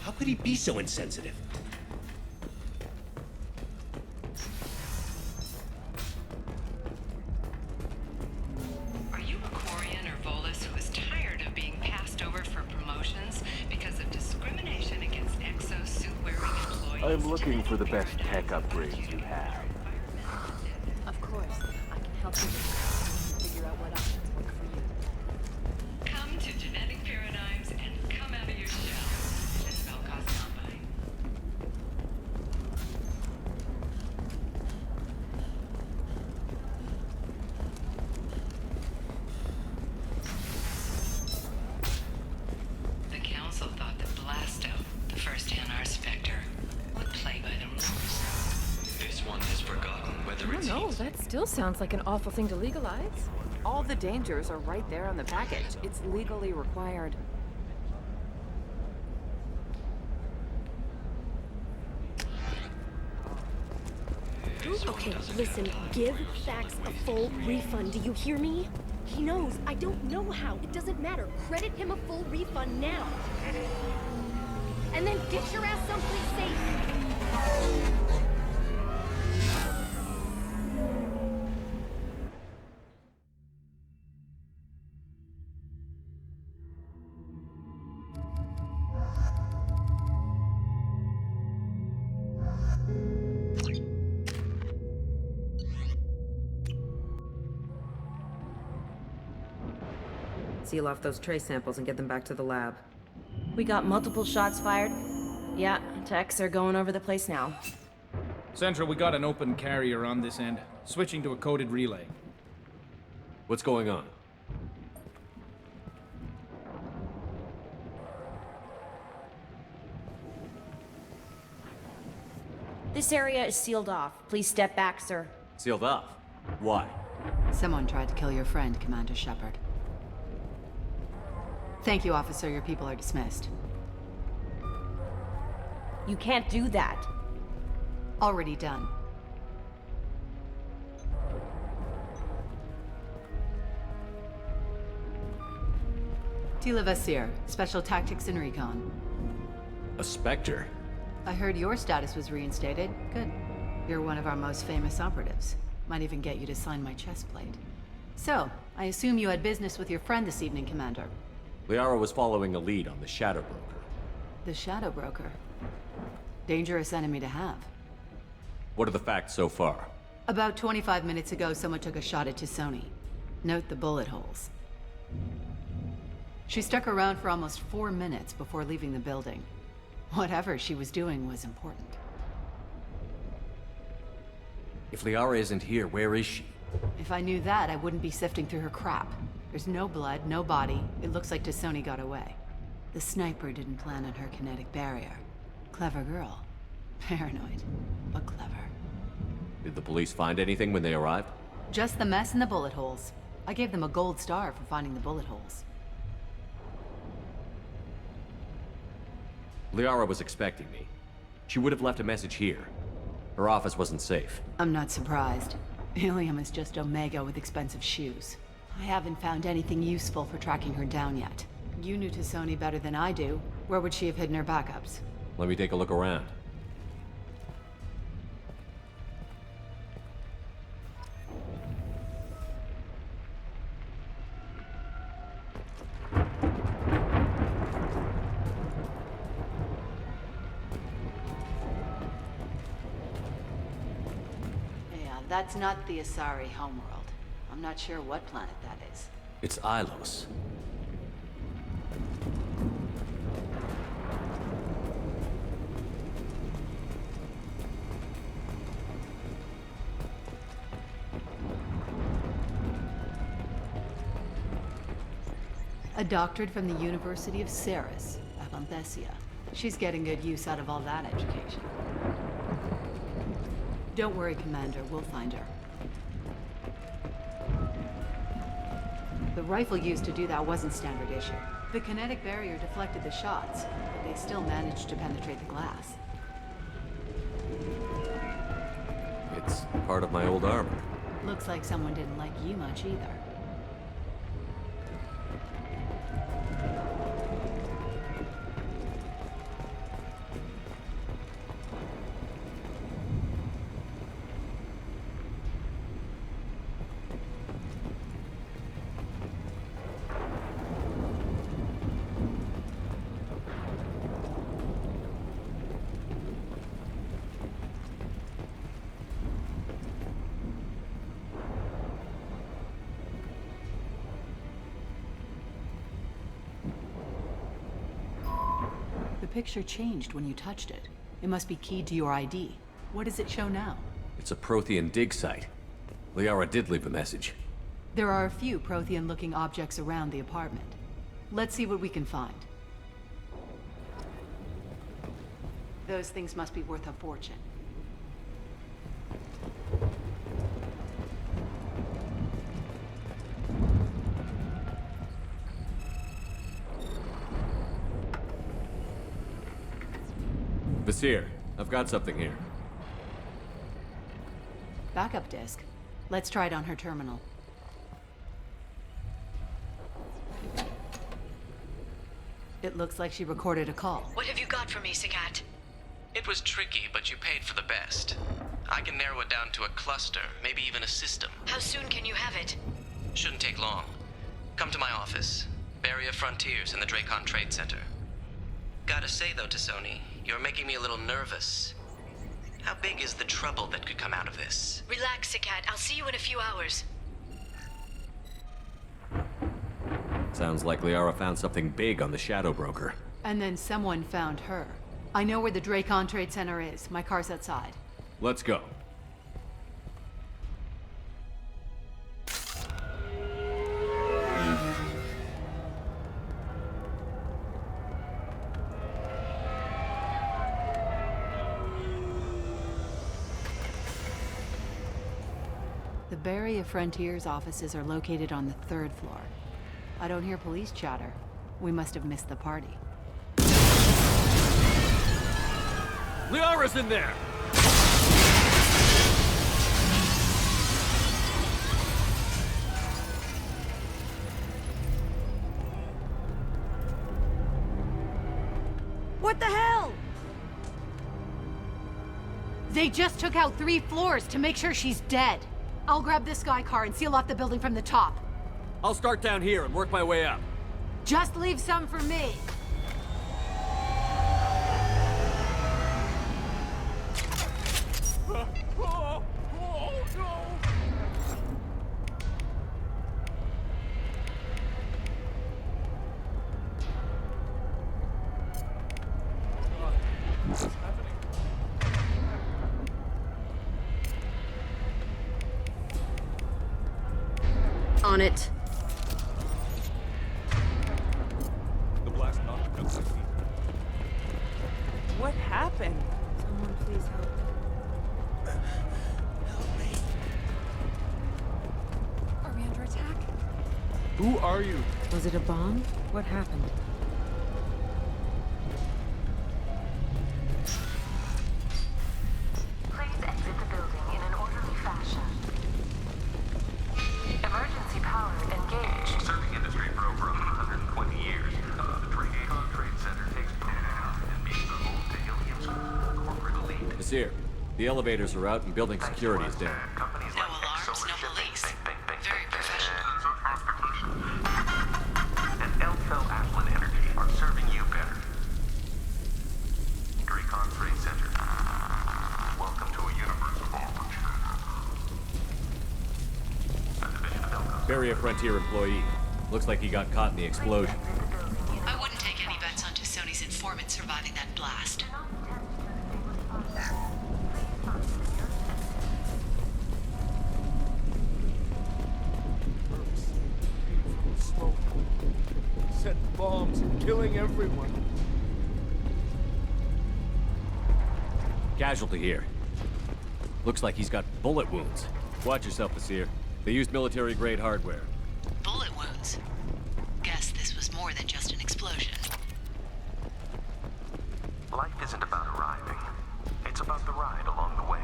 How could he be so insensitive? Are you a Quarian or Volus who is tired of being passed over for promotions because of discrimination against exosuit-wearing employees? I'm looking for the best tech upgrades you have. Of course, I can help you figure out what options work for you. Come to Genetic Paradigms and come out of your shell. Isabel Combine. The Council thought that Blasto, the first Hanar Spectre, would play by the rules. This one has forgotten whether it's... No, that still sounds like an awful thing to legalize. All the dangers are right there on the package. It's legally required. Okay, listen, give Thax a full refund. Do you hear me? He knows. I don't know how. It doesn't matter. Credit him a full refund now. and then get your ass someplace safe. Seal off those trace samples and get them back to the lab. We got multiple shots fired. Yeah, techs are going over the place now. Central, we got an open carrier on this end. Switching to a coded relay. What's going on? This area is sealed off. Please step back, sir. Sealed off? Why? Someone tried to kill your friend, Commander Shepard. Thank you, officer. Your people are dismissed. You can't do that. Already done. Tila Vasir, Special Tactics and Recon. A Spectre? I heard your status was reinstated. Good. You're one of our most famous operatives. Might even get you to sign my chest plate. So, I assume you had business with your friend this evening, Commander. Liara was following a lead on the Shadow Broker. The Shadow Broker. Dangerous enemy to have. What are the facts so far? About 25 minutes ago, someone took a shot at Tisoni. Note the bullet holes. She stuck around for almost 4 minutes before leaving the building. Whatever she was doing was important. If Liara isn't here, where is she? If I knew that, I wouldn't be sifting through her crap. There's no blood, no body. It looks like Tisoni got away. The sniper didn't plan on her kinetic barrier. Clever girl. Paranoid, but clever. Did the police find anything when they arrived? Just the mess and the bullet holes. I gave them a gold star for finding the bullet holes. Liara was expecting me. She would have left a message here. Her office wasn't safe. I'm not surprised. Ilium is just Omega with expensive shoes. I haven't found anything useful for tracking her down yet. You knew Tisoni better than I do. Where would she have hidden her backups? Let me take a look around. Yeah, that's not the Asari homeworld. I'm not sure what planet that is. It's Ilos. A doctorate from the University of Ceres, Avanthesia. She's getting good use out of all that education. Don't worry, Commander. We'll find her. The rifle used to do that wasn't standard issue. The kinetic barrier deflected the shots, but they still managed to penetrate the glass. It's part of my old armor. Looks like someone didn't like you much either. The picture changed when you touched it. It must be keyed to your ID. What does it show now? It's a Prothean dig site. Liara did leave a message. There are a few Prothean-looking objects around the apartment. Let's see what we can find. Those things must be worth a fortune. Vasir, I've got something here. Backup disk. Let's try it on her terminal. It looks like she recorded a call. What have you got for me, Sagat? It was tricky, but you paid for the best. I can narrow it down to a cluster, maybe even a system. How soon can you have it? Shouldn't take long. Come to my office. Barrier Frontiers in the Dracon Trade Center. Gotta say though, Tassoni, you're making me a little nervous. How big is the trouble that could come out of this? Relax, Sagat. I'll see you in a few hours. Sounds like Liara found something big on the Shadow Broker. And then someone found her. I know where the Dracon Trade Center is. My car's outside. Let's go. The Barrier Frontiers offices are located on the 3rd floor. I don't hear police chatter. We must have missed the party. Liara's in there! What the hell? They just took out 3 floors to make sure she's dead. I'll grab this guy car and seal off the building from the top. I'll start down here and work my way up. Just leave some for me. On it. The blast knocked out 60. What happened? Someone please help. Are we under attack? Who are you? Was it a bomb? What happened? Please exit the building in an orderly fashion. Emergency power engaged. Serving industry for over 120 years. The Dracon Trade Center takes pride in being the home to Ilium's corporate elite. Vizier, the elevators are out and building security is down. Companies No like alarms, no police. Very professional. And Elfel Ashland Energy are serving you better. Dracon Trade Center. Welcome to a universe of opportunity. A division of Elco. Barrier Frontier employee. Looks like he got caught in the explosion. I wouldn't take any bets on Tassoni's informant surviving that blast. Smoke. Set bombs, killing everyone. Casualty here. Looks like he's got bullet wounds. Watch yourself, Vizier. They used military-grade hardware. Bullet wounds. Guess this was more than just an explosion. Life isn't about arriving. It's about the ride along the way.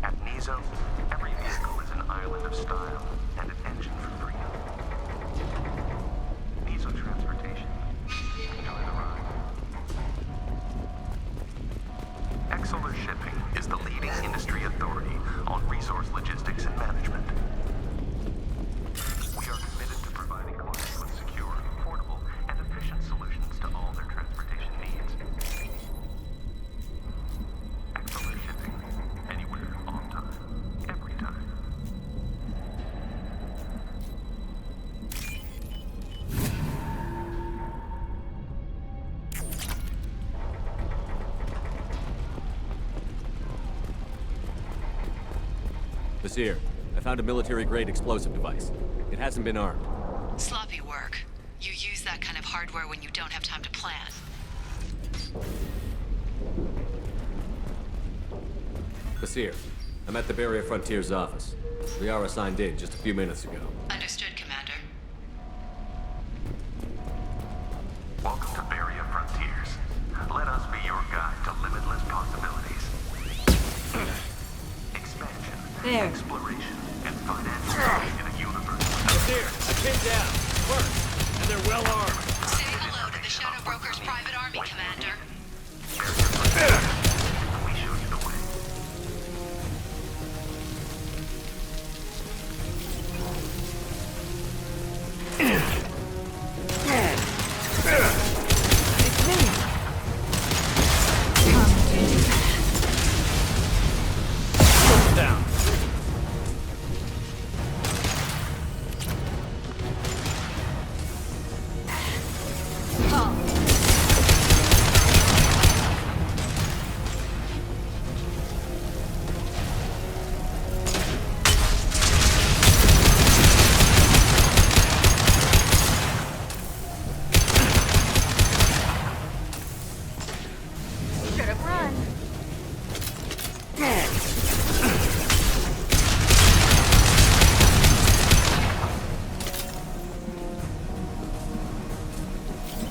At Nizo, every vehicle is an island of style and an engine for freedom. Nizo Transportation. Enjoy the ride. Exeler Shipping is the leading industry authority on resource logistics and management. We are committed to providing clients with secure, affordable, and efficient solutions to all their transportation needs. Exeler Shipping. Anywhere, on time, every time. Vizier, I found a military-grade explosive device. It hasn't been armed. Sloppy work. You use that kind of hardware when you don't have time to plan. Vizier, I'm at the Barrier Frontiers office. Liara signed in just a few minutes ago. Understood, Commander. Welcome to Barrier Frontiers. Let us be your guide to limitless possibilities. Expansion, There. exploration, and financial in a universe. Vizier, I pinned down. First, and they're well armed. Broker's private army, Commander. We show you the way. Down. Should have run.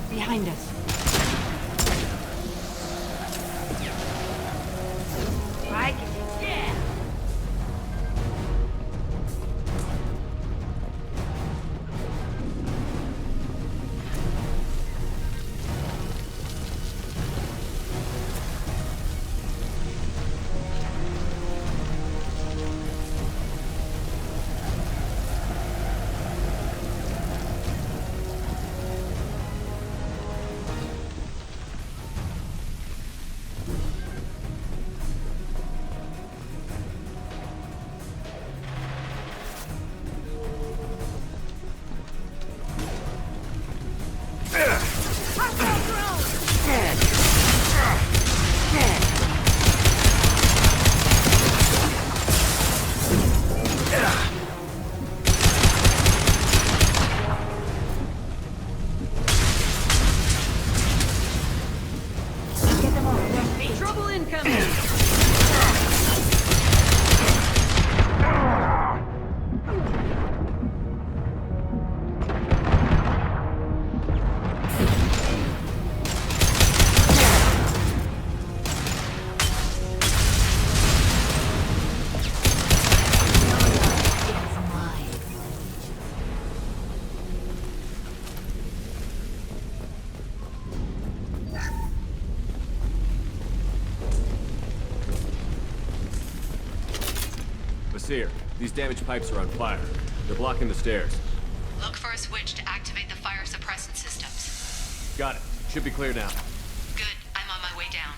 Behind us. I can. Yeah. Trouble incoming! Vasir, these damaged pipes are on fire. They're blocking the stairs. Look for a switch to activate the fire suppressant systems. Got it. Should be clear now. Good. I'm on my way down.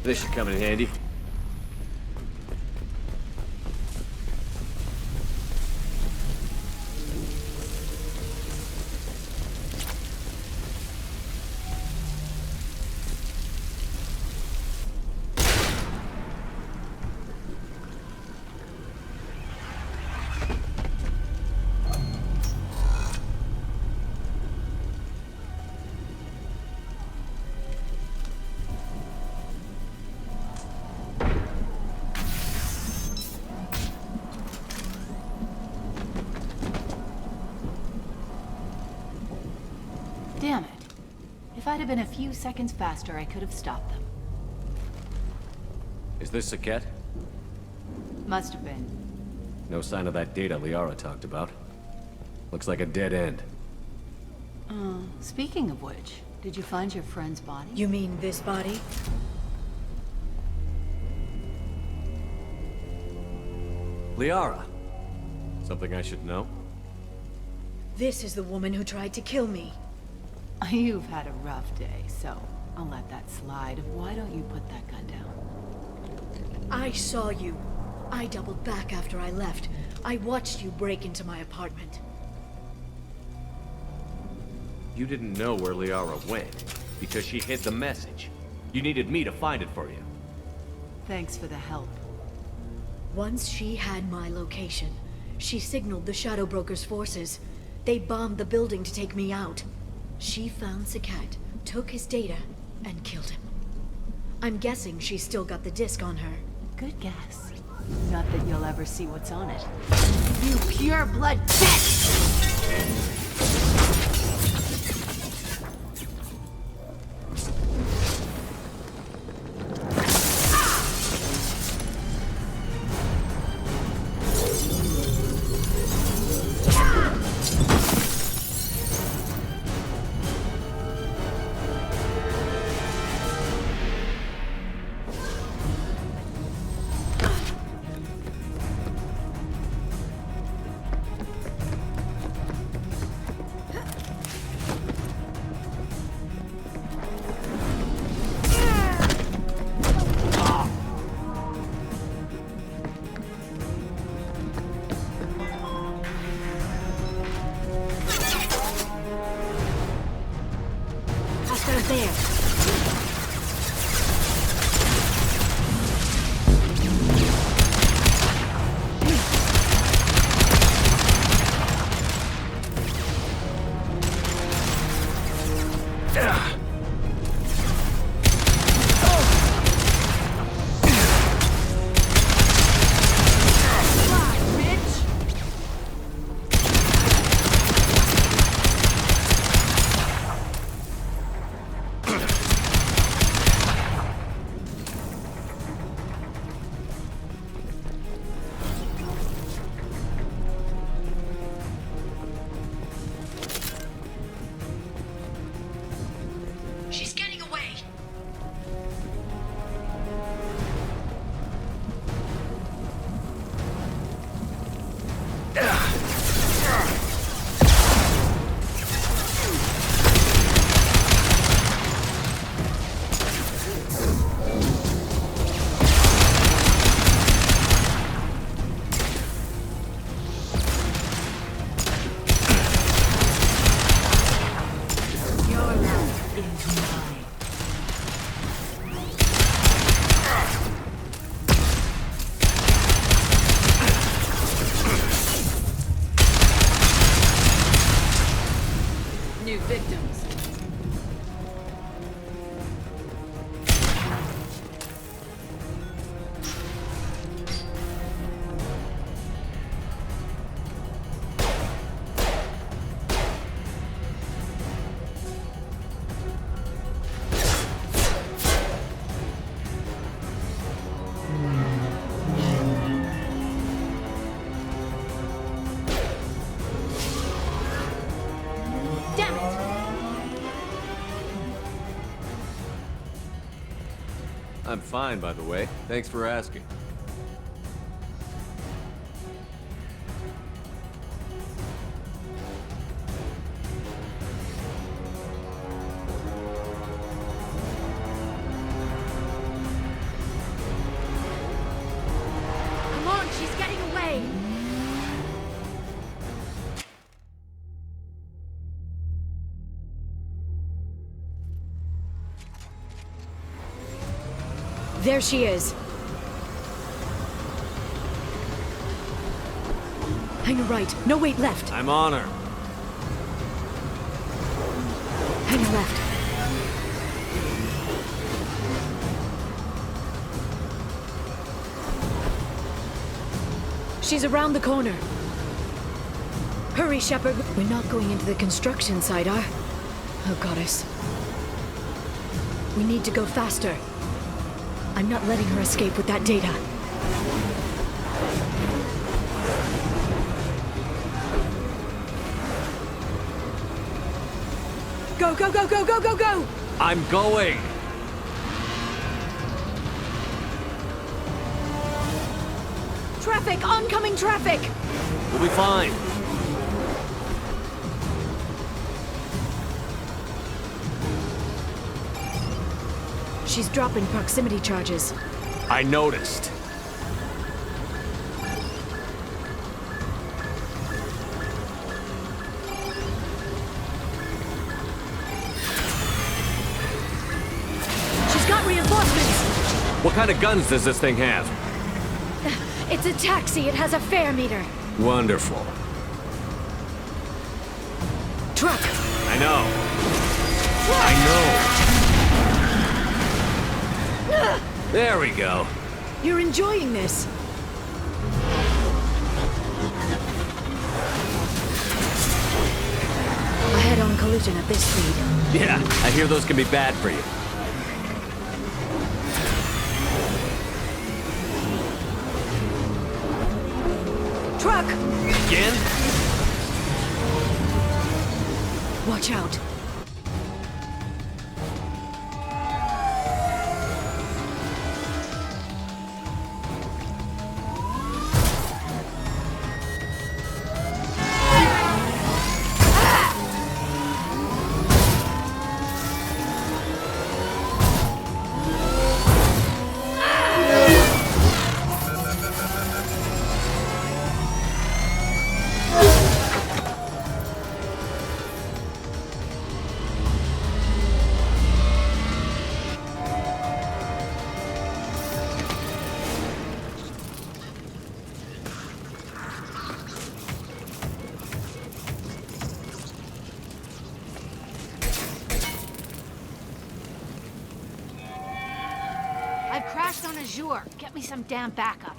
This should come in handy. Damn it. If I'd have been a few seconds faster, I could have stopped them. Is this Saket? Must have been. No sign of that data Liara talked about. Looks like a dead end. Speaking of which, did you find your friend's body? You mean this body? Liara! Something I should know? This is the woman who tried to kill me. You've had a rough day, so I'll let that slide. Why don't you put that gun down? I saw you. I doubled back after I left. I watched you break into my apartment. You didn't know where Liara went, because she hid the message. You needed me to find it for you. Thanks for the help. Once she had my location, she signaled the Shadow Broker's forces. They bombed the building to take me out. She found Sakat, took his data, and killed him. I'm guessing she's still got the disc on her. Good guess. Not that you'll ever see what's on it. You pure blood bitch! I'm fine, by the way. Thanks for asking. Come on, she's getting away! There she is. Hang a right. No, wait, left. I'm on her. Hang a left. She's around the corner. Hurry, Shepard. We're not going into the construction site, Oh, goddess. We need to go faster. I'm not letting her escape with that data. Go, go, go, go, go, go, go! I'm going! Traffic! Oncoming traffic! We'll be fine. She's dropping proximity charges. I noticed. She's got reinforcements! What kind of guns does this thing have? It's a taxi. It has a fare meter. Wonderful. Truck. I know. There we go. You're enjoying this. A head-on collision at this speed. Yeah, I hear those can be bad for you. Truck! Again? Watch out. I've crashed on Azure. Get me some damn backup.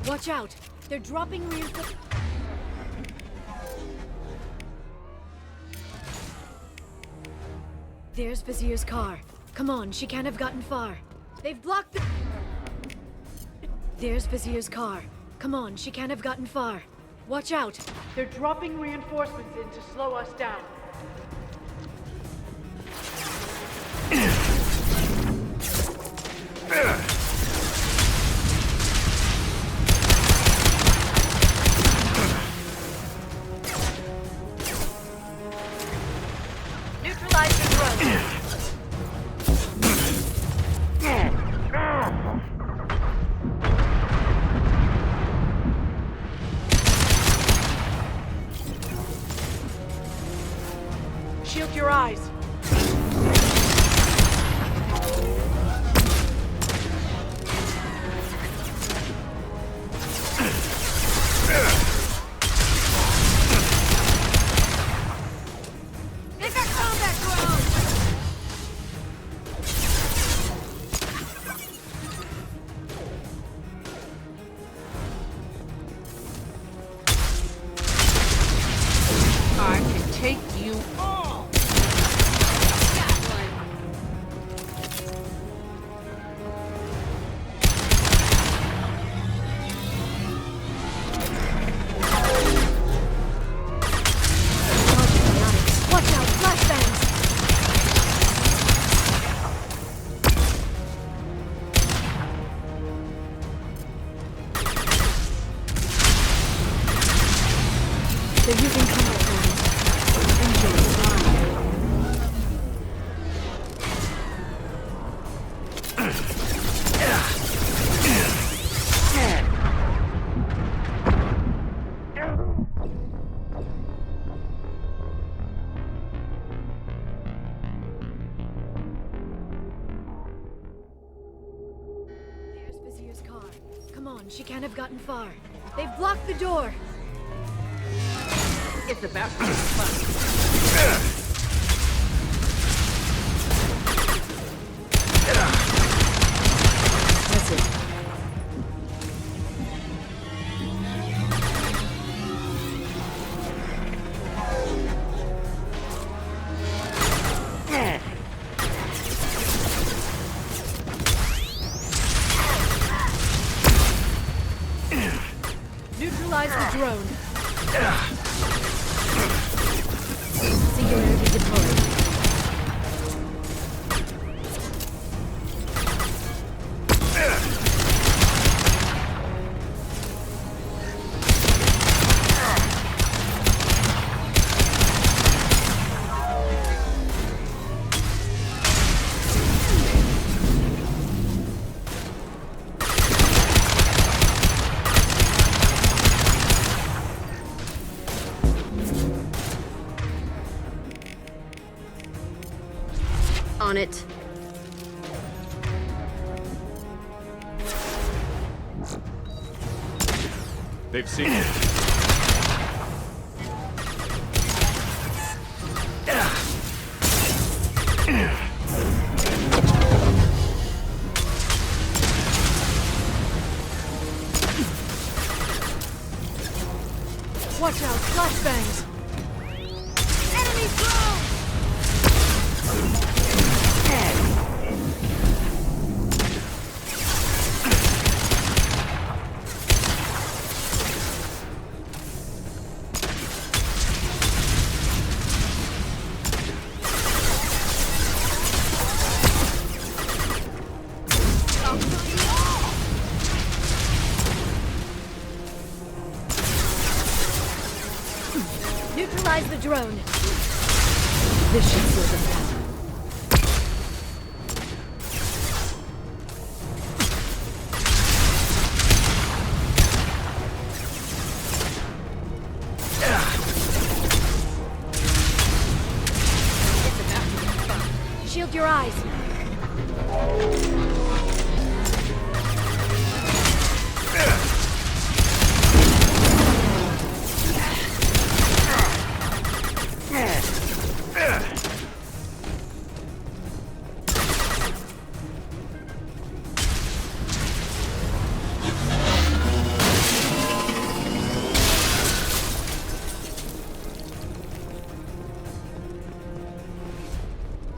Watch out. They're dropping reinforcements. There's Vizier's car. Come on, she can't have gotten far. They've blocked the... There's Vizier's car. Come on, she can't have gotten far. Watch out. They're dropping reinforcements in to slow us down. Neutralize the drone. Shield your eyes. They've got combat drones! I can take you all. Watch out, flashbangs! They're using combat drones. Enjoy the ride. There's Vizier's car. Come on, she can't have gotten far. They've blocked the door. It's about to be fun. That's it. Neutralize the drone. Singularity deployed. On it. They've seen it. Watch out, flashbangs! Enemy drone! Neutralize the drone. This should slow them down. It's about to get fun. Shield your eyes.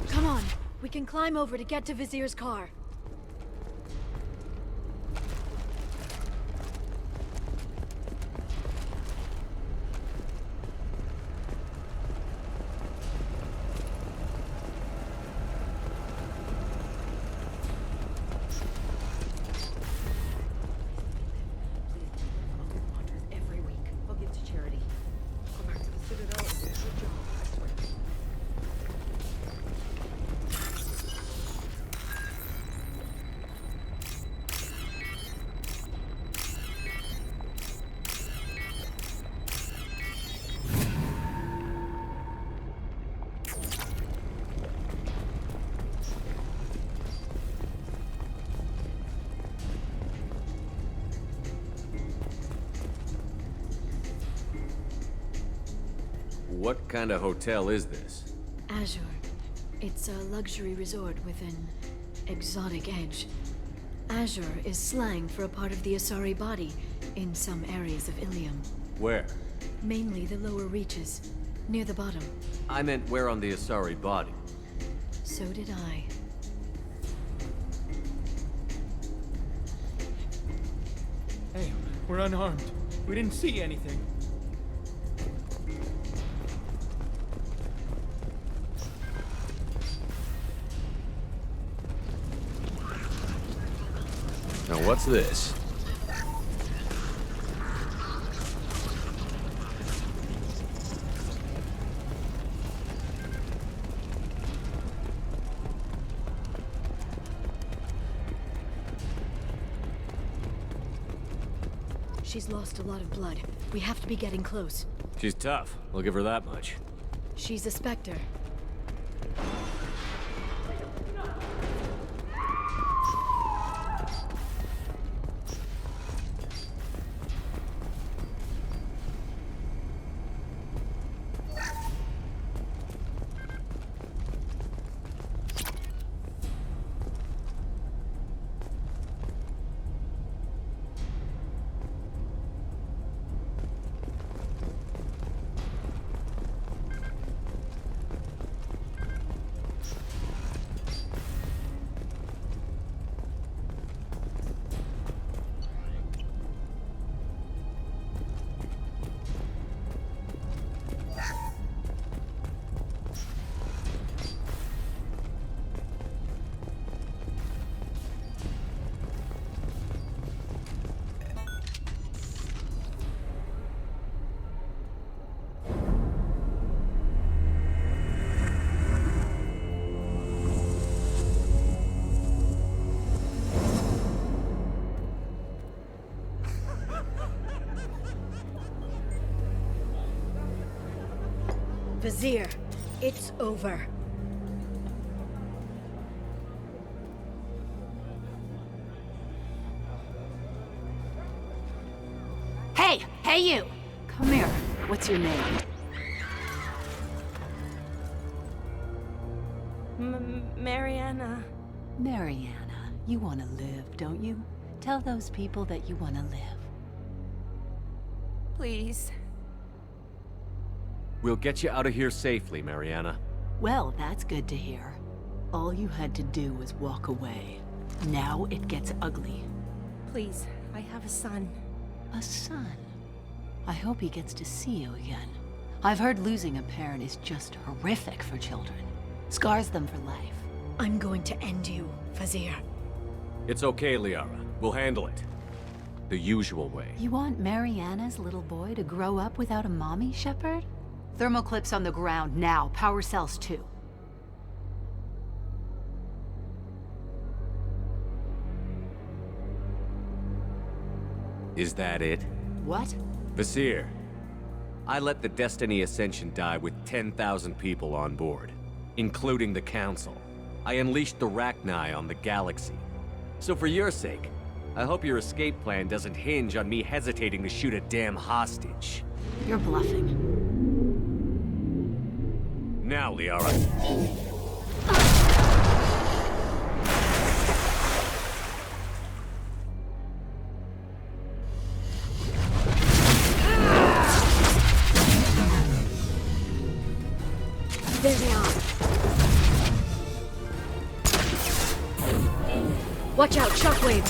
Come on, we can climb over to get to Vizier's car. Every week. I'll give to charity. Go back to the Citadel and do a good job. I swear. What kind of hotel is this? Azure. It's a luxury resort with an exotic edge. Azure is slang for a part of the Asari body in some areas of Ilium. Where? Mainly the lower reaches, near the bottom. I meant where on the Asari body. So did I. Hey, we're unarmed. We didn't see anything. Now what's this? She's lost a lot of blood. We have to be getting close. She's tough. I'll give her that much. She's a Spectre. Vizier, it's over. Hey you! Come here. What's your name? Mariana. Mariana, you want to live, don't you? Tell those people that you want to live. Please. We'll get you out of here safely, Mariana. Well, that's good to hear. All you had to do was walk away. Now it gets ugly. Please, I have a son. A son? I hope he gets to see you again. I've heard losing a parent is just horrific for children. Scars them for life. I'm going to end you, Fazir. It's okay, Liara. We'll handle it. The usual way. You want Mariana's little boy to grow up without a mommy, Shepard? Thermal clips on the ground now. Power cells too. Is that it? What? Vasir, I let the Destiny Ascension die with 10,000 people on board, including the Council. I unleashed the Rachni on the galaxy. So for your sake, I hope your escape plan doesn't hinge on me hesitating to shoot a damn hostage. You're bluffing. Now, Liara. There they are. Watch out, shockwave.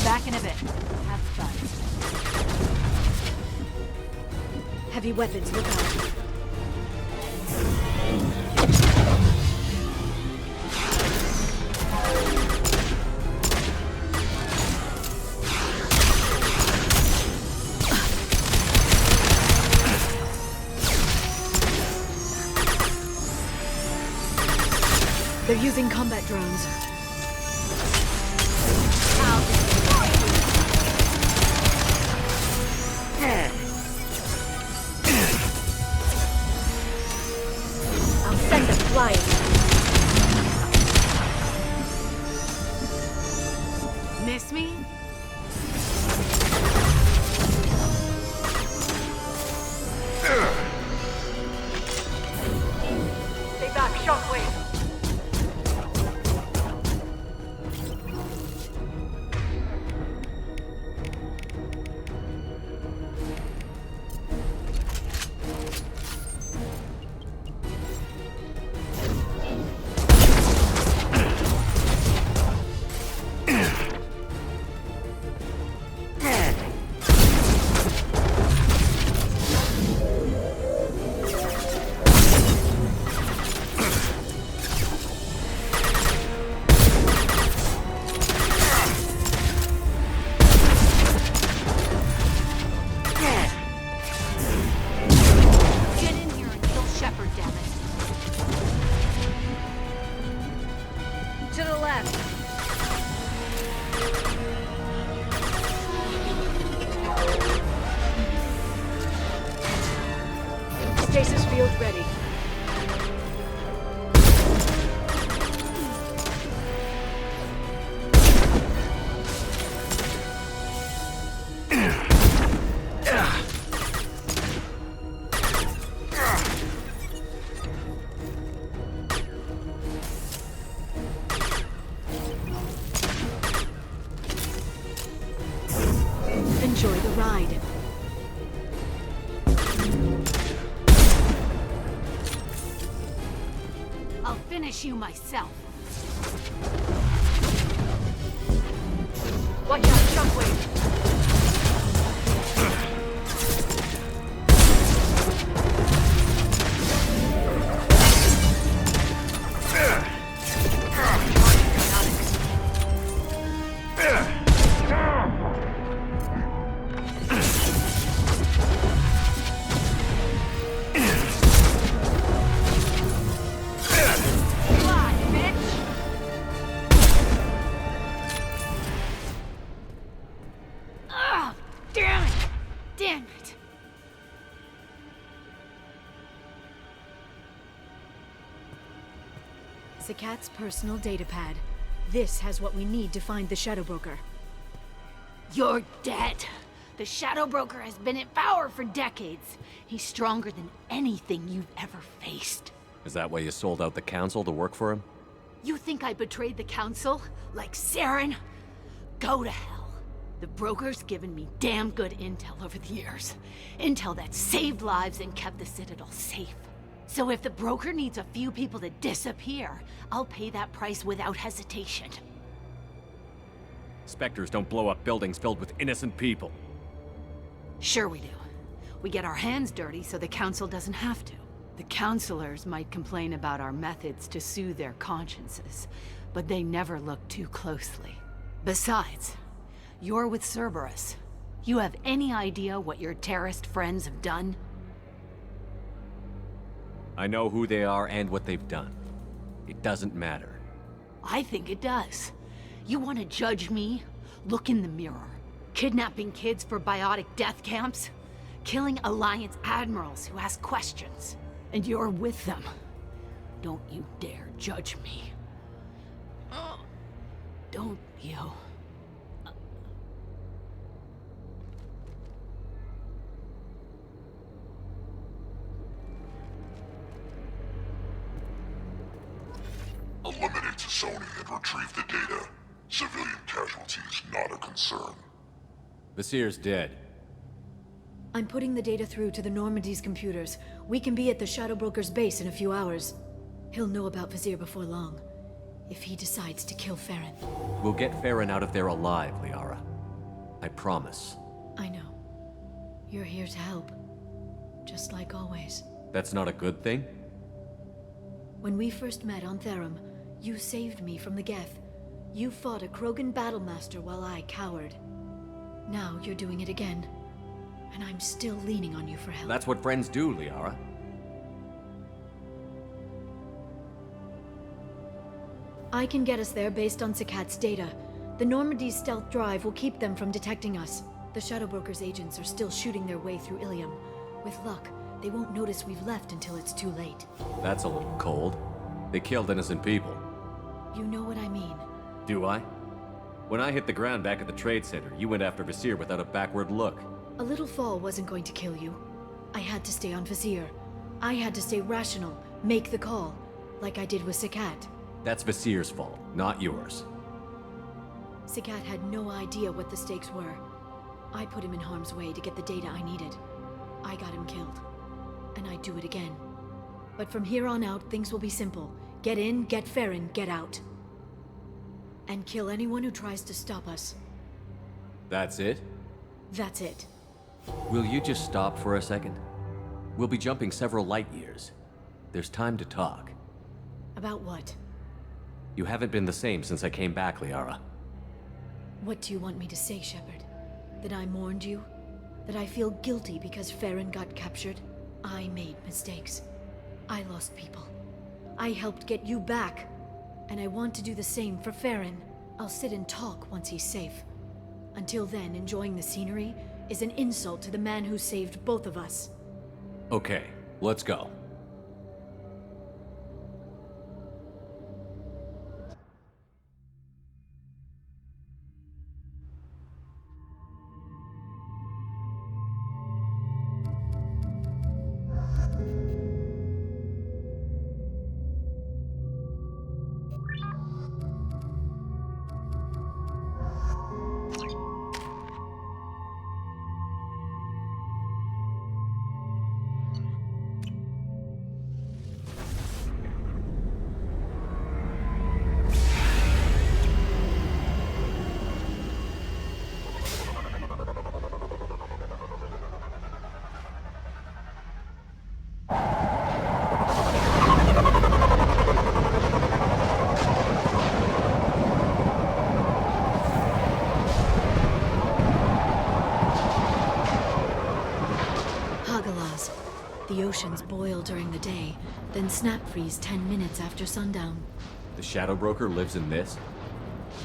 Back in a bit. Have fun. Heavy weapons, look out. They're using combat drones. I'll send them flying. Miss me? Stay back, shockwave. To the left. Stasis field ready. Enjoy the ride. finish you myself. Watch out, shockwave! Sakat's personal data pad. This has what we need to find the Shadow Broker. You're dead. The Shadow Broker has been in power for decades. He's stronger than anything you've ever faced. Is that why you sold out the Council to work for him? You think I betrayed the Council? Like Saren? Go to hell. The Broker's given me damn good intel over the years. Intel that saved lives and kept the Citadel safe. So if the Broker needs a few people to disappear, I'll pay that price without hesitation. Spectres don't blow up buildings filled with innocent people. Sure we do. We get our hands dirty so the Council doesn't have to. The Councilors might complain about our methods to soothe their consciences, but they never look too closely. Besides, you're with Cerberus. You have any idea what your terrorist friends have done? I know who they are and what they've done. It doesn't matter. I think it does. You want to judge me? Look in the mirror. Kidnapping kids for biotic death camps? Killing Alliance admirals who ask questions. And you're with them. Don't you dare judge me. Don't you? Eliminate Sony and retrieve the data. Civilian casualties not a concern. Vasir's dead. I'm putting the data through to the Normandy's computers. We can be at the Shadow Broker's base in a few hours. He'll know about Vasir before long. If he decides to kill Farron. We'll get Farron out of there alive, Liara. I promise. I know. You're here to help. Just like always. That's not a good thing? When we first met on Therum, you saved me from the Geth. You fought a Krogan battlemaster while I cowered. Now you're doing it again. And I'm still leaning on you for help. That's what friends do, Liara. I can get us there based on Sakat's data. The Normandy's stealth drive will keep them from detecting us. The Shadow Broker's agents are still shooting their way through Ilium. With luck, they won't notice we've left until it's too late. That's a little cold. They killed innocent people. You know what I mean. Do I? When I hit the ground back at the trade center, you went after Vasir without a backward look. A little fall wasn't going to kill you. I had to stay on Vasir. I had to stay rational, make the call, like I did with Sakat. That's Vasir's fault, not yours. Sakat had no idea what the stakes were. I put him in harm's way to get the data I needed. I got him killed. And I'd do it again. But from here on out, things will be simple. Get in, get Farron, get out. And kill anyone who tries to stop us. That's it? That's it. Will you just stop for a second? We'll be jumping several light years. There's time to talk. About what? You haven't been the same since I came back, Liara. What do you want me to say, Shepard? That I mourned you? That I feel guilty because Farron got captured? I made mistakes. I lost people. I helped get you back. And I want to do the same for Farron. I'll sit and talk once he's safe. Until then, enjoying the scenery is an insult to the man who saved both of us. Okay, let's go. Agalas. The oceans boil during the day, then snap freeze 10 minutes after sundown. The Shadow Broker lives in this?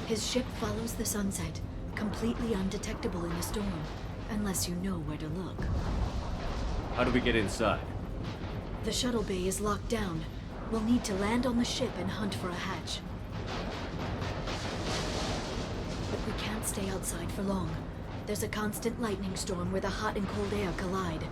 His ship follows the sunset, completely undetectable in the storm, unless you know where to look. How do we get inside? The shuttle bay is locked down. We'll need to land on the ship and hunt for a hatch. But we can't stay outside for long. There's a constant lightning storm where the hot and cold air collide.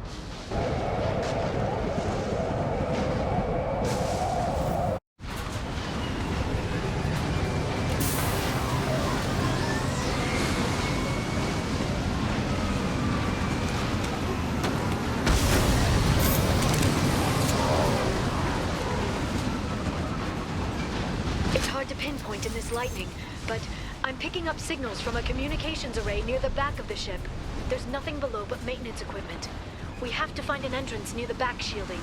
It's hard to pinpoint in this lightning, but I'm picking up signals from a communications array near the back of the ship. There's nothing below but maintenance equipment. We have to find an entrance near the back shielding.